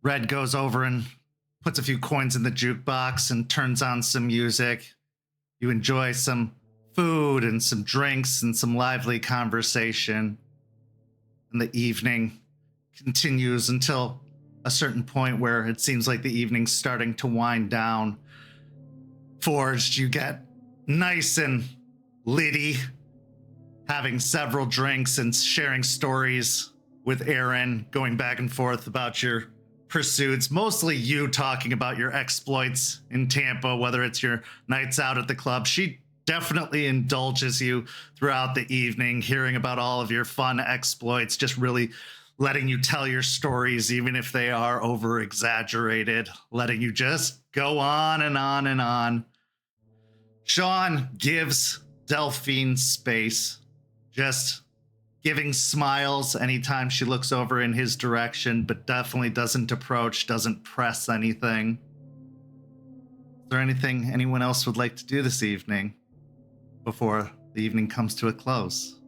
Red goes over and puts a few coins in the jukebox and turns on some music, you enjoy some food and some drinks and some lively conversation. And the evening continues until a certain point where it seems like the evening's starting to wind down. Forged, you get nice and litty, having several drinks and sharing stories with Aaron, going back and forth about your pursuits, mostly you talking about your exploits in Tampa, whether it's your nights out at the club. She definitely indulges you throughout the evening, hearing about all of your fun exploits, just really letting you tell your stories, even if they are over exaggerated, letting you just go on and on and on. Sean gives Delphine space, just giving smiles anytime she looks over in his direction, but definitely doesn't approach, doesn't press anything. Is there anything anyone else would like to do this evening before the evening comes to a close?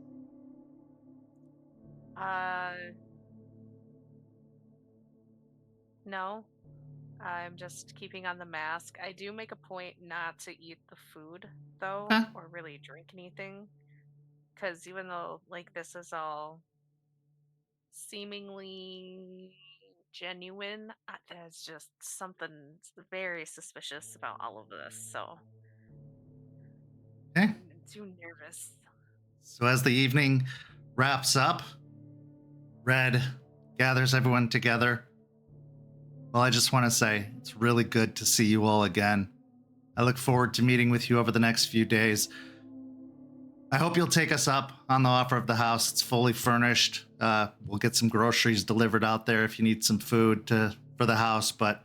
No. I'm just keeping on the mask. I do make a point not to eat the food, though, Huh? or really drink anything. Because even though, this is all seemingly genuine, there's just something very suspicious about all of this, so Okay. I'm too nervous. So as the evening wraps up, Red gathers everyone together. Well, I just want to say it's really good to see you all again. I look forward to meeting with you over the next few days. I hope you'll take us up on the offer of the house. It's fully furnished. We'll get some groceries delivered out there if you need some food for the house, but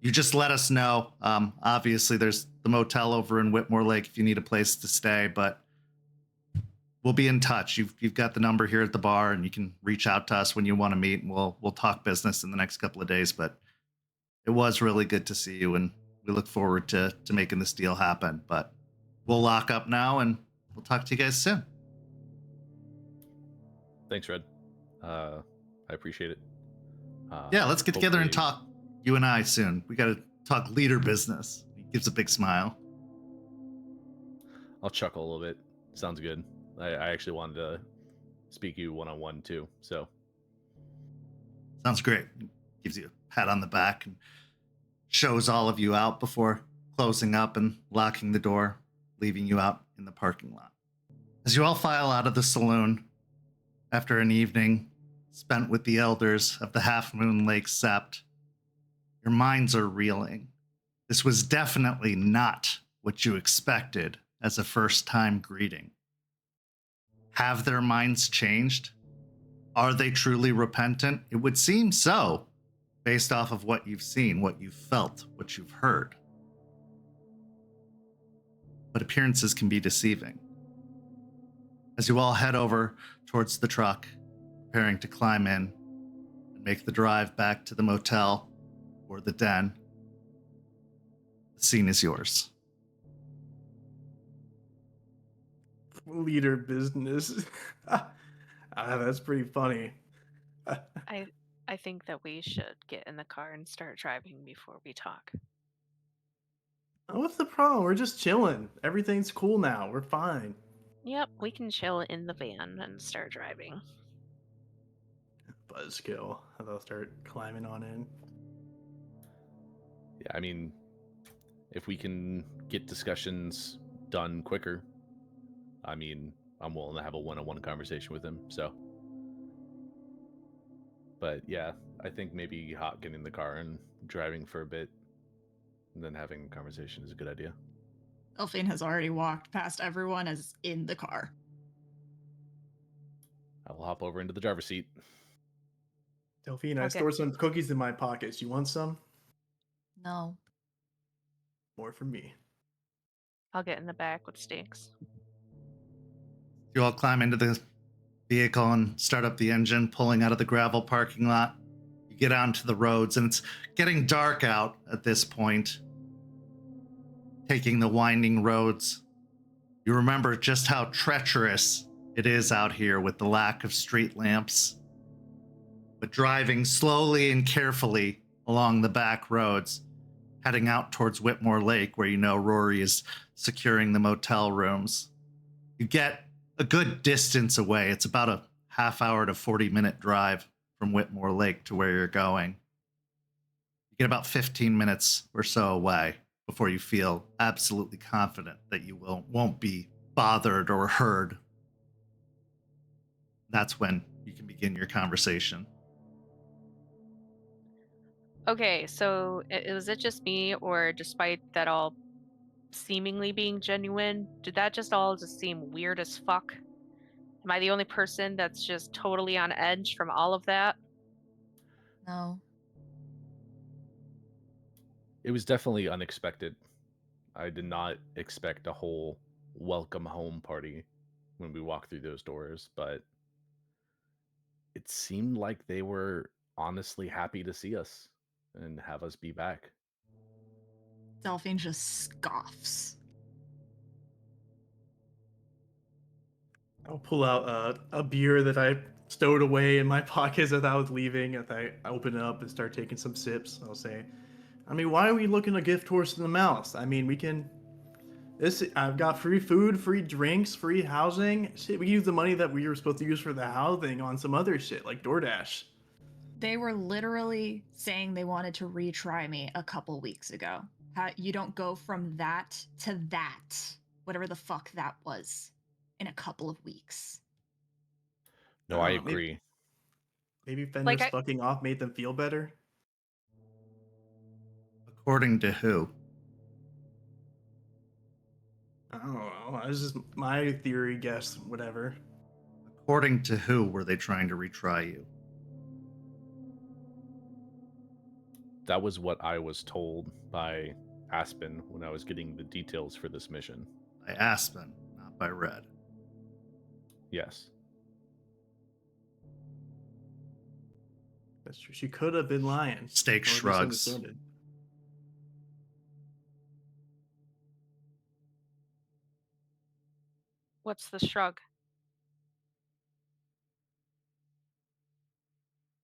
you just let us know. Obviously, there's the motel over in Whitmore Lake if you need a place to stay, but we'll be in touch. You've got the number here at the bar, and you can reach out to us when you want to meet, and we'll talk business in the next couple of days. But it was really good to see you, and we look forward to making this deal happen. But we'll lock up now, and we'll talk to you guys soon. Thanks, Red. I appreciate it. Yeah, let's get together and hopefully- talk, you and I, soon. We got to talk leader business. He gives a big smile. I'll chuckle a little bit. Sounds good. I actually wanted to speak to you one-on-one too, so. Sounds great. Gives you a pat on the back and shows all of you out before closing up and locking the door, leaving you out in the parking lot. As you all file out of the saloon after an evening spent with the elders of the Half Moon Lake Sept, your minds are reeling. This was definitely not what you expected as a first-time greeting. Have their minds changed? Are they truly repentant? It would seem so, based off of what you've seen, what you've felt, what you've heard. But appearances can be deceiving. As you all head over towards the truck, preparing to climb in and make the drive back to the motel or the den, the scene is yours. Leader business. That's pretty funny. I think that we should get in the car and start driving before we talk. What's the problem? We're just chilling. Everything's cool now. We're fine. Yep, we can chill in the van and start driving. Buzzkill. They'll start climbing on in. Yeah, I mean, if we can get discussions done quicker, I mean, I'm willing to have a one-on-one conversation with him, so. But yeah, I think maybe getting in the car and driving for a bit and then having a conversation is a good idea. Delphine has already walked past everyone as in the car. I will hop over into the driver's seat. Delphine, I Okay. stored some cookies in my pockets. You want some? No. More for me. I'll get in the back with Stakes. You all climb into the vehicle and start up the engine, pulling out of the gravel parking lot. You get onto the roads, and it's getting dark out at this point. Taking the winding roads, you remember just how treacherous it is out here with the lack of street lamps. But driving slowly and carefully along the back roads, heading out towards Whitmore Lake, where you know Rory is securing the motel rooms. You get a good distance away. It's about a half-hour to 40-minute drive from Whitmore Lake to where you're going. You get about 15 minutes or so away before you feel absolutely confident that you won't be bothered or heard. That's when you can begin your conversation. Okay, so was it just me, or despite that all seemingly being genuine, did that just all seem weird as fuck? Am I the only person that's just totally on edge from all of that? No. It was definitely unexpected. I did not expect a whole welcome home party when we walked through those doors, but it seemed like they were honestly happy to see us and have us be back. Delphine just scoffs. I'll pull out a beer that I stowed away in my pockets as I was leaving. As I open it up and start taking some sips, I'll say, I mean, why are we looking to gift horse to the mouse? I mean, we can... I've got free food, free drinks, free housing. Shit, we use the money that we were supposed to use for the housing on some other shit, like DoorDash. They were literally saying they wanted to retry me a couple weeks ago. You don't go from that to that, whatever the fuck that was, in a couple of weeks. No, I agree. Maybe Fender's Like I- fucking off made them feel better. According to who? I don't know. This is my theory, guess, whatever. According to who were they trying to retry you? That was what I was told by Aspen when I was getting the details for this mission. By Aspen, not by Red. Yes. That's true. She could have been lying. Stake Or shrugs. misunderstood. What's the shrug?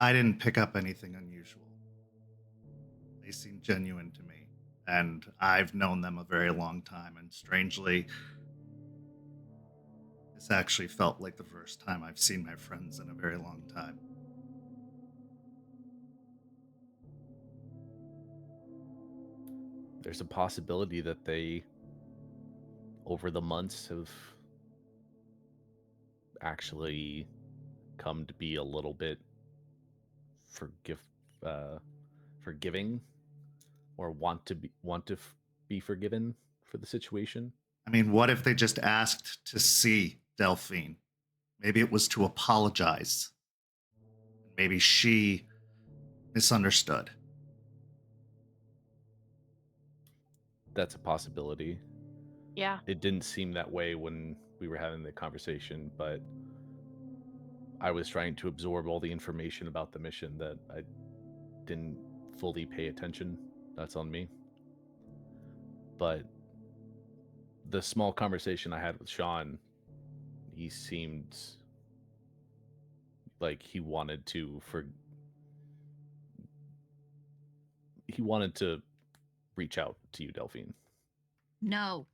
I didn't pick up anything unusual. They seem genuine to me, and I've known them a very long time, and strangely, this actually felt like the first time I've seen my friends in a very long time. There's a possibility that they, over the months, have actually come to be a little bit forgiving, or want to be forgiven for the situation. I mean, what if they just asked to see Delphine? Maybe it was to apologize. Maybe misunderstood. That's a possibility. Yeah. It didn't seem that way when we were having the conversation, but I was trying to absorb all the information about the mission that I didn't fully pay attention. That's on me. But the small conversation I had with Sean, he seemed like he wanted to reach out to you, Delphine. No.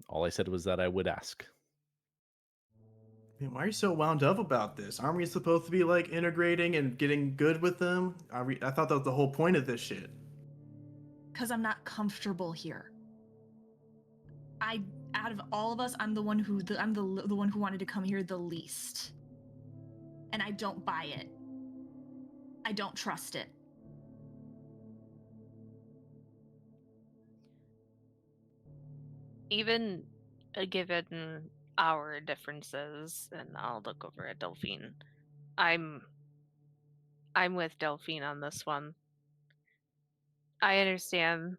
All I said was that I would ask. Man, why are you so wound up about this? Aren't we supposed to be like integrating and getting good with them? I thought that was the whole point of this shit. Because I'm not comfortable here. Out of all of us, I'm the one who wanted to come here the least. And I don't buy it. I don't trust it. Even given our differences, and I'll look over at Delphine. I'm with Delphine on this one. I understand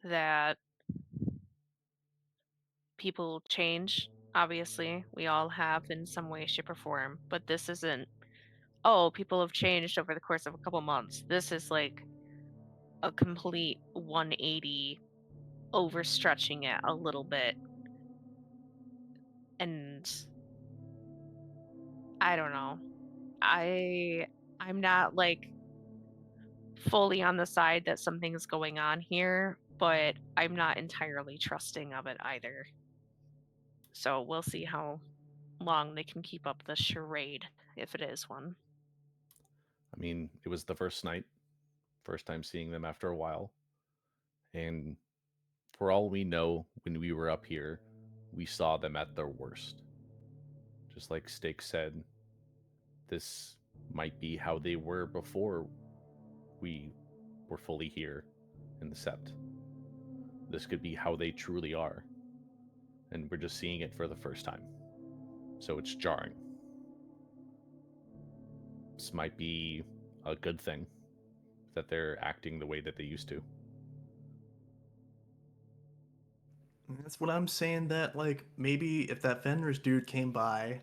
that people change. Obviously, we all have in some way, shape, or form. But this isn't, oh, people have changed over the course of a couple months. This is like a complete 180, overstretching it a little bit. And I don't know. I'm not like fully on the side that something's going on here, but I'm not entirely trusting of it either. So we'll see how long they can keep up the charade, if it is one. I mean, it was the first night, first time seeing them after a while. And for all we know, when we were up here, we saw them at their worst. Just like Steak said, this might be how they were before we were fully here in the Sept. This could be how they truly are. And we're just seeing it for the first time. So it's jarring. This might be a good thing that they're acting the way that they used to. That's what I'm saying, that like maybe if that Fenris dude came by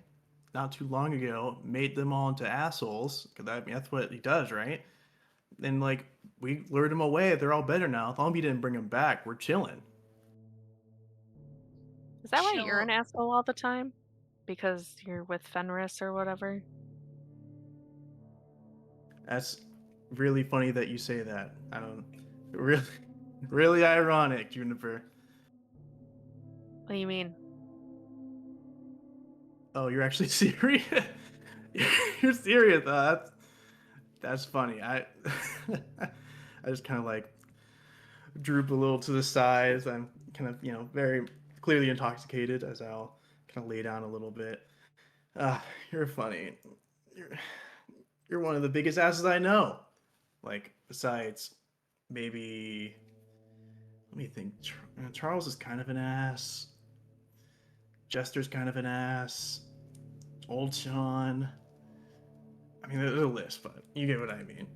not too long ago, made them all into assholes, because I mean that's what he does, right? Then like we lured him away, they're all better now. As long as we didn't bring him back, we're chilling. Is that why you're Chill. an asshole all the time? Because you're with Fenris or whatever? That's really funny that you say that. I don't really ironic, Juniper. What do you mean? Oh, you're actually serious? You're serious. That's funny. I just kind of like droop a little to the side as I'm kind of, very clearly intoxicated, as I'll kind of lay down a little bit. You're funny. You're one of the biggest asses I know. Like, besides maybe, let me think. Charles is kind of an ass. Jester's kind of an ass. Old Sean. I mean, there's a list, but you get what I mean.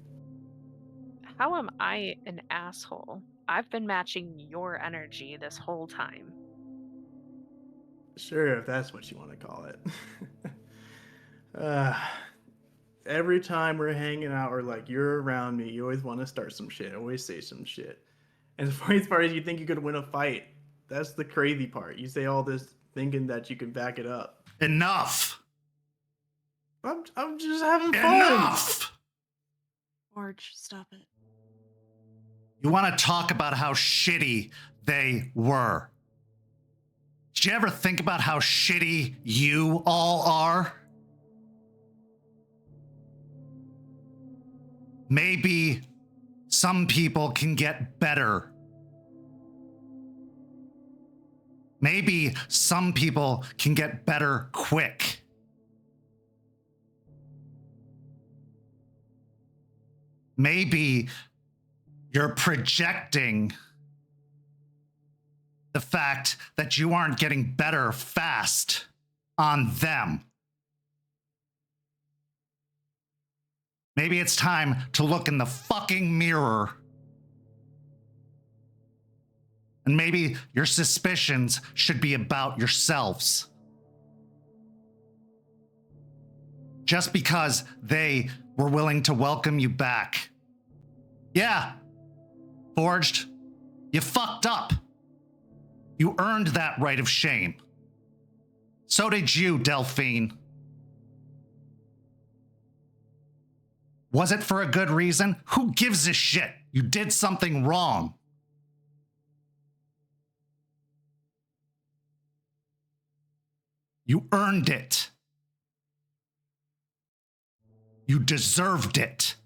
How am I an asshole? I've been matching your energy this whole time. Sure, if that's what you want to call it. Every time we're hanging out or like you're around me, you always want to start some shit, always say some shit. And the funniest part is you think you could win a fight. That's the crazy part. You say all this thinking that you can back it up. Enough! I'm just having fun. Enough! George, stop it. You want to talk about how shitty they were. Did you ever think about how shitty you all are? Maybe some people can get better. Maybe some people can get better quick. Maybe you're projecting the fact that you aren't getting better fast on them. Maybe it's time to look in the fucking mirror. And maybe your suspicions should be about yourselves. Just because they were willing to welcome you back. Yeah, Forged, you fucked up. You earned that right of shame. So did you, Delphine. Was it for a good reason? Who gives a shit? You did something wrong. You earned it. You deserved it.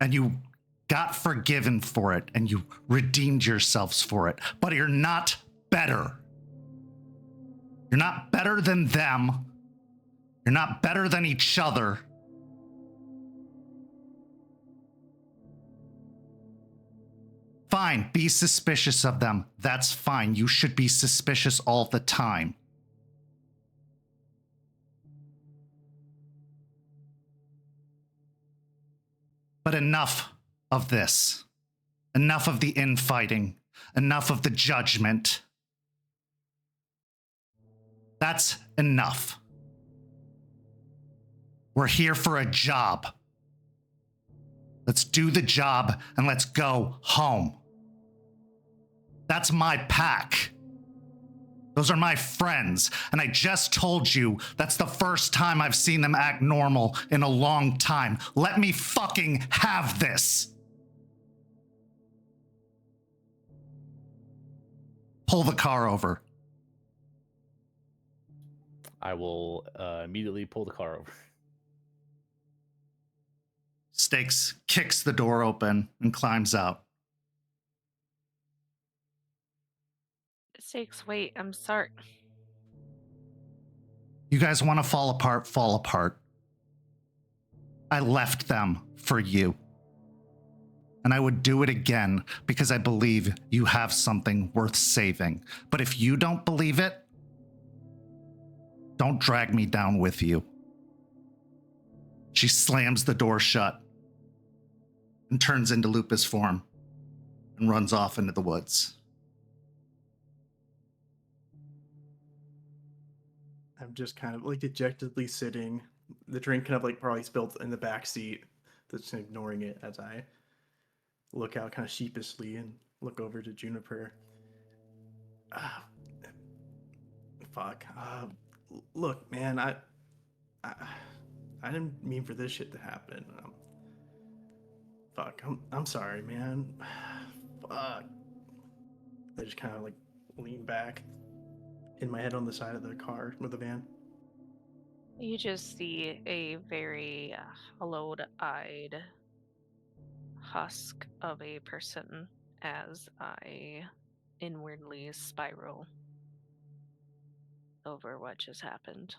And you got forgiven for it, and you redeemed yourselves for it. But you're not better. You're not better than them. You're not better than each other. Fine, be suspicious of them. That's fine. You should be suspicious all the time. But enough of this. Enough of the infighting. Enough of the judgment. That's enough. We're here for a job. Let's do the job and let's go home. That's my pack. Those are my friends. And I just told you that's the first time I've seen them act normal in a long time. Let me fucking have this. Pull the car over. I will immediately pull the car over. Stakes kicks the door open and climbs out. Stakes, wait, I'm sorry. You guys want to fall apart, fall apart. I left them for you. And I would do it again because I believe you have something worth saving. But if you don't believe it, don't drag me down with you. She slams the door shut and turns into lupus form and runs off into the woods. I'm just kind of like dejectedly sitting, the drink kind of like probably spilled in the back seat, just ignoring it as I look out kind of sheepishly and look over to Juniper. Fuck. Look, man, I didn't mean for this shit to happen. Fuck. I'm sorry, man. Fuck. I just kind of like lean back in my head on the side of the car with the van. You just see a very hollowed-eyed husk of a person as I inwardly spiral over what just happened.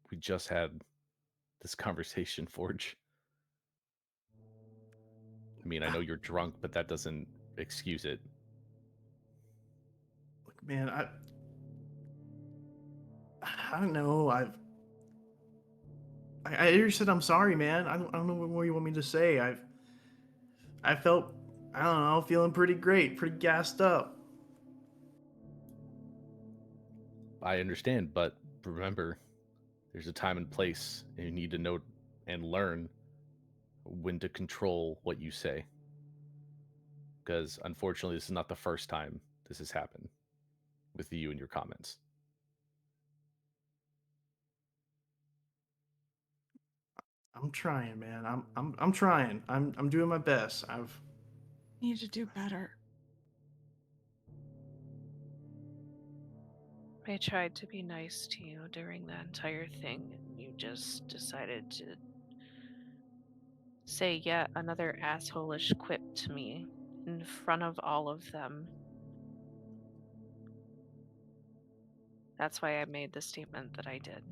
We just had this conversation, Forge. I mean, I know you're drunk, but that doesn't excuse it. Look, man, I don't know. I already said I'm sorry, man. I don't know what more you want me to say. I felt, I don't know, feeling pretty great, pretty gassed up. I understand, but remember, there's a time and place, and you need to know and learn when to control what you say. Because unfortunately, this is not the first time this has happened with you and your comments. I'm trying, man. I'm trying. I'm doing my best. Need to do better. I tried to be nice to you during that entire thing, and you just decided to say yet another asshole-ish quip to me in front of all of them. That's why I made the statement that I did.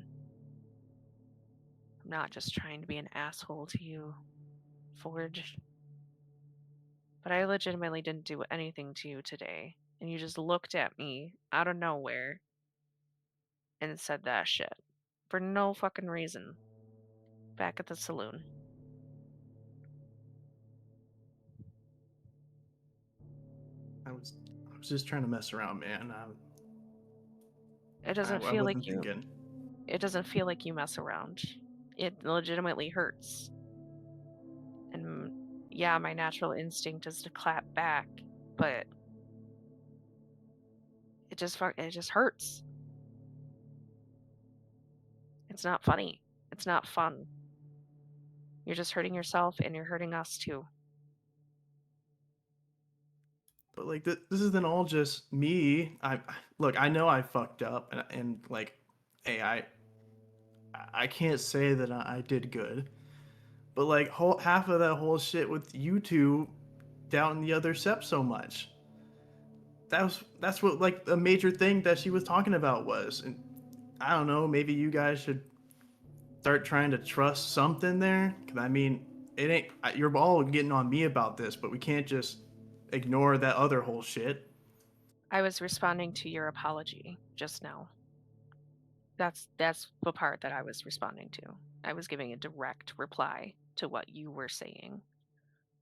I'm not just trying to be an asshole to you, Forge. But I legitimately didn't do anything to you today, and you just looked at me out of nowhere and said that shit for no fucking reason back at the saloon. I was just trying to mess around, man. It I doesn't feel like wasn't you. thinking. It doesn't feel like you mess around. It legitimately hurts. And yeah, my natural instinct is to clap back, but it just hurts. It's not funny. It's not fun. You're just hurting yourself and you're hurting us too. But like this isn't all just me. Look, I know I fucked up, and like, hey, I can't say that I did good, but like half of that whole shit with you two down the other Sept so much. That's what like a major thing that she was talking about was, and I don't know, maybe you guys should start trying to trust something there. Cause I mean, it ain't you're all getting on me about this, but we can't just ignore that other whole shit. I was responding to your apology just now. That's the part that I was responding to. I was giving a direct reply to what you were saying.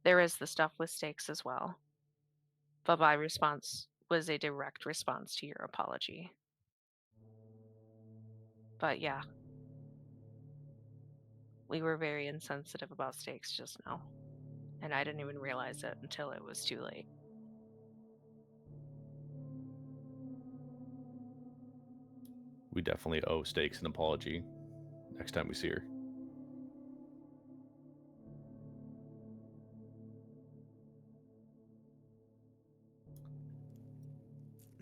There is the stuff with stakes as well. But my response was a direct response to your apology. But yeah, we were very insensitive about stakes just now. And I didn't even realize it until it was too late. We definitely owe Stakes an apology next time we see her.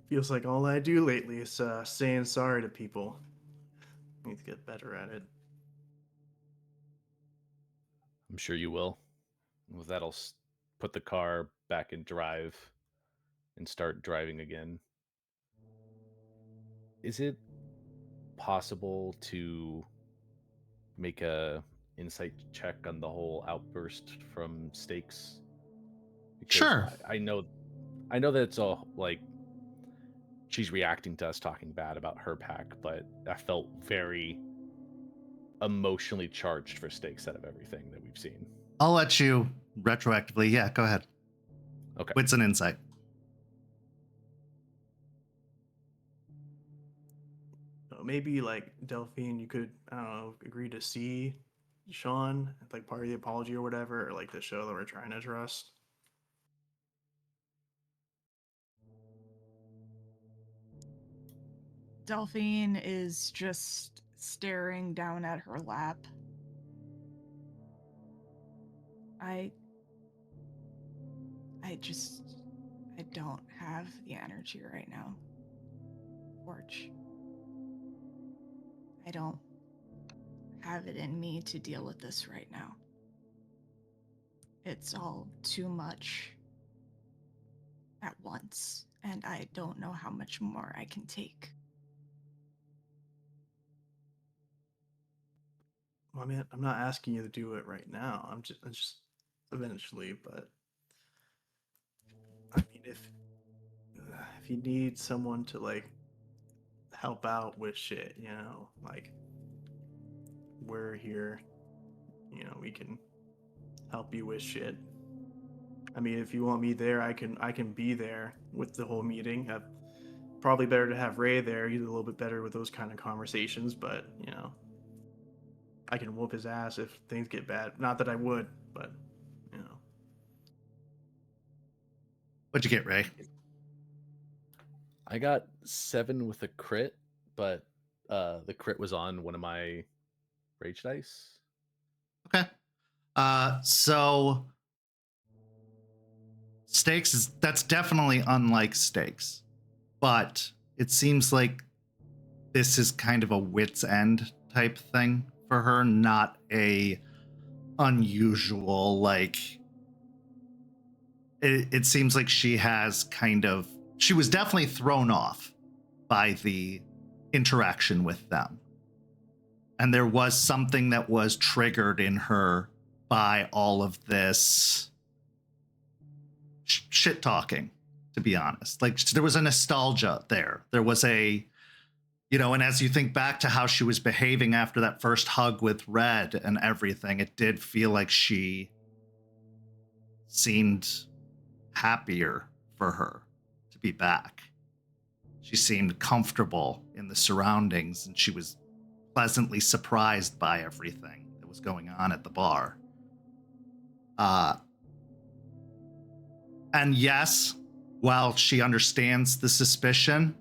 Feels like all I do lately is saying sorry to people. I need to get better at it. I'm sure you will. With that, I'll put the car back in drive and start driving again. Is it possible to make a insight check on the whole outburst from Stakes? Because Sure. I know that it's all like she's reacting to us talking bad about her pack, but I felt very emotionally charged for Stakes out of everything that we've seen. I'll let you retroactively. Yeah, go ahead. Okay. Wits and insight. Maybe like Delphine, you could, I don't know, agree to see Sean like part of the apology or whatever, or like the show that we're trying to trust. Delphine is just staring down at her lap. I don't have the energy right now. Forge. I don't have it in me to deal with this right now. It's all too much at once, and I don't know how much more I can take. Well, I mean, I'm not asking you to do it right now. I'm just eventually, but I mean, if you need someone to like help out with shit, you know, like we're here, you know, we can help you with shit. I mean, if you want me there, I can be there with the whole meeting. Probably better to have Ray there. He's a little bit better with those kind of conversations, but you know, I can whoop his ass if things get bad. Not that I would, but you know. What'd you get, Ray? I got 7 with a crit, but the crit was on one of my rage dice. Okay. So Stakes that's definitely unlike Stakes, but it seems like this is kind of a wit's end type thing for her, not a unusual like. It seems like she was definitely thrown off by the interaction with them. And there was something that was triggered in her by all of this shit talking, to be honest. Like there was a nostalgia there. There was a You know, and as you think back to how she was behaving after that first hug with Red and everything, it did feel like she seemed happier for her to be back. She seemed comfortable in the surroundings, and she was pleasantly surprised by everything that was going on at the bar. And yes, while she understands the suspicion,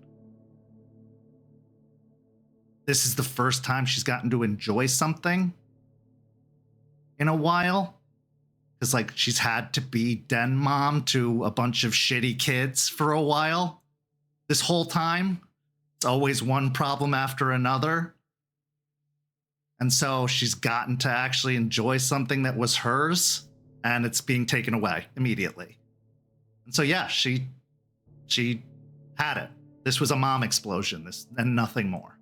this is the first time she's gotten to enjoy something in a while. Because, like, she's had to be den mom to a bunch of shitty kids for a while. This whole time, it's always one problem after another. And so she's gotten to actually enjoy something that was hers, and it's being taken away immediately. And so, yeah, she had it. This was a mom explosion, and nothing more.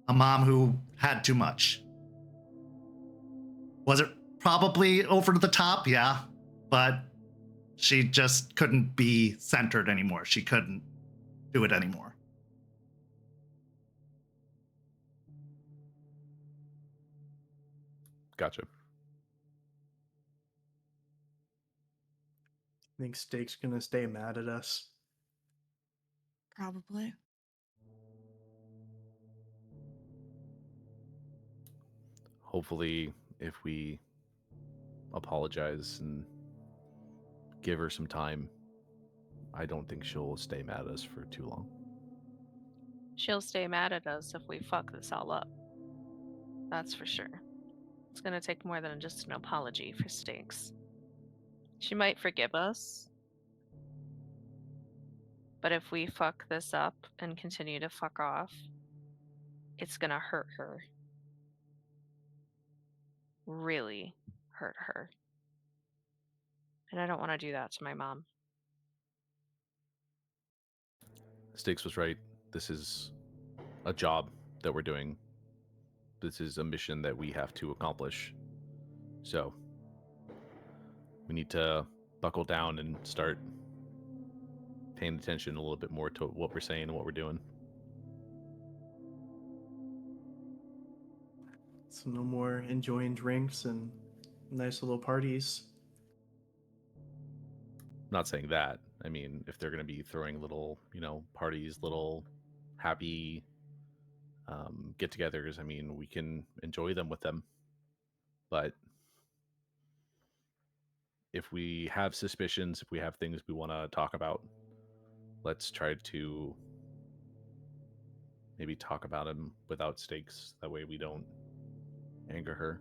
A mom who had too much. Was it probably over the top? Yeah. But she just couldn't be centered anymore. She couldn't do it anymore. Gotcha. I think Steak's gonna stay mad at us. Probably. Hopefully, if we apologize and give her some time, I don't think she'll stay mad at us for too long. She'll stay mad at us if we fuck this all up. That's for sure. It's gonna take more than just an apology for Stakes. She might forgive us, but if we fuck this up and continue to fuck off, it's gonna hurt her. Really hurt her. And I don't want to do that to my mom. Stakes was right. This is a job that we're doing. This is a mission that we have to accomplish. So we need to buckle down and start paying attention a little bit more to what we're saying and what we're doing. So no more enjoying drinks and nice little parties. I'm not saying that. I mean, if they're going to be throwing little, parties, little happy get-togethers, I mean, we can enjoy them with them. But if we have suspicions, if we have things we want to talk about, let's try to maybe talk about them without Stakes. That way we don't anger her.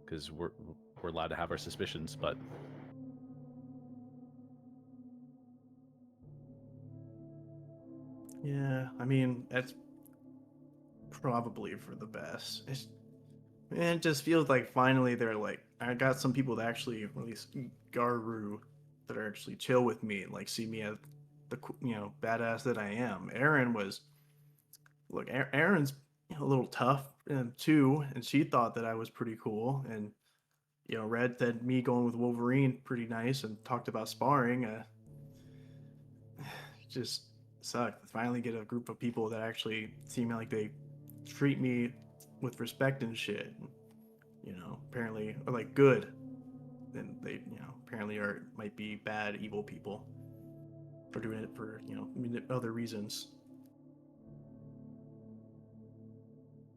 Because we're allowed to have our suspicions, but Yeah, I mean, that's probably for the best. It just feels like finally they're like, I got some people that actually, at least Garu, that are actually chill with me and like see me as the badass that I am. Aaron's a little tough too, and she thought that I was pretty cool. And Red said me going with Wolverine pretty nice and talked about sparring. Just sucked. Finally get a group of people that actually seem like they treat me with respect and shit. Apparently are like good. And they, apparently might be bad, evil people for doing it for, other reasons.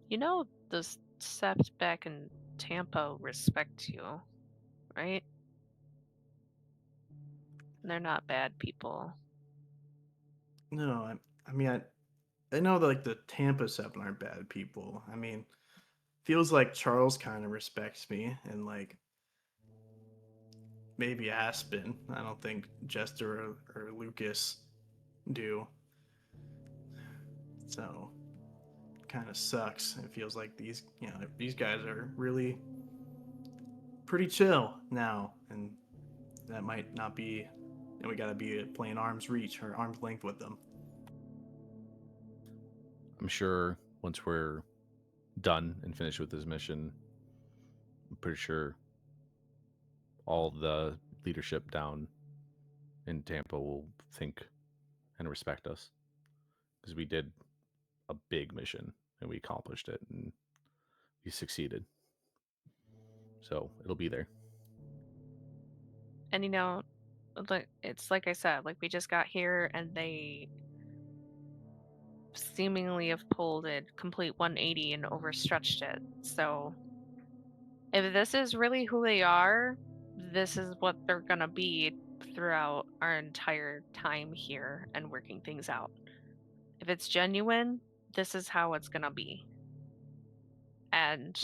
The Sept back in Tampa respect you, right? They're not bad people. No, I mean, I know that like the Tampa 7 aren't bad people. I mean, feels like Charles kind of respects me, and like maybe Aspen. I don't think Jester or Lucas do. So kind of sucks. It feels like these guys are really pretty chill now, and that might not be. And we got to be playing arm's reach or arm's length with them. I'm sure once we're done and finished with this mission, I'm pretty sure all the leadership down in Tampa will think and respect us, because we did a big mission and we accomplished it and we succeeded. So it'll be there. And it's like I said, like we just got here and they seemingly have pulled a complete 180 and overstretched it. So if this is really who they are, this is what they're gonna be throughout our entire time here and working things out. If it's genuine, this is how it's gonna be. And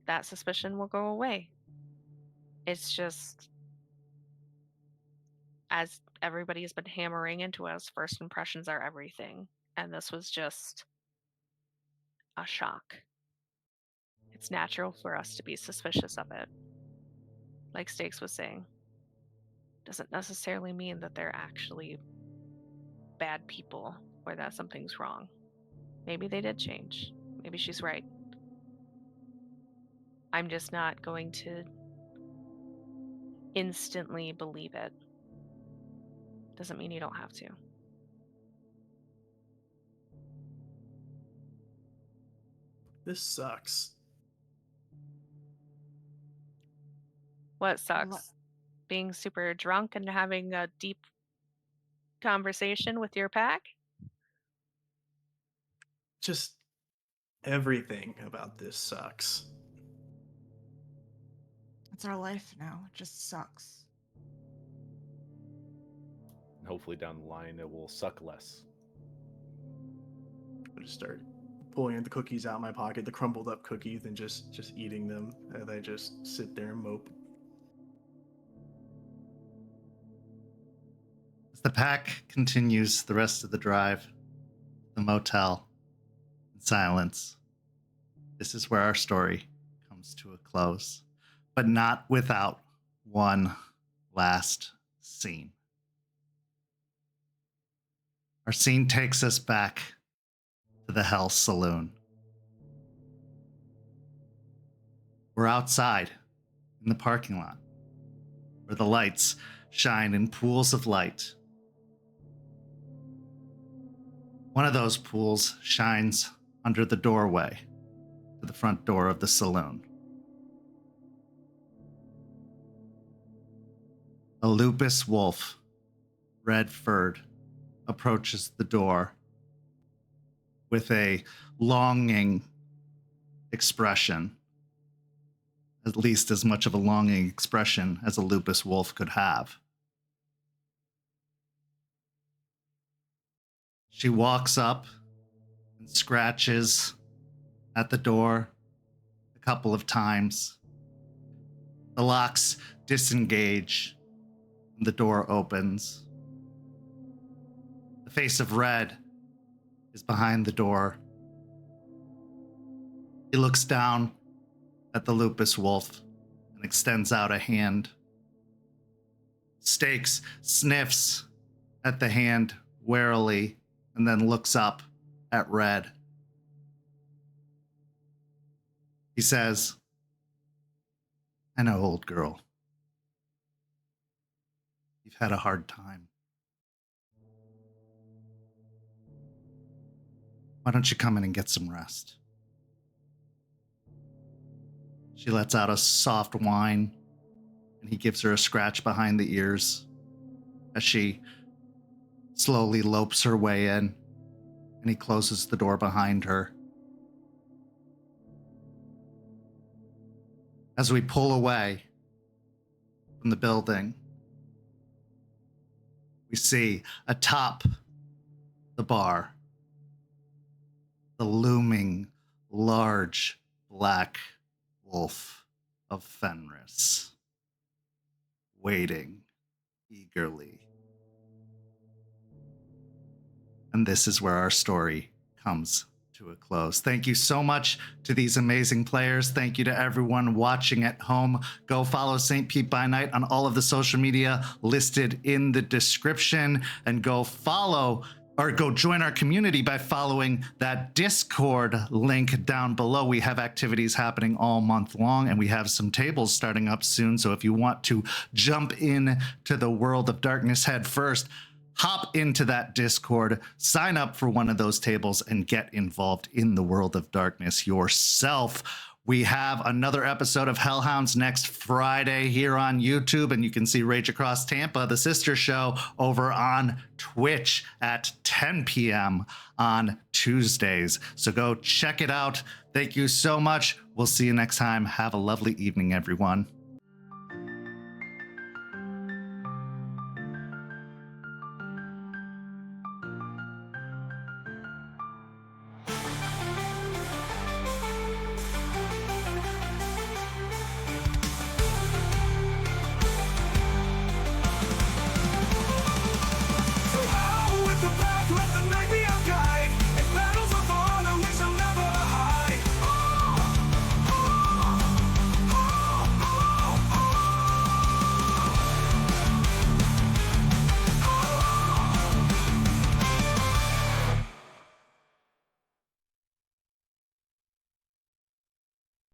that suspicion will go away. It's just, as everybody has been hammering into us, first impressions are everything. And this was just a shock. It's natural for us to be suspicious of it. Like Stakes was saying, doesn't necessarily mean that they're actually bad people or that something's wrong. Maybe they did change. Maybe she's right. I'm just not going to instantly believe it. Doesn't mean you don't have to. This sucks. What sucks? Being super drunk and having a deep conversation with your pack? Just everything about this sucks. It's our life now. It just sucks. And hopefully down the line it will suck less. I just start pulling the cookies out of my pocket, the crumbled up cookies, and just eating them. And I just sit there and mope. As the pack continues the rest of the drive, the motel, in silence, this is where our story comes to a close, but not without one last scene. Our scene takes us back to the Hell Saloon. We're outside in the parking lot, where the lights shine in pools of light. One of those pools shines under the doorway to the front door of the saloon. A lupus wolf, red-furred, approaches the door with a longing expression, at least as much of a longing expression as a lupus wolf could have. She walks up and scratches at the door a couple of times. The locks disengage and the door opens. The face of Red is behind the door. He looks down at the lupus wolf and extends out a hand. Stakes sniffs at the hand warily and then looks up at Red. He says, "I know, old girl. You've had a hard time. Why don't you come in and get some rest?" She lets out a soft whine, and he gives her a scratch behind the ears as she slowly lopes her way in, and he closes the door behind her. As we pull away from the building, we see atop the bar the looming large black wolf of Fenris, waiting eagerly. And this is where our story comes to a close. Thank you so much to these amazing players. Thank you to everyone watching at home. Go follow St. Pete by Night on all of the social media listed in the description, and go follow or go join our community by following that Discord link down below. We have activities happening all month long, and we have some tables starting up soon. So if you want to jump in to the world of darkness head first, hop into that Discord, sign up for one of those tables, and get involved in the world of darkness yourself. We have another episode of Hellhounds next Friday here on YouTube, and you can see Rage Across Tampa, the sister show, over on Twitch at 10 p.m. on Tuesdays. So go check it out. Thank you so much. We'll see you next time. Have a lovely evening, everyone.